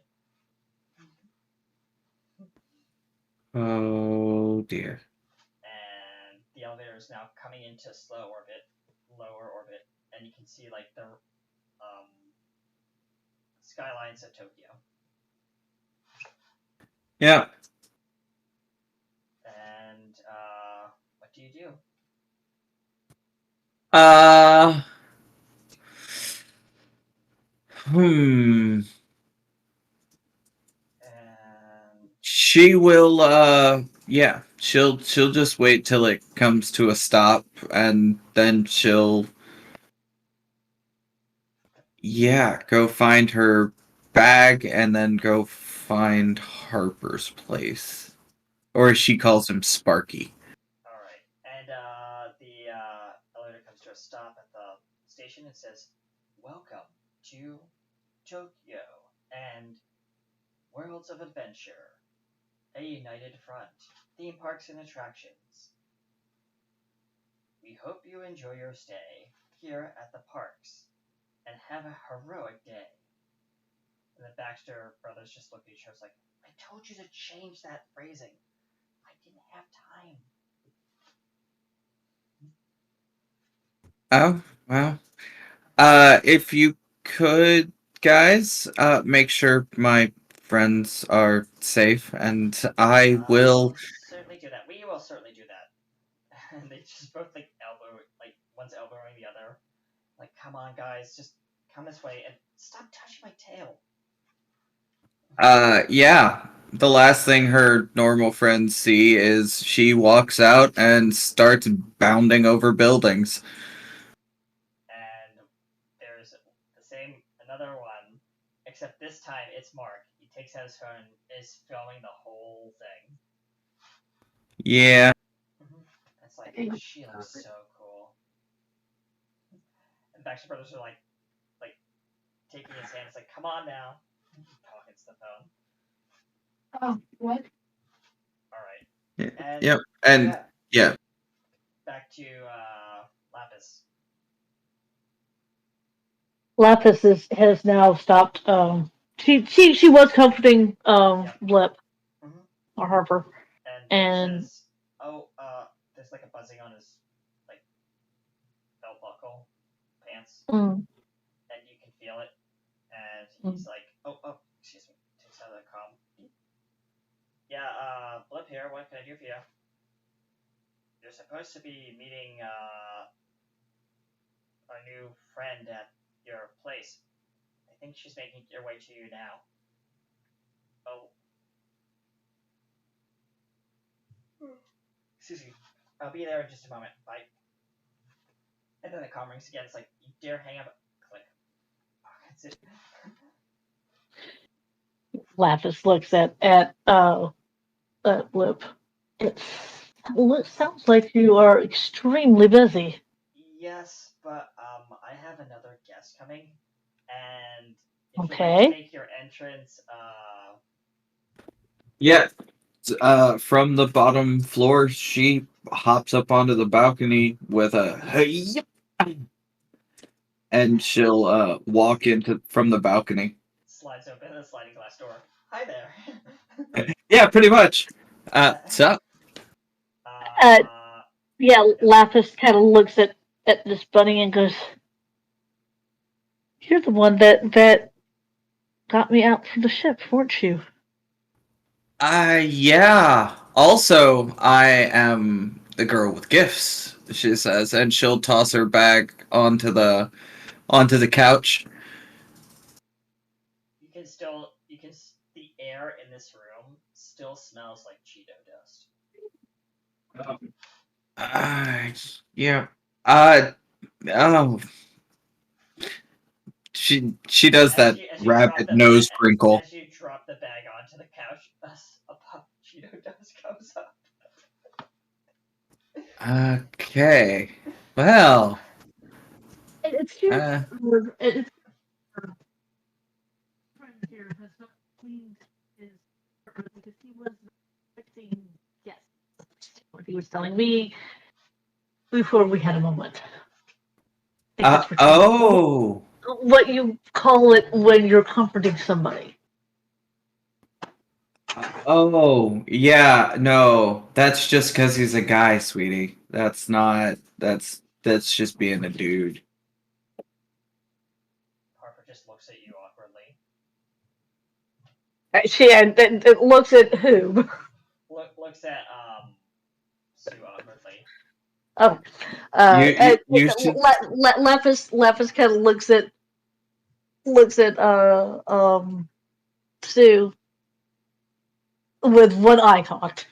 Oh dear. And the elevator is now coming into lower orbit, and you can see like the skylines of Tokyo. Yeah. And what do you do? Uh. Hmm. And She will. Yeah. She'll just wait till it comes to a stop, and then she'll. Yeah. Go find her bag, and then go find Harper's place, or as she calls him, Sparky. all right, and the elevator comes to a stop at the station and says, "Welcome to Tokyo and Worlds of Adventure, a united front, theme parks and attractions. We hope you enjoy your stay here at the parks and have a heroic day." And the Baxter brothers just look at each other like, "I told you to change that phrasing. I didn't have time." Oh well. If you could, guys, make sure my friends are safe, and I will. Certainly do that. We will certainly do that. And they just both like one's elbowing the other. Like, come on, guys, just come this way and stop touching my tail. Yeah. The last thing her normal friends see is she walks out and starts bounding over buildings. And there's the same another one, except this time it's Mark. He takes out his phone and is filming the whole thing. Yeah. It's like, she looks so cool. And Baxter Brothers are like taking his hand. It's like, come on now. Talking to the phone. Oh, what? All right. And Yep. And yeah, yeah. back to Lapis. Lapis has now stopped. She was comforting Yep. Blip Mm-hmm. or Harper, And Blip and says, "Oh, there's like a buzzing on his like belt buckle pants, mm, and you can feel it." And mm. he's like, "Oh, excuse me." Takes out the comm. Yeah, Blip here. What can I do for you? You're supposed to be meeting our new friend at your place. I think she's making her way to you now. Oh, excuse me. I'll be there in just a moment. Bye. And then the comm rings again. It's like, you dare hang up. Click. Oh, that's it. Lapis looks at Blip. It sounds like you are extremely busy. Yes, but I have another guest coming, and if you'd like to Okay. make your entrance, Yeah. From the bottom floor, she hops up onto the balcony with a hey, and she'll walk into from the balcony. slides open the sliding glass door. Hi there. Yeah, pretty much. So Uh, uh, yeah, yeah. Lapis kind of looks at this bunny and goes, "You're the one that got me out from the ship, weren't you?" yeah. Also, I am the girl with gifts, she says, and she'll toss her bag onto the couch. The air in this room still smells like Cheeto dust. Uh, yeah. Uh oh, she does As that you drop rabbit the bag, nose crinkle. as you drop the bag onto the couch, a puff of Cheeto dust comes up. Okay. Well, It's just uh, it's his because he was fixing. Yes, what he was telling me before we had a moment. I think that's Oh. what you call it when you're comforting somebody. Oh, yeah, no. That's just because he's a guy, sweetie. That's not that's just being a dude. Harper just looks at you awkwardly. She and it looks at who? Looks at Sue awkwardly. Oh, You should Lephis kind of looks at Sue with one eye cocked.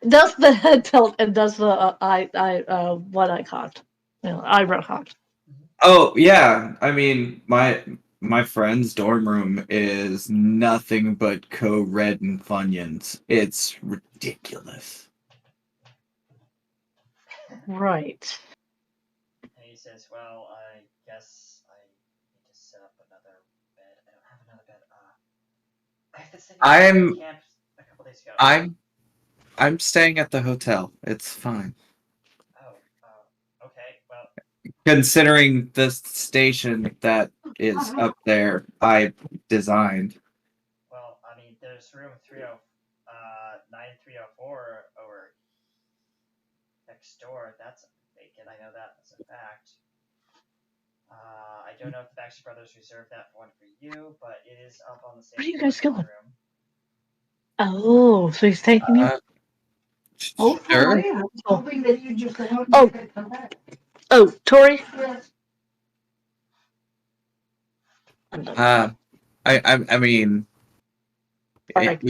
Does the head tilt and does the one eye cocked, eyebrow cocked. Oh, yeah. I mean, my friend's dorm room is nothing but code red and Funyuns. It's ridiculous. Right. And he says, "Well, I guess I need to set up another bed. I don't have another bed. I have to send you to I'm camp a couple days ago." I'm I'm staying at the hotel. It's fine. Okay. Well, Considering the station that is up there, I designed. I mean, there's room 9304 over next door. That's vacant. I know that as a fact. I don't know if the Baxter Brothers reserved that one for you, but it is up on the same Where are you floor guys as my going? room. Oh, so he's taking you. Uh, Hopefully, sure. I was hoping that you just go out Oh. and come back. Oh, Tori. Yes. I mean, Perfect.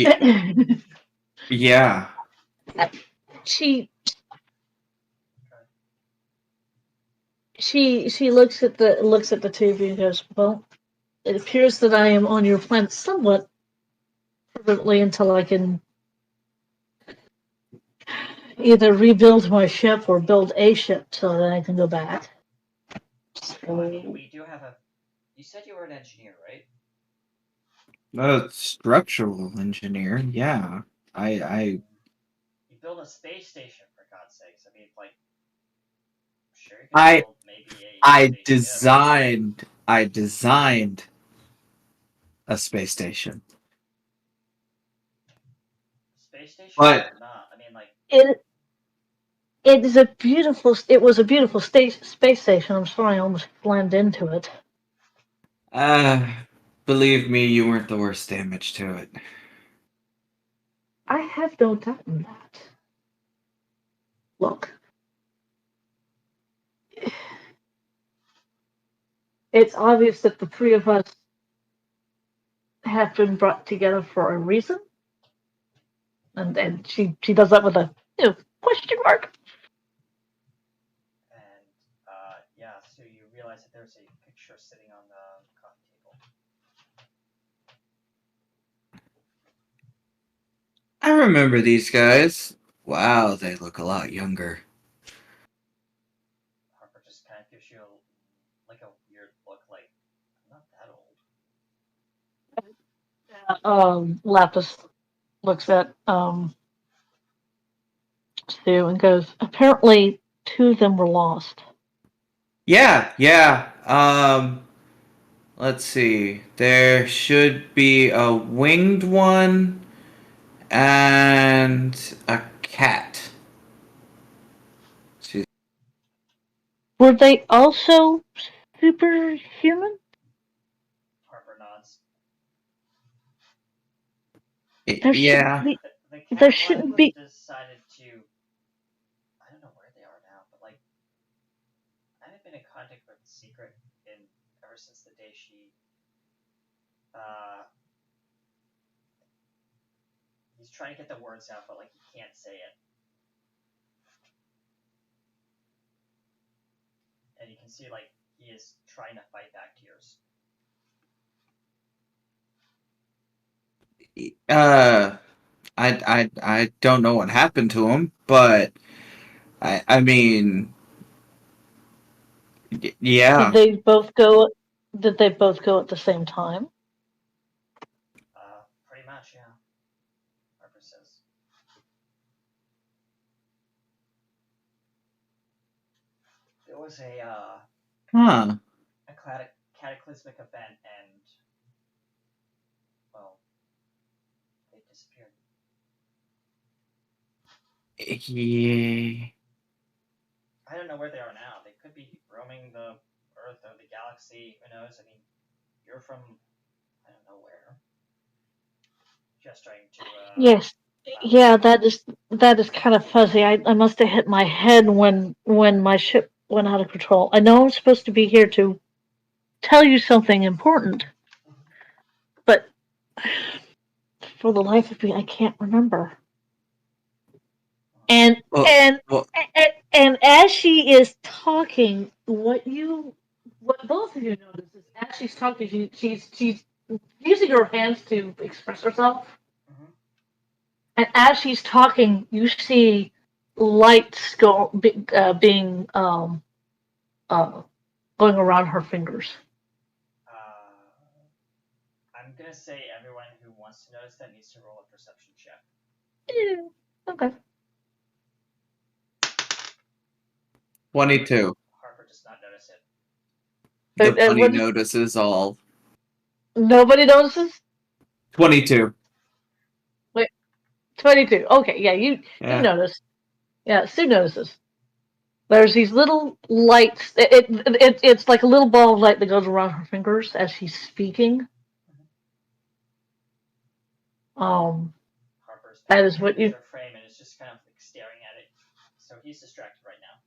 yeah. she she looks at the two of you and goes, "Well, it appears that I am on your planet somewhat permanently until I can either rebuild my ship or build a ship so that I can go back." Well, I mean, we do have a. You said you were an engineer, right? A structural engineer, yeah. I You build a space station, for God's sakes. I mean, like, sure, you can I build maybe a I spaceship. designed a space station. Space station But or not? I mean, like, It it was a beautiful space station. I'm sorry, I almost slammed into it. uh believe me, you weren't the worst damage to it. I have no doubt in that. Look, it's obvious that the three of us have been brought together for a reason, and she does that with a question mark. and yeah. So you realize that there's a picture sitting on the coffee table. I remember these guys. Wow, they look a lot younger. Harper just kind of gives you like a weird look, like I'm not that old. Lapis looks at Stu and goes, "Apparently, two of them were lost." Yeah, yeah. Let's see. There should be a winged one and a cat. She's- Were they also superhuman? Harper nods. There shouldn't Yeah. be. The There cat one shouldn't was be. decided to. I don't know where they are now, but like I haven't been in contact with Secret in ever since the day she. Uh, he's trying to get the words out, but like he can't say it, and you can see like he is trying to fight back tears. Uh, I don't know what happened to him, but I mean, Did yeah. they both go? Did they both go at the same time? was Huh. a cataclysmic event, and well, they disappeared. Yeah. I don't know where they are now. They could be roaming the Earth or the galaxy. Who knows? I mean, you're from I don't know where. Just trying to Yes. Yeah, that is kind of fuzzy. I must have hit my head when my ship went out of control. I know I'm supposed to be here to tell you something important, but for the life of me, I can't remember. And Well, and well, and as she is talking, what both of you notice is as she's talking, she's using her hands to express herself. Mhm. And as she's talking, you see lights being uh, going around her fingers. I'm gonna say everyone who wants to notice that needs to roll a perception check. Yeah. Okay. 22. Harper does not notice it. The bunny What, notices all. nobody notices. 22. Wait, 22. Okay, yeah, you Yeah. notice. Yeah, Sue notices. There's these little lights. It's like a little ball of light that goes around her fingers as she's speaking. Um, Harper's that paying is what attention you. to the frame and is just kind of like staring at it. So he's distracted right now.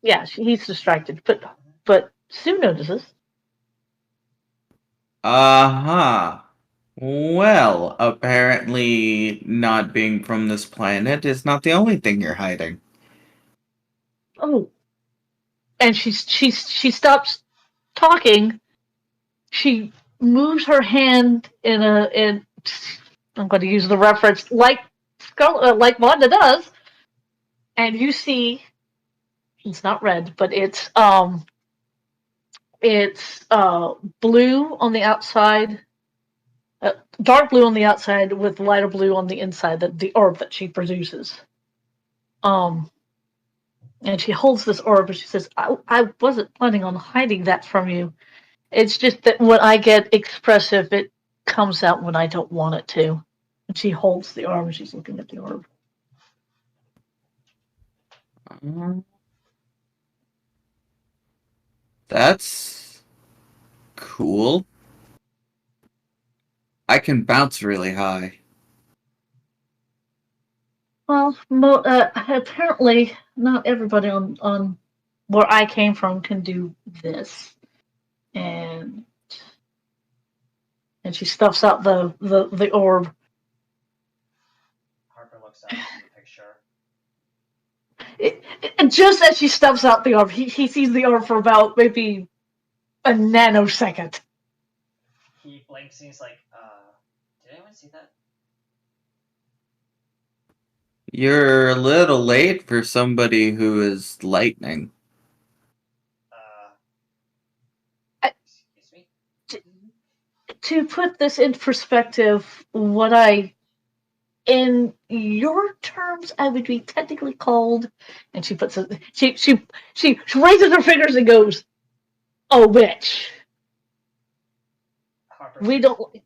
Yeah, he's distracted, but Sue notices. Uh-huh. Well, apparently not being from this planet is not the only thing you're hiding. Oh, and she stops talking. She moves her hand in. I'm going to use the reference like Wanda does, and you see it's not red, but it's blue on the outside, dark blue on the outside with lighter blue on the inside. The orb that she produces. Um, and she holds this orb and she says, I wasn't planning on hiding that from you. It's just that when I get expressive, it comes out when I don't want it to. And she holds the orb and she's looking at the orb. That's cool. I can bounce really high. Well, apparently not everybody on where I came from can do this. And she stuffs out the orb. Harper looks up from the picture. And just as she stuffs out the orb, he sees the orb for about maybe a nanosecond. He blinks and he's like, did anyone see that? You're a little late for somebody who is lightning. Excuse me? To put this in perspective, in your terms, I would be technically called, and she puts it, she raises her fingers and goes, "Oh, witch." Harper We says, don't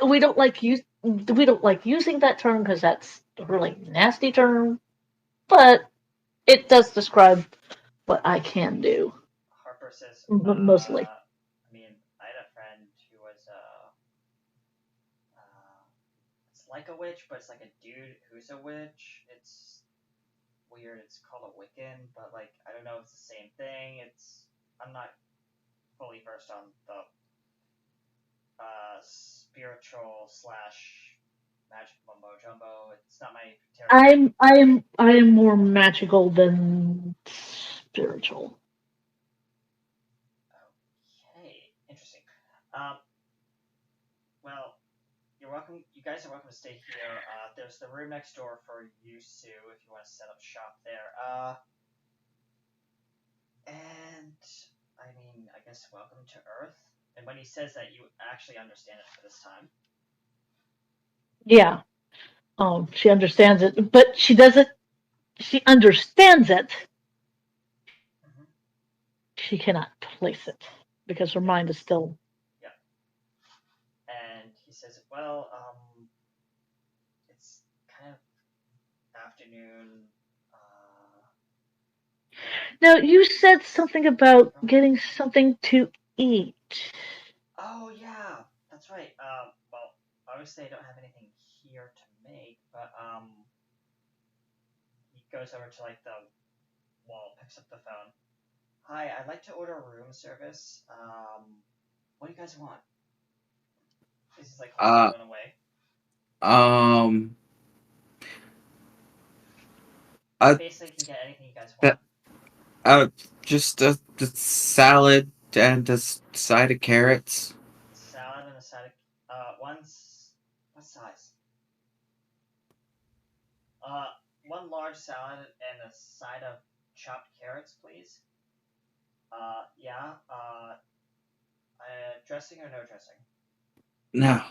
we don't like using that term because that's a really nasty term, but it does describe what I can do Harper says, mostly. I mean, I had a friend who was, it's like a witch, but it's like a dude who's a witch. It's weird. It's called a Wiccan, but like, I don't know if it's the same thing. I'm not fully versed on the, spiritual slash magic mumbo jumbo. It's not my territory. I am more magical than spiritual. Okay, interesting. Um, well, you're welcome. You guys are welcome to stay here. There's the room next door for you, Sue, if you want to set up shop there. And I mean, I guess welcome to Earth. And when he says that, you actually understand it for this time. Yeah. She understands it, but she doesn't. She understands it. Mm-hmm. she cannot place it because her mind is still. And he says, well, it's kind of afternoon. Now, you said something about getting something to eat. Oh yeah, that's right. Well, obviously I don't have anything here to make, but he goes over to like the wall, picks up the phone. Hi, I'd like to order room service. What do you guys want? This is like holding the phone away. Basically, can get anything you guys want. Just a salad and a side of carrots. Salad and a side of one's what size? One large salad and a side of chopped carrots, please. Yeah. Dressing or no dressing? No.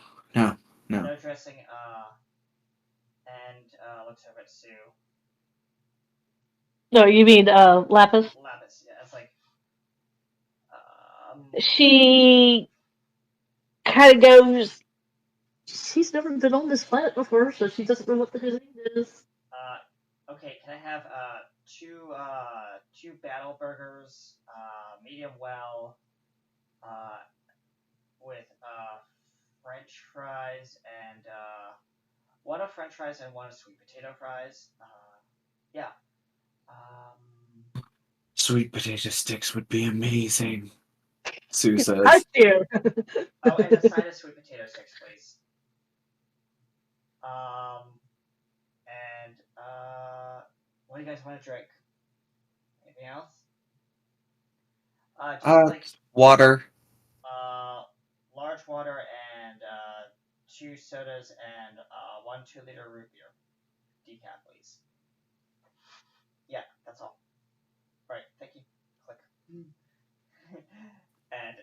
No dressing. And looks over at Sue. No, you mean Lapis? Lapis. Yeah, it's like. She kind of goes. She's never been on this planet before, so she doesn't know what the cuisine is. Okay, can I have two battle burgers, medium well, with French fries and one of French fries and one of sweet potato fries. Yeah. Sweet potato sticks would be amazing. Sue I says. do. Oh, and a side of sweet potato sticks, please. And what do you guys want to drink? Anything else? Just like Water. large water and two sodas and 1 2-liter root beer. Decaf, please. Yeah, that's all. Right, thank you. Click. And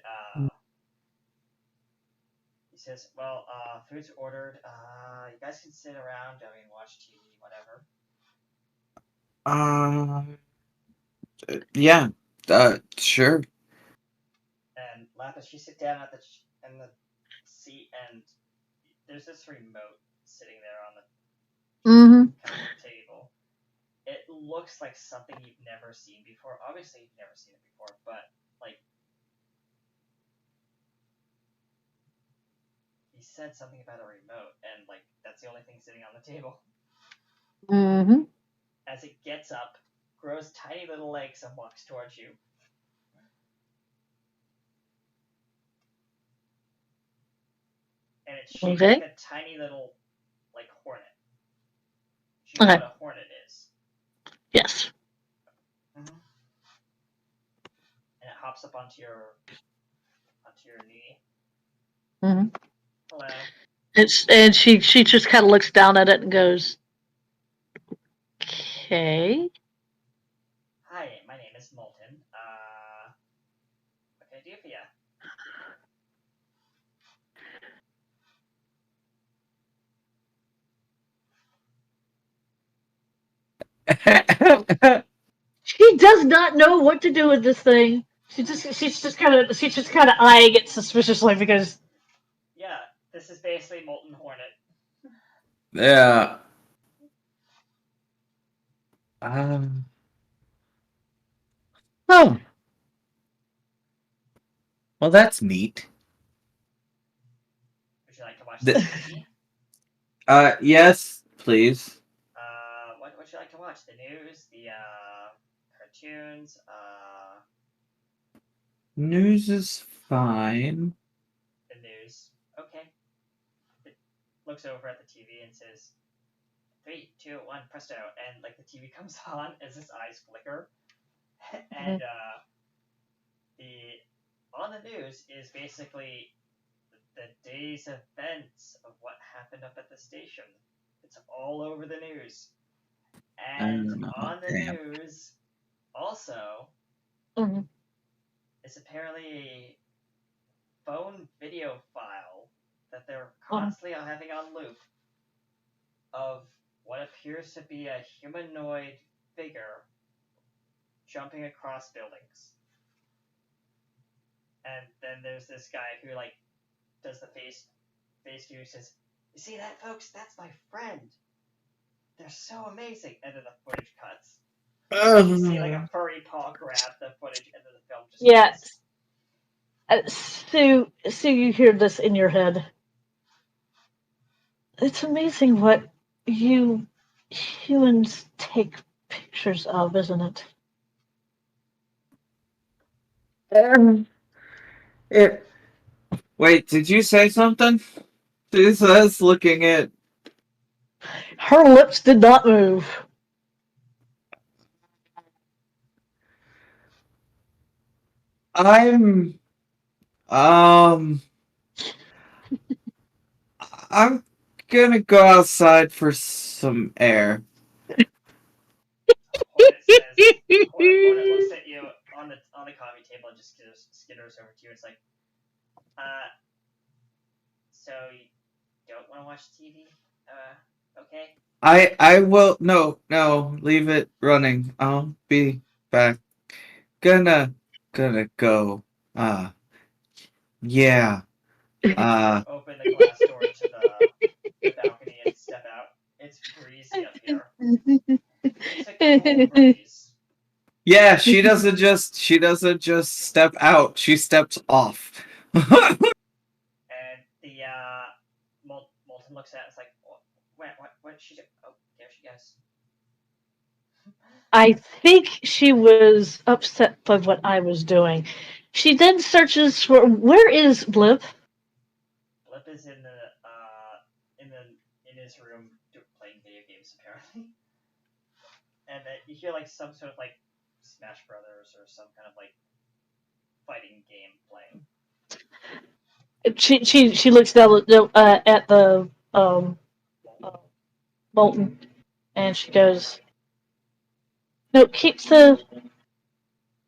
he says, well, food's ordered. You guys can sit around, watch TV, whatever. Yeah. Sure. And Lapis, you sit down in the seat, and there's this remote sitting there on the kind of table. It looks like something you've never seen before. Obviously, you've never seen it before, but like he said something about a remote, and like that's the only thing sitting on the table. As it gets up, grows tiny little legs, and walks towards you. And it's shaped like a tiny little, like, hornet. Do you know what a hornet is? Yes. And it hops up onto your knee. Hello. And she just kind of looks down at it and goes, "Okay." Hi, my name is Molten. What can I do for you? She does not know what to do with this thing. She's just kind of eyeing it suspiciously because. Yeah, this is basically Molten Hornet. Yeah. Oh. Well, that's neat. Would you like to watch the TV? Yes, please. What would you like to watch? The news, the cartoons, News is fine. The news. Okay. It looks over at the TV and says, 3, 2, 1, presto, and like the TV comes on as his eyes flicker, and on the news is basically the day's events of what happened up at the station. It's all over the news. And on the news, also, is apparently a phone video file that they're constantly having on loop of what appears to be a humanoid figure jumping across buildings. And then there's this guy who like does the face view, says, "You see that, folks? That's my friend. They're so amazing." And then the footage cuts. You see like a furry paw grab the footage, and then the film just Yeah. cuts. Sue, you hear this in your head. It's amazing what you humans take pictures of, isn't it? It. Wait, did you say something? She says, looking at. Her lips did not move. I'm. Um. I'm gonna go outside for some air. Hornet says, Hornet looks at you on the coffee table and just skitters over to you. It's like, so you don't want to watch TV? Okay. I will. No, leave it running. I'll be back. Gonna. Gonna go. Yeah. Open the glass door to the balcony and step out. It's breezy up here. It's a cold breeze. Yeah, she doesn't just step out. She steps off. And the Molten looks at it. It's like, what did she do? Oh, there she goes. I think she was upset by what I was doing. She then searches for where is Blip? Blip is in his room playing video games apparently. And you hear like some sort of like Smash Brothers or some kind of like fighting game playing. She looks down at the Molten, and she goes, "No, keep the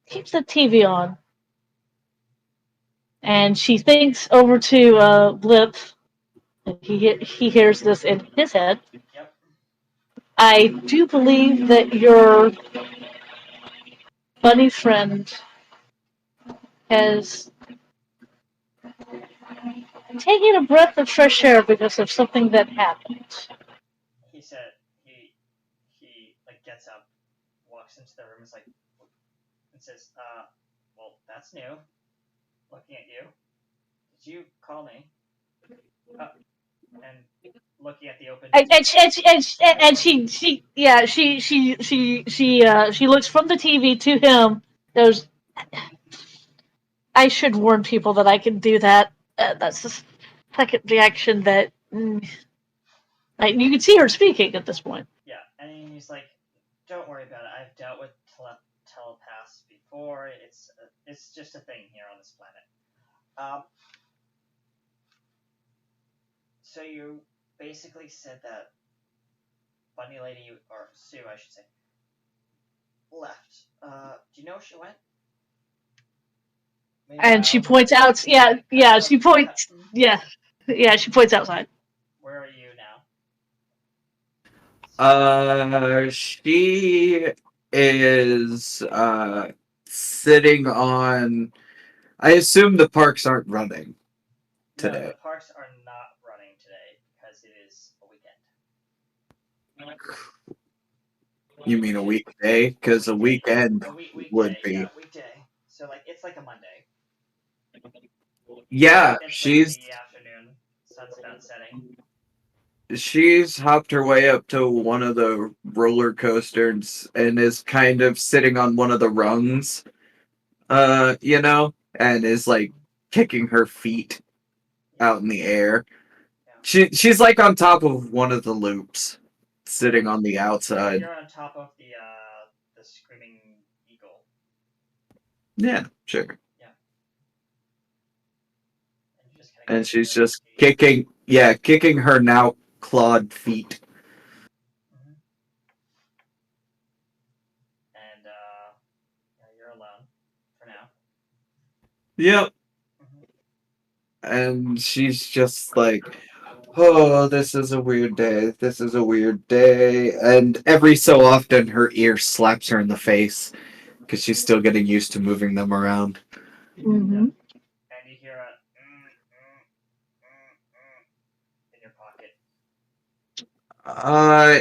TV on." And she thinks over to Blip. He hears this in his head. Yep. I do believe that your bunny friend has taken a breath of fresh air because of something that happened. He said he like gets up, walks into the room, is like, and says, well, that's new. Looking at you. Did you call me? And looking at the open. And she looks from the TV to him. Goes, I should warn people that I can do that. That's the second reaction that. Like, you can see her speaking at this point. Yeah, and he's like, "Don't worry about it. I've dealt with telepaths before. It's just a thing here on this planet." So you basically said that Bunny Lady, or Sue, I should say, left. Do you know where she went? Maybe And she points out, she points, she points outside. Where are you now? She is sitting on. I assume the parks aren't running No, today. the parks are not running today because it is a weekend. You mean a weekday? Because a weekend Weekday, would be. Yeah, weekday. So like it's like a Monday. Yeah, It's she's like in the afternoon. Sun's about setting. she's hopped her way up to one of the roller coasters and is kind of sitting on one of the rungs, and is like kicking her feet out in the air. Yeah. She's like on top of one of the loops, sitting on the outside. You're on top of the screaming eagle. Yeah, sure. Yeah. And she's just kicking her now clawed feet. Mm-hmm. And you're alone for now. Yep. Mm-hmm. And she's just like, oh, this is a weird day. This is a weird day. And every so often, her ear slaps her in the face because she's still getting used to moving them around. Mm-hmm. Uh,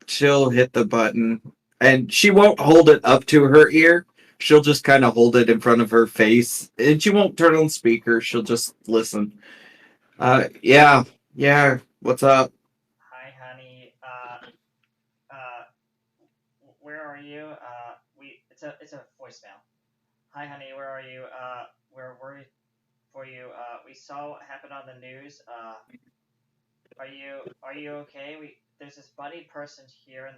she'll hit the button, and she won't hold it up to her ear. She'll just kind of hold it in front of her face, and she won't turn on speaker. She'll just listen. Yeah, yeah. What's up? Hi, honey. Uh, where are you? It's a voicemail. Hi, honey. Where are you? We're worried for you. We saw what happened on the news. Are you okay? There's this bunny person here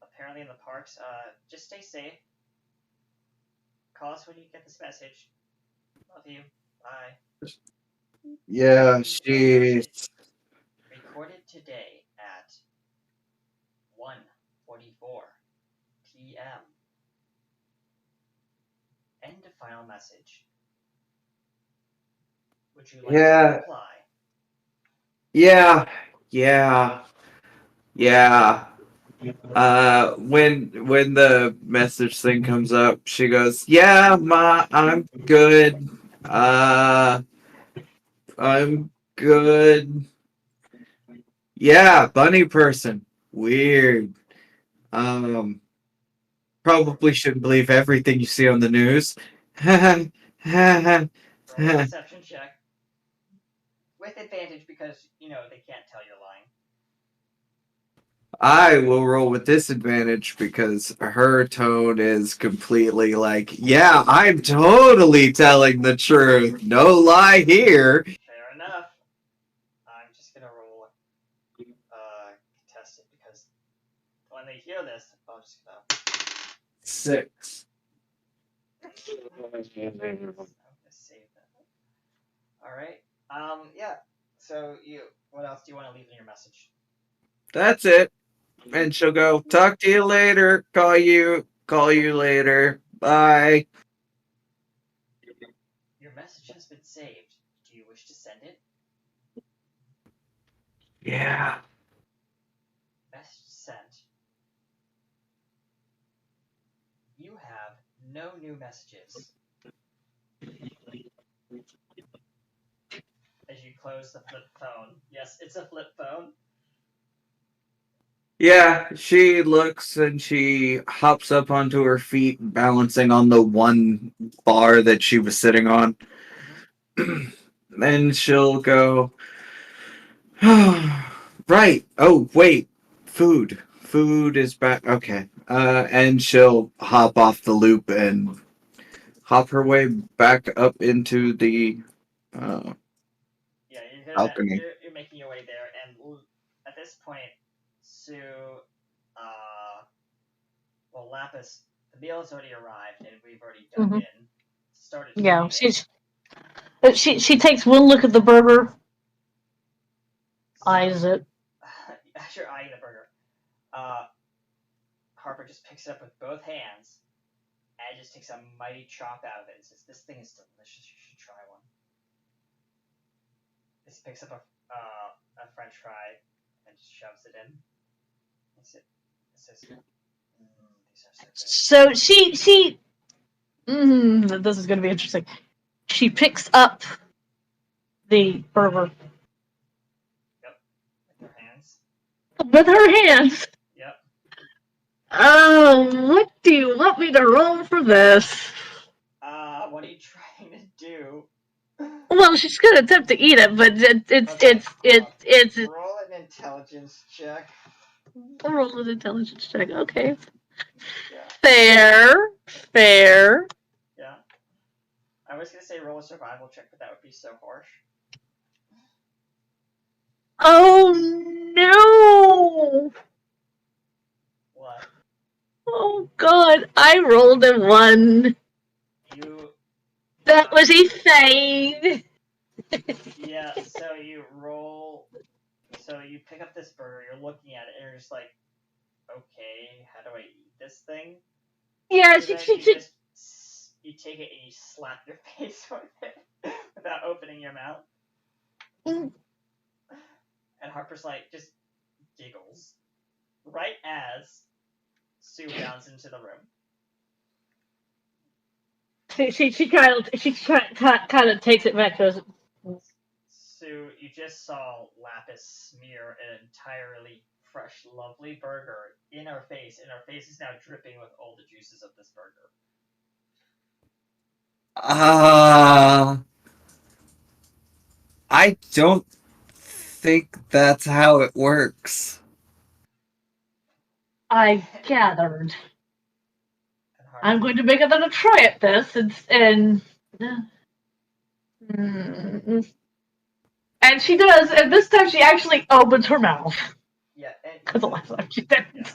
apparently in the parks. Just stay safe. Call us when you get this message. Love you. Bye. Yeah, End she's. message. Recorded today at 1:44 p.m. End of final message. Would you like to Yeah, reply? yeah, yeah, yeah. When the message thing comes up, she goes, "Yeah, ma, I'm good. Uh, I'm good. Yeah, bunny person. Weird. Um, probably shouldn't believe everything you see on the news." Roll a deception check with advantage because they can't tell you're lying. I will roll with disadvantage because her tone is completely like, yeah, I'm totally telling the truth. No lie here. Fair enough. I'm just gonna roll contested because when they hear this, I'm just gonna 6. save that. All right. Yeah. So what else do you want to leave in your message? That's it. And she'll go, talk to you later. Call you later. Bye. Your message has been saved. Do you wish to send it? Yeah. Message sent. You have no new messages. As you close the flip phone. Yes, it's a flip phone. Yeah, she looks and she hops up onto her feet, balancing on the one bar that she was sitting on. And she'll go, right. Oh, wait. Food. Food is back. Okay. And she'll hop off the loop and hop her way back up into the uh, Yeah, balcony. you're making your way there, and at this point, Sue, uh, well, Lapis, the meal has already arrived, and we've already dug Mhm. in, started to Yeah, eat it. she takes one look at the burger, eyes So, it. as you're eyeing the burger, uh, Harper just picks it up with both hands and just takes a mighty chomp out of it and says, "This thing is delicious. You should try one." Just picks up a French fry and just shoves it in. It says, "These are so good." So this is going to be interesting. She picks up the burger Yep, with her hands. with her hands. Yep. Oh, what do you want me to roll for this? What are you trying to do? Well, she's going to attempt to eat it, but Okay, it's roll an intelligence check. a roll an intelligence check. Okay, Yeah, fair. yeah. I was gonna say roll a survival check, but that would be so harsh. Oh no! What? Oh god, I rolled a 1. You That was a fade. yeah, so you roll so you pick up this burger, you're looking at it and you're just like, okay, how do I eat this thing? Yeah, So then you take it and you slap your face with it without opening your mouth. And Harper's like just giggles. Right as Sue bounds into the room. she kind of takes it back. Goes, Sue Sue, you just saw Lapis smear an entirely fresh, lovely burger in our face, and our face is now dripping with all the juices of this burger. Uh, I don't think that's how it works. I gathered. And Harper, I'm going to make another try at this, Mm, and she does, and this time she actually opens her mouth. yeah, and Because the last time she didn't. yeah,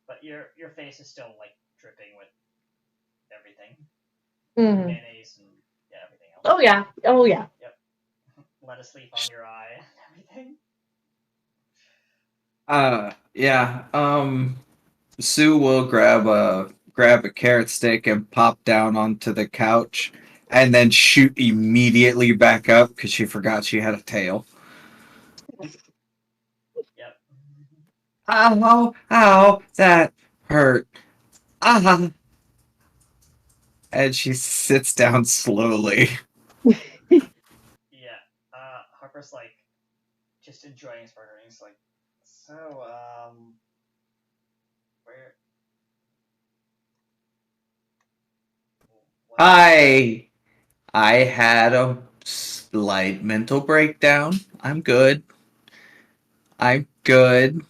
but your face is still like dripping with everything, Mm. mayonnaise and yeah, everything else. Oh yeah, oh yeah. Lettuce leaf on your eye and everything. Yeah. Sue will grab a carrot stick and pop down onto the couch, and then shoot immediately back up because she forgot she had a tail. Yep. Ow! Ow! That hurt. Ah! And she sits down slowly. Yeah. Harper's like just enjoying his burger, and he's like, so where? What? I had a slight mental breakdown. I'm good. I'm good.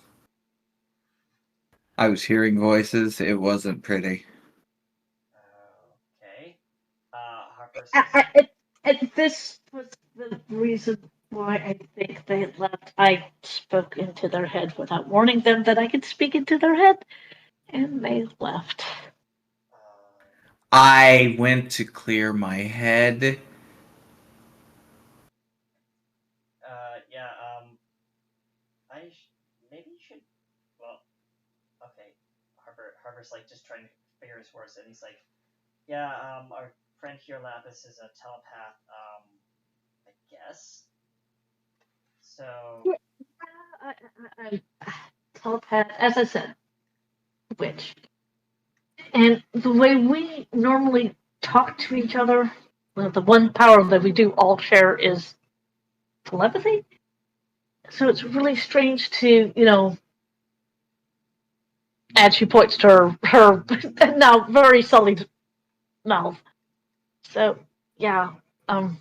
I was hearing voices. It wasn't pretty. Okay. Harper says, And this was the reason why I think they had left. I spoke into their head without warning them that I could speak into their head, and they left. I went to clear my head. yeah, maybe you should, well, okay. Harper's like just trying to figure his words, and he's like, yeah, our friend here, Lapis, is a telepath, I guess. So, I telepath, as I said, witch. And the way we normally talk to each other, well, the one power that we do all share is telepathy. So it's really strange to, and she points to her now very sullied mouth. So yeah, um,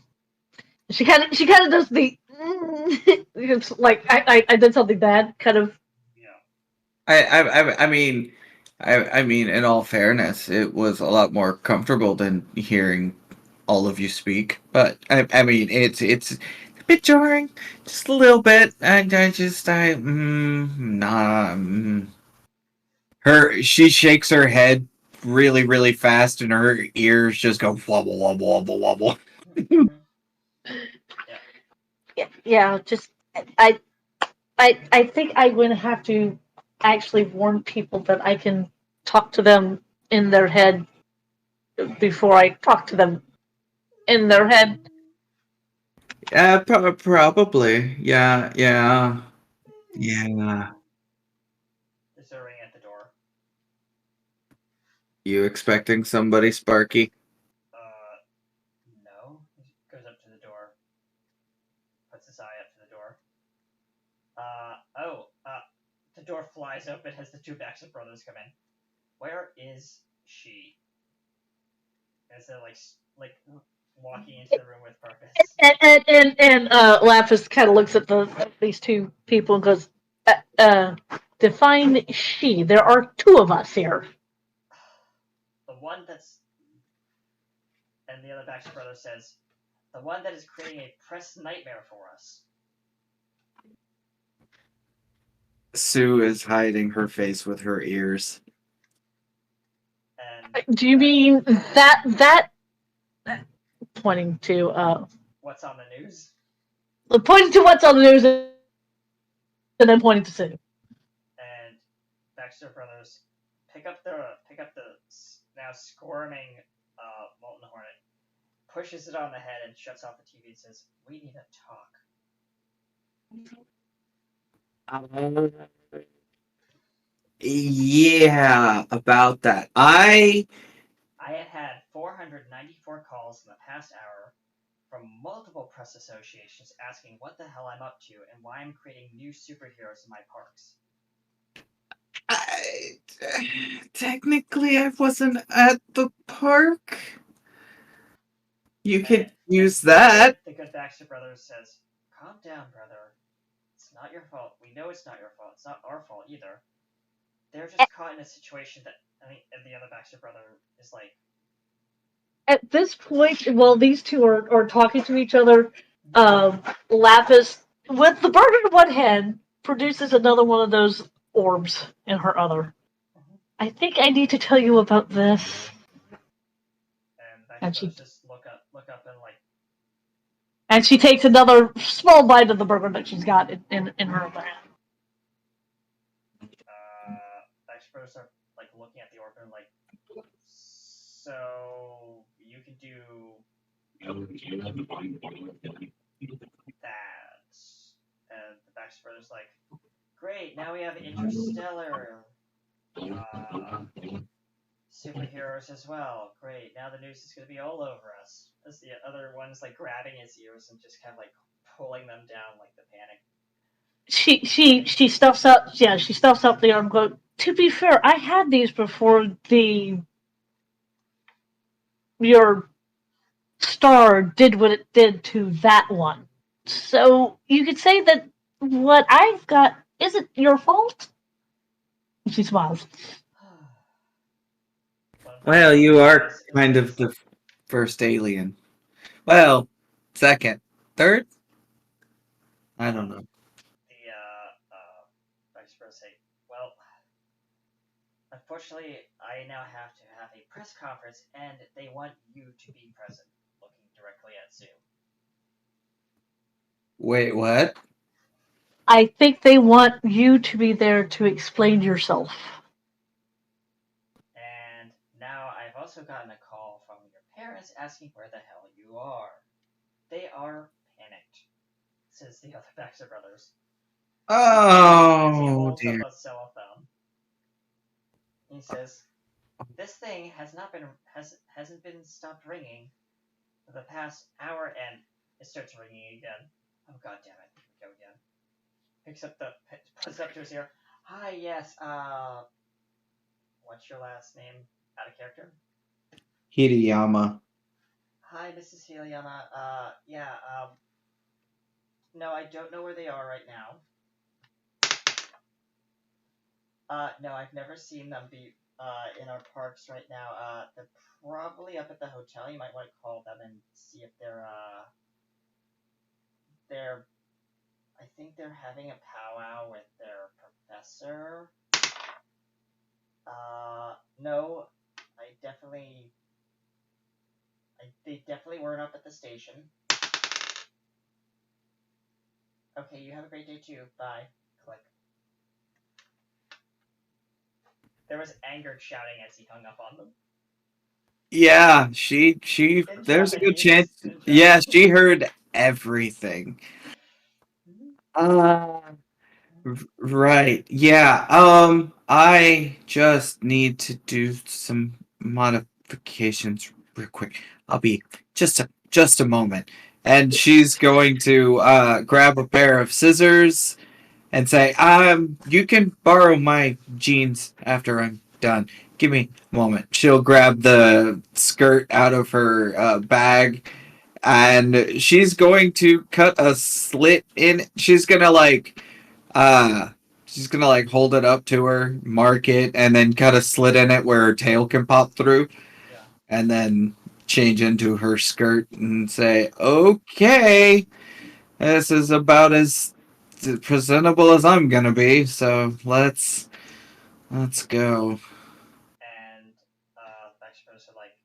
she kind of does the it's like I did something bad kind of. yeah. I mean, in all fairness, it was a lot more comfortable than hearing all of you speak. But I mean, it's a bit jarring, just a little bit. Nah. She shakes her head really fast, and her ears just go wobble wobble wobble wobble. Yeah, just I I think I'm going to have to actually warn people that I can talk to them in their head before I talk to them in their head. Yeah, probably. Yeah. There's a ring at the door. You expecting somebody, Sparky? No. He goes up to the door, puts his eye up to the door. The door flies open as the two Baxter brothers come in. Where is she? As they're like walking into the room with purpose. And Lapis kind of looks at these two people and goes, define she. There are two of us here. The one that's, and the other Baxter brother says, the one that is creating a press nightmare for us. Sue is hiding her face with her ears. And Do you mean that pointing to what's on the news? pointing to what's on the news and then pointing to Sue? And Baxter brothers pick up the now squirming molten hornet, pushes it on the head, and shuts off the TV and says, "We need to talk." Yeah, about that. I I had 494 calls in the past hour from multiple press associations asking what the hell I'm up to and why I'm creating new superheroes in my parks. Technically, I wasn't at the park. You And, could use and that. the good Baxter Brothers says, "Calm down, brother. It's not your fault. We know it's not your fault. It's not our fault either. They're just caught in a situation that." And the other Baxter brother is like, At this point, while these two are talking to each other, Lapis, with the bird in one hand, produces another one of those orbs in her other. I think I need to tell you about this. and Baxter And brothers she just look up and like, and she takes another small bite of the burger that she's got in her other hand. Baxter brothers are like looking at the orb and like, so you can do that. And the Baxter brothers like, great, now we have interstellar superheroes as well. Great, now the news is going to be all over us. As the other one's like grabbing his ears and just kind of like pulling them down like the panic. She stuffs up she stuffs up the arm. Go. To be fair, I had these before your star did what it did to that one. So you could say that what I've got isn't your fault. She smiles. Well, you are kind of the first alien. Well, second, third. I don't know. The Vice President say, well, unfortunately, I now have to have a press conference, and they want you to be present, looking directly at Zoom. Wait, what? I think they want you to be there to explain yourself. And now I've also gotten a call from your parents asking where the hell you are. They are panicked, says the other Baxter brothers. As he Oh holds dear. up a cell phone. He says, "This thing hasn't been stopped ringing for the past hour, and it starts ringing again. Oh god damn it! Here we go again. Picks up the puts up to his ear. Hi, yes. What's your last name? Out of character. Hirayama. Hi, Mrs. Hiliyama. Yeah. No, I don't know where they are right now. No, I've never seen them be in our parks right now. They're probably up at the hotel. You might want to call them and see if they're I think they're having a powwow with their professor. No, they definitely weren't up at the station. Okay, you have a great day too. Bye. Click. There was anger shouting as he hung up on them. Yeah, she. In There's a good chance. Japanese. Yeah, she heard everything. Uh, right. Yeah. I just need to do some modifications real quick. I'll be just a moment. And she's going to grab a pair of scissors and say, you can borrow my jeans after I'm done. Give me a moment. She'll grab the skirt out of her bag and she's going to cut a slit in. She's gonna like hold it up to her, mark it, and then cut a slit in it where her tail can pop through, Yeah. and then change into her skirt and say, "Okay, this is about as presentable as I'm gonna be. So let's go." And the experts are like,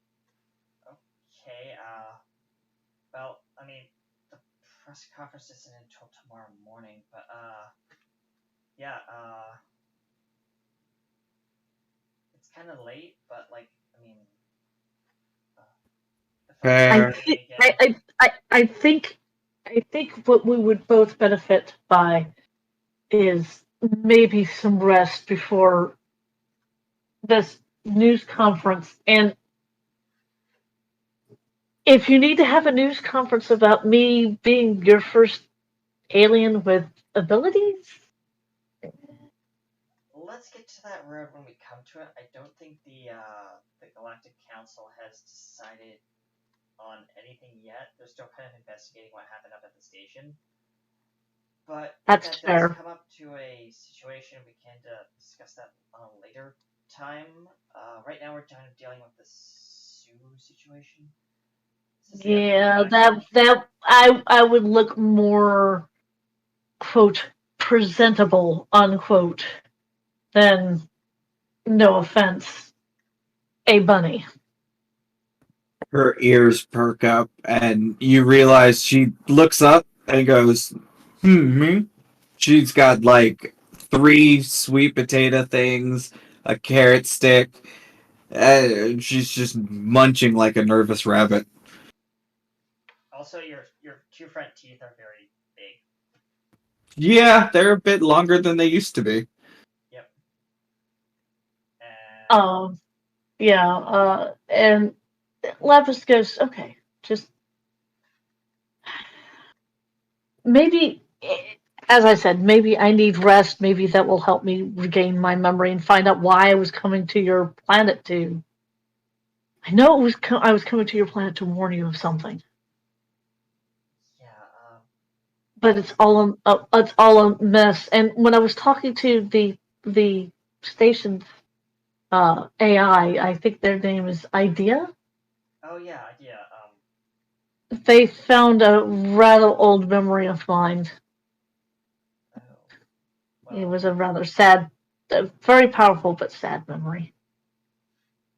okay, well, I mean, the press conference isn't until tomorrow morning, but yeah, it's kind of late, but like, I mean, the Fair. I think what we would both benefit by is maybe some rest before this news conference. And If you need to have a news conference about me being your first alien with abilities, Let's get to that road when we come to it. I don't think the Galactic Council has decided on anything yet. They're still kind of investigating what happened up at the station. But if that's that does fair. come up to a situation, we can discuss that on a later time. Right now, we're kind of dealing with the Sue situation. Is this the other Yeah, factor? that I would look more quote presentable unquote than, no offense, a bunny. Her ears perk up, and you realize she looks up and goes, hmm. She's got like three sweet potato things, a carrot stick. She's just munching like a nervous rabbit. Also, your two front teeth are very big. Yeah, they're a bit longer than they used to be. Yep. And Um, yeah, and Lapis goes, okay, just maybe, as I said, maybe I need rest. Maybe that will help me regain my memory and find out why I was coming to your planet to. I know it was I was coming to your planet to warn you of something, yeah, but it's all a mess. And when I was talking to the station AI, I think their name is Idea. oh yeah, yeah. They found a rather old memory of mine. Oh, It well, was a rather sad, a very powerful but sad memory.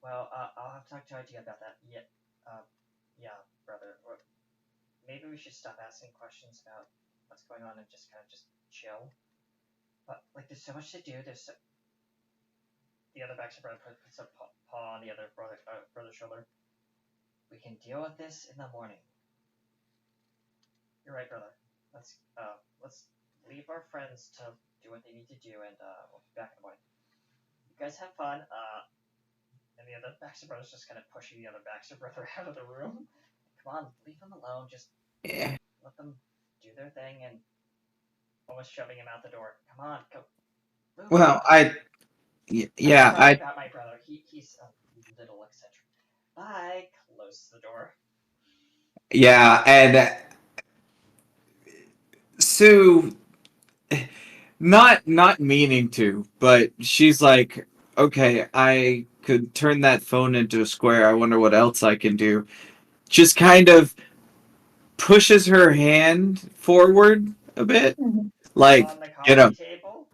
well. I'll have to talk to idea about that. Yeah, yeah, brother. Maybe we should stop asking questions about what's going on and just kind of just chill. But like, there's so much to do. The other Baxter brother puts a paw on the other brother's shoulder. We can deal with this in the morning. You're right, brother. Let's leave our friends to do what they need to do, and we'll be back in the morning. You guys have fun. And the other Baxter brother's just kind of pushing the other Baxter brother out of the room. Come on, leave them alone. Just Yeah. let them do their thing, and almost shoving him out the door. Come on, go. Move Well, on. I'm yeah, sorry about my brother. He's a little eccentric. Bye. Close the door. yeah, and Sue, not meaning to, but she's like, okay, I could turn that phone into a square. I wonder what else I can do. Just kind of pushes her hand forward a bit, like On the you know, coffee table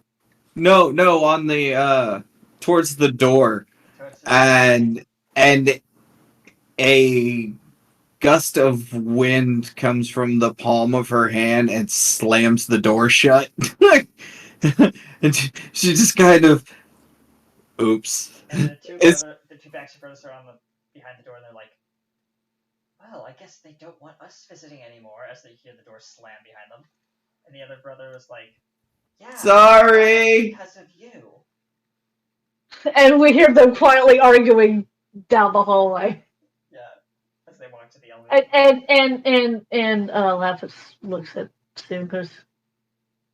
no, on the towards the door, towards the door. and a gust of wind comes from the palm of her hand and slams the door shut. And she just kind of, oops. And It's the two Baxter brothers are on the behind the door, and they're like, "Well, I guess they don't want us visiting anymore." As they hear the door slam behind them, and the other brother is like, "Yeah, that was sorry. because of you." And we hear them quietly arguing down the hallway. Yeah, as they walk to the And elevator. Lapis looks at Sue and goes,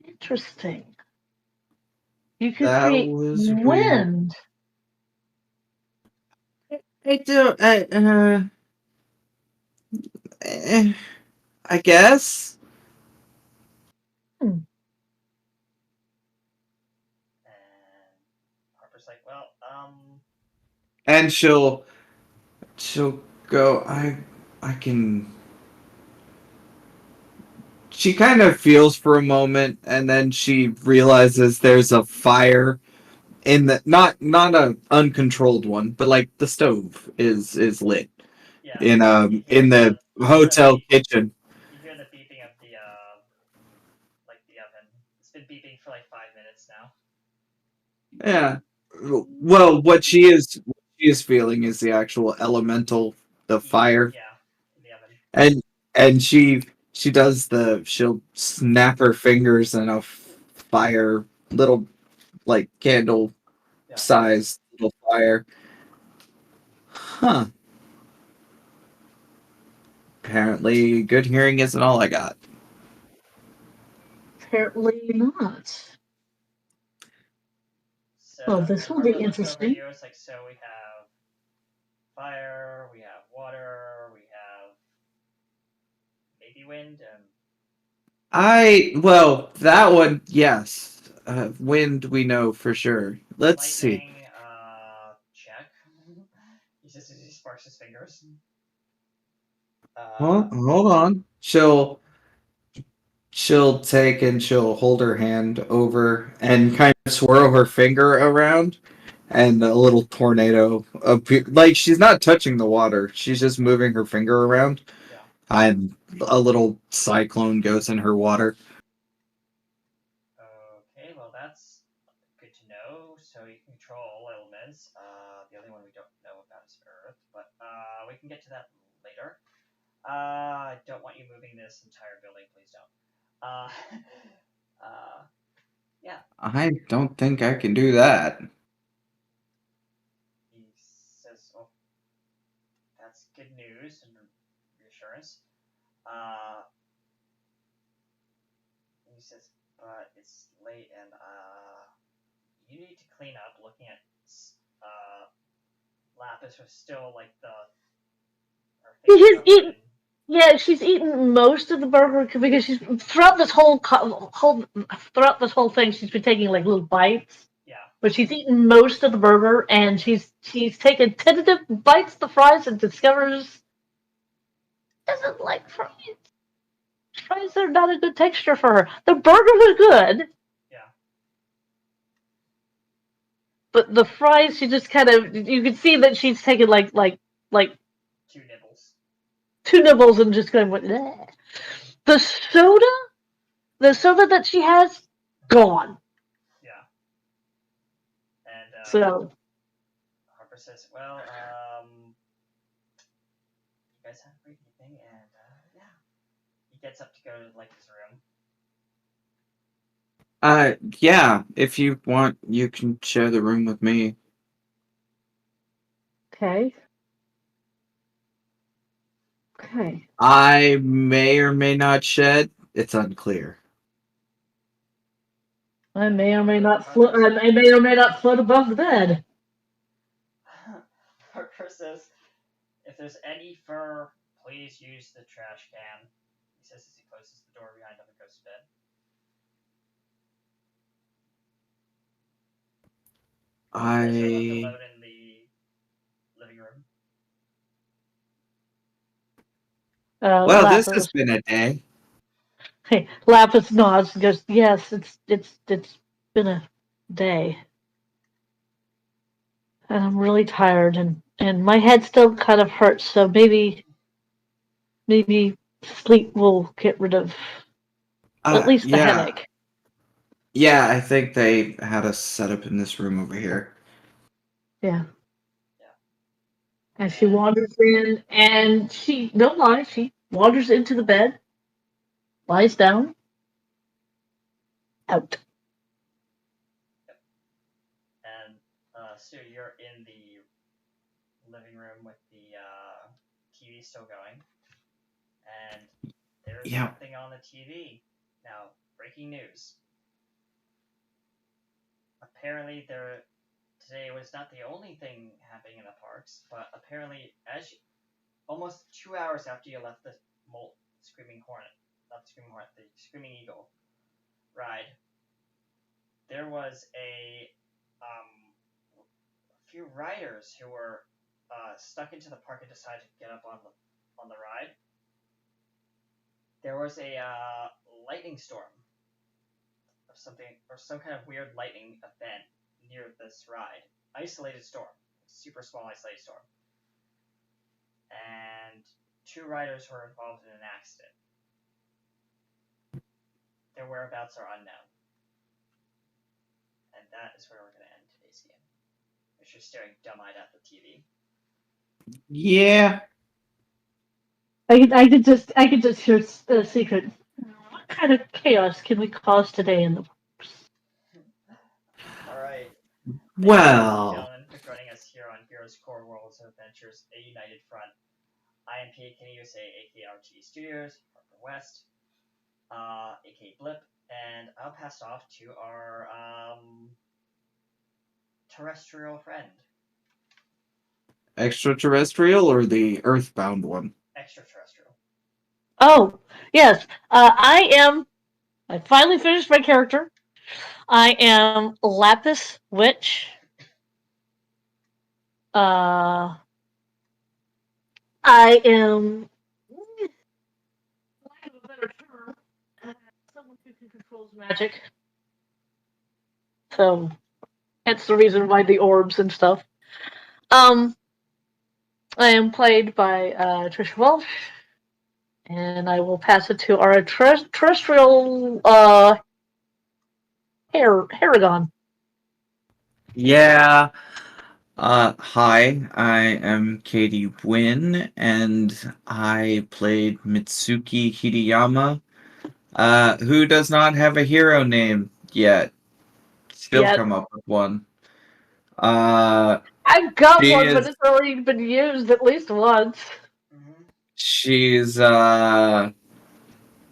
interesting. You could That create was weird. wind. I don't. Eh, I guess. Hmm. And Harper's like, "Well, And she'll go. I can. She kind of feels for a moment, and then she realizes there's a fire in the not a uncontrolled one, but like the stove is lit yeah." You hear in the you hear the hotel beep. kitchen. You hear the beeping of the like the oven. It's been beeping for like 5 minutes now. Yeah. Well, what she is feeling is the actual elemental, the Heat, fire, yeah, in the oven. and she does the she'll snap her fingers and a fire little like candle Yeah. size little fire. Huh. apparently good hearing isn't all I got. Apparently not. So Well, this will Harper be looks over interesting. you. It's like, so we have fire, we have water, we have maybe wind. Well, that one, yes. Wind, we know for sure. Let's see. Lightning, check. He sparks his fingers. Hold on. She'll take and she'll hold her hand over and kind of swirl her finger around, and a little tornado like she's not touching the water. She's just moving her finger around, Yeah. and a little cyclone goes in her water. Okay, well that's good to know. So you can control elements. The only one we don't know about is Earth, but we can get to that later. I don't want you moving this entire building. Please don't. Uh, yeah. I don't think I can do that. He says, "Well, that's good news and reassurance." He says, "But it's late and you need to clean up." Looking at Lapis was still like her face She's covered eaten. in. Yeah, she's eaten most of the burger because she's throughout this whole thing. She's been taking like little bites, Yeah. but she's eaten most of the burger, and she's taken tentative bites of the fries and discovers doesn't like fries. Fries are not a good texture for her. The burger was good. Yeah. But the fries, she just kind of, you can see that she's taken like 2 nibbles. 2 nibbles and just kind of went, bleh. The soda that she has, gone. Yeah. And So, Harper says, "Well, you guys have a great evening," and yeah, he gets up to go to like his room. Yeah, if you want, you can share the room with me. okay. Okay. I may or may not shed. It's unclear. I may or may not float. I may or may not float above the bed. Harper says, "If there's any fur, please use the trash can." He says as he closes the door behind him and goes to bed. You guys are left I alone in the living room. Well, this has Lapis. been a day. Hey, Lapis nods and goes, "Yes, it's been a day, and I'm really tired, and my head still kind of hurts. So maybe sleep will get rid of at least the Yeah. headache." Yeah, I think they had us set up in this room over here. Yeah. Yeah. And she And wanders in, and she don't lie. She wanders into the bed, lies down, out. and so you're in the living room with the TV still going, and there's Yeah. something on the TV. Now, breaking news. Apparently, today was not the only thing happening in the parks, but apparently, almost 2 hours after you left the Screaming Hornet, not the Screaming Hornet, the Screaming Eagle ride, there was a few riders who were stuck into the park and decided to get up on the ride. There was a lightning storm of something, or some kind of weird lightning event near this ride. Isolated storm, super small isolated storm, and 2 riders were involved in an accident. Their whereabouts are unknown, and that is where we're going to end today's game. As you're staring dumb-eyed at the TV. Yeah. I could just hear a secret. What kind of chaos can we cause today in the parks? All right. Thank you, Well, gentlemen, for joining us here on Heroes Core Worlds of Adventures: A United Front. IMP Kenny USA, aka RT Studios, Harper West, aka Blip, and I'll pass off to our terrestrial friend. Extraterrestrial or the Earthbound one? Extraterrestrial. Oh, yes. I finally finished my character. I am Lapis Witch. I am, lack of a better term, someone who can control magic. So, that's the reason why the orbs and stuff. Um, I am played by Trisha Welsh, and I will pass it to our terrestrial Haragon. Yeah. Hi, I am Katie Wynn, and I played Mitsuki Hideyama, who does not have a hero name yet. Still Yet. come up with one. Uh, I've got She one, but is- it's already been used at least once. she's,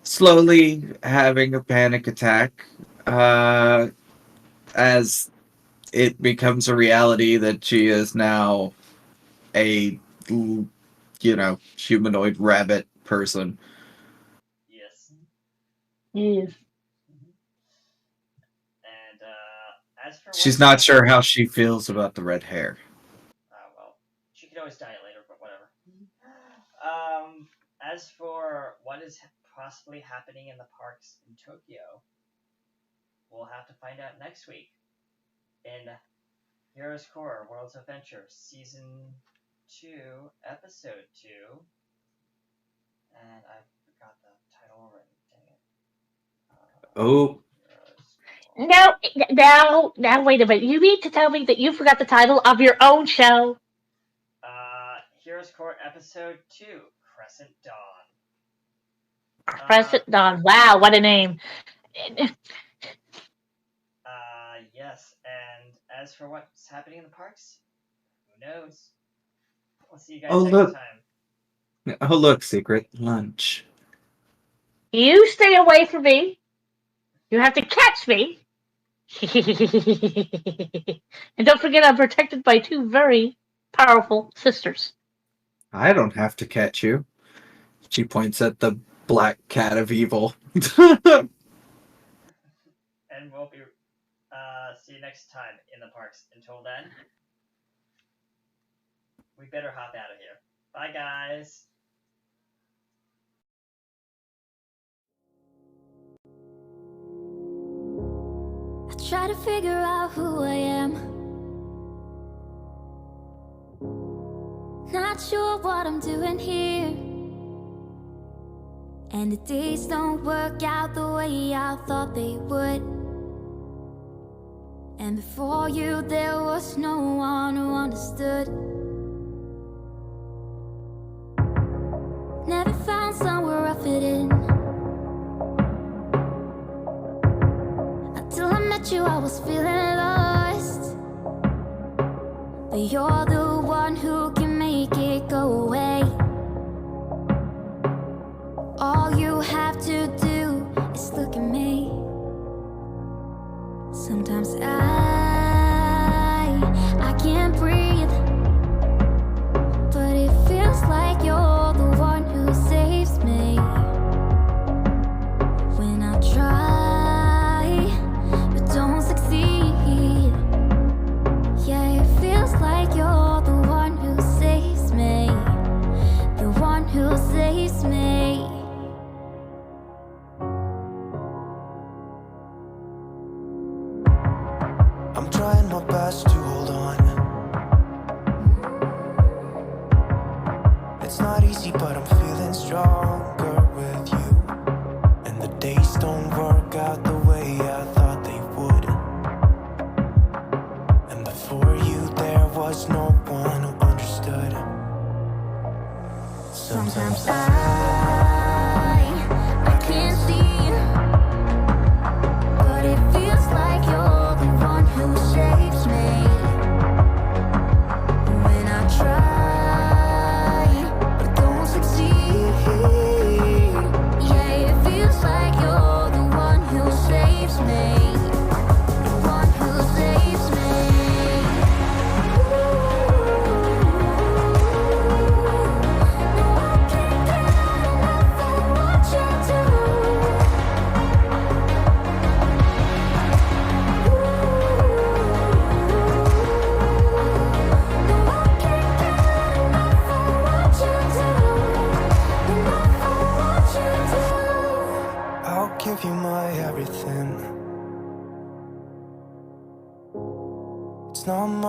slowly having a panic attack, as it becomes a reality that she is now a, humanoid rabbit person. Yes. Yes. And as for She's what's not happening- sure how she feels about the red hair. Well, she could always dye it later, but whatever. As for what is possibly happening in the parks in Tokyo, we'll have to find out next week in Heroes Core World's Adventure Season 2, Episode 2. And I forgot the title already. Dang it. Oh, Heroes Core. Now, wait a minute. You mean to tell me that you forgot the title of your own show? Heroes Core Episode 2, Crescent Dawn. Crescent Dawn. Wow, what a name. Yes, and as for what's happening in the parks, who knows? We'll see you guys Oh, next look. time. oh look, secret lunch. You stay away from me. You have to catch me. And don't forget, I'm protected by two very powerful sisters. I don't have to catch you. She points at the black cat of evil. And we'll be see you next time in the parks. Until then, we better hop out of here. Bye, guys. I try to figure out who I am. Not sure what I'm doing here. And the days don't work out the way I thought they would. And before you, there was no one who understood. Never found somewhere I fit in. Until I met you, I was feeling lost. But you're the one who can make it go away. All you have to do is look at me. Sometimes I can't breathe, but it feels like you're the one who saves me. When I try, but don't succeed. Yeah, it feels like you're the one who saves me. The one who saves me. I'm trying my best to hold on. It's not easy, but I'm feeling stronger with you. And the days don't work out the way I thought they would. And before you, there was no one who understood. Sometimes I can't see, but it feels like you're the one who saves me. When I try, but don't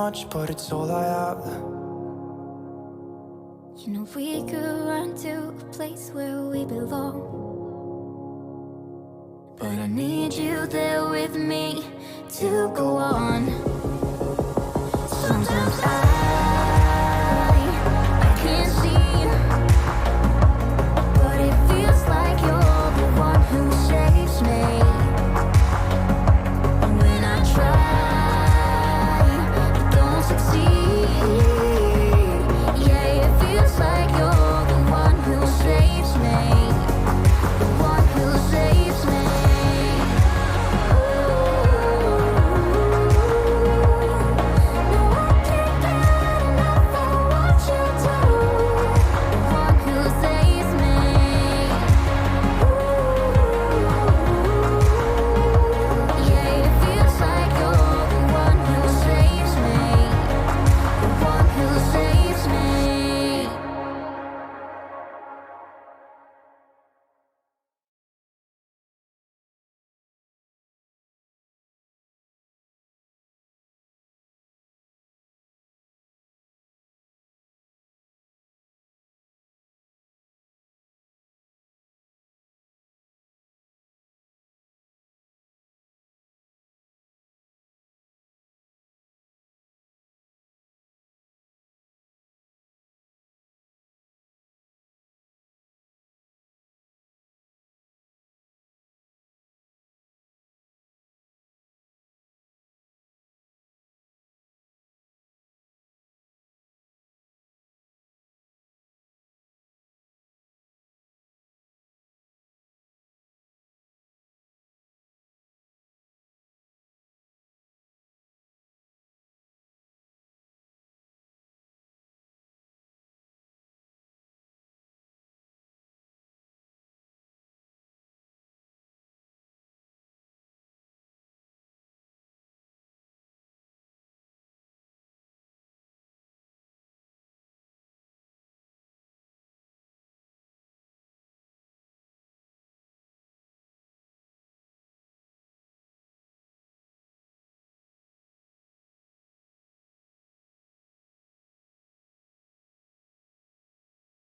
much, but it's all I have. You know we could run to a place where we belong, but I need you there with me to go on. Sometimes I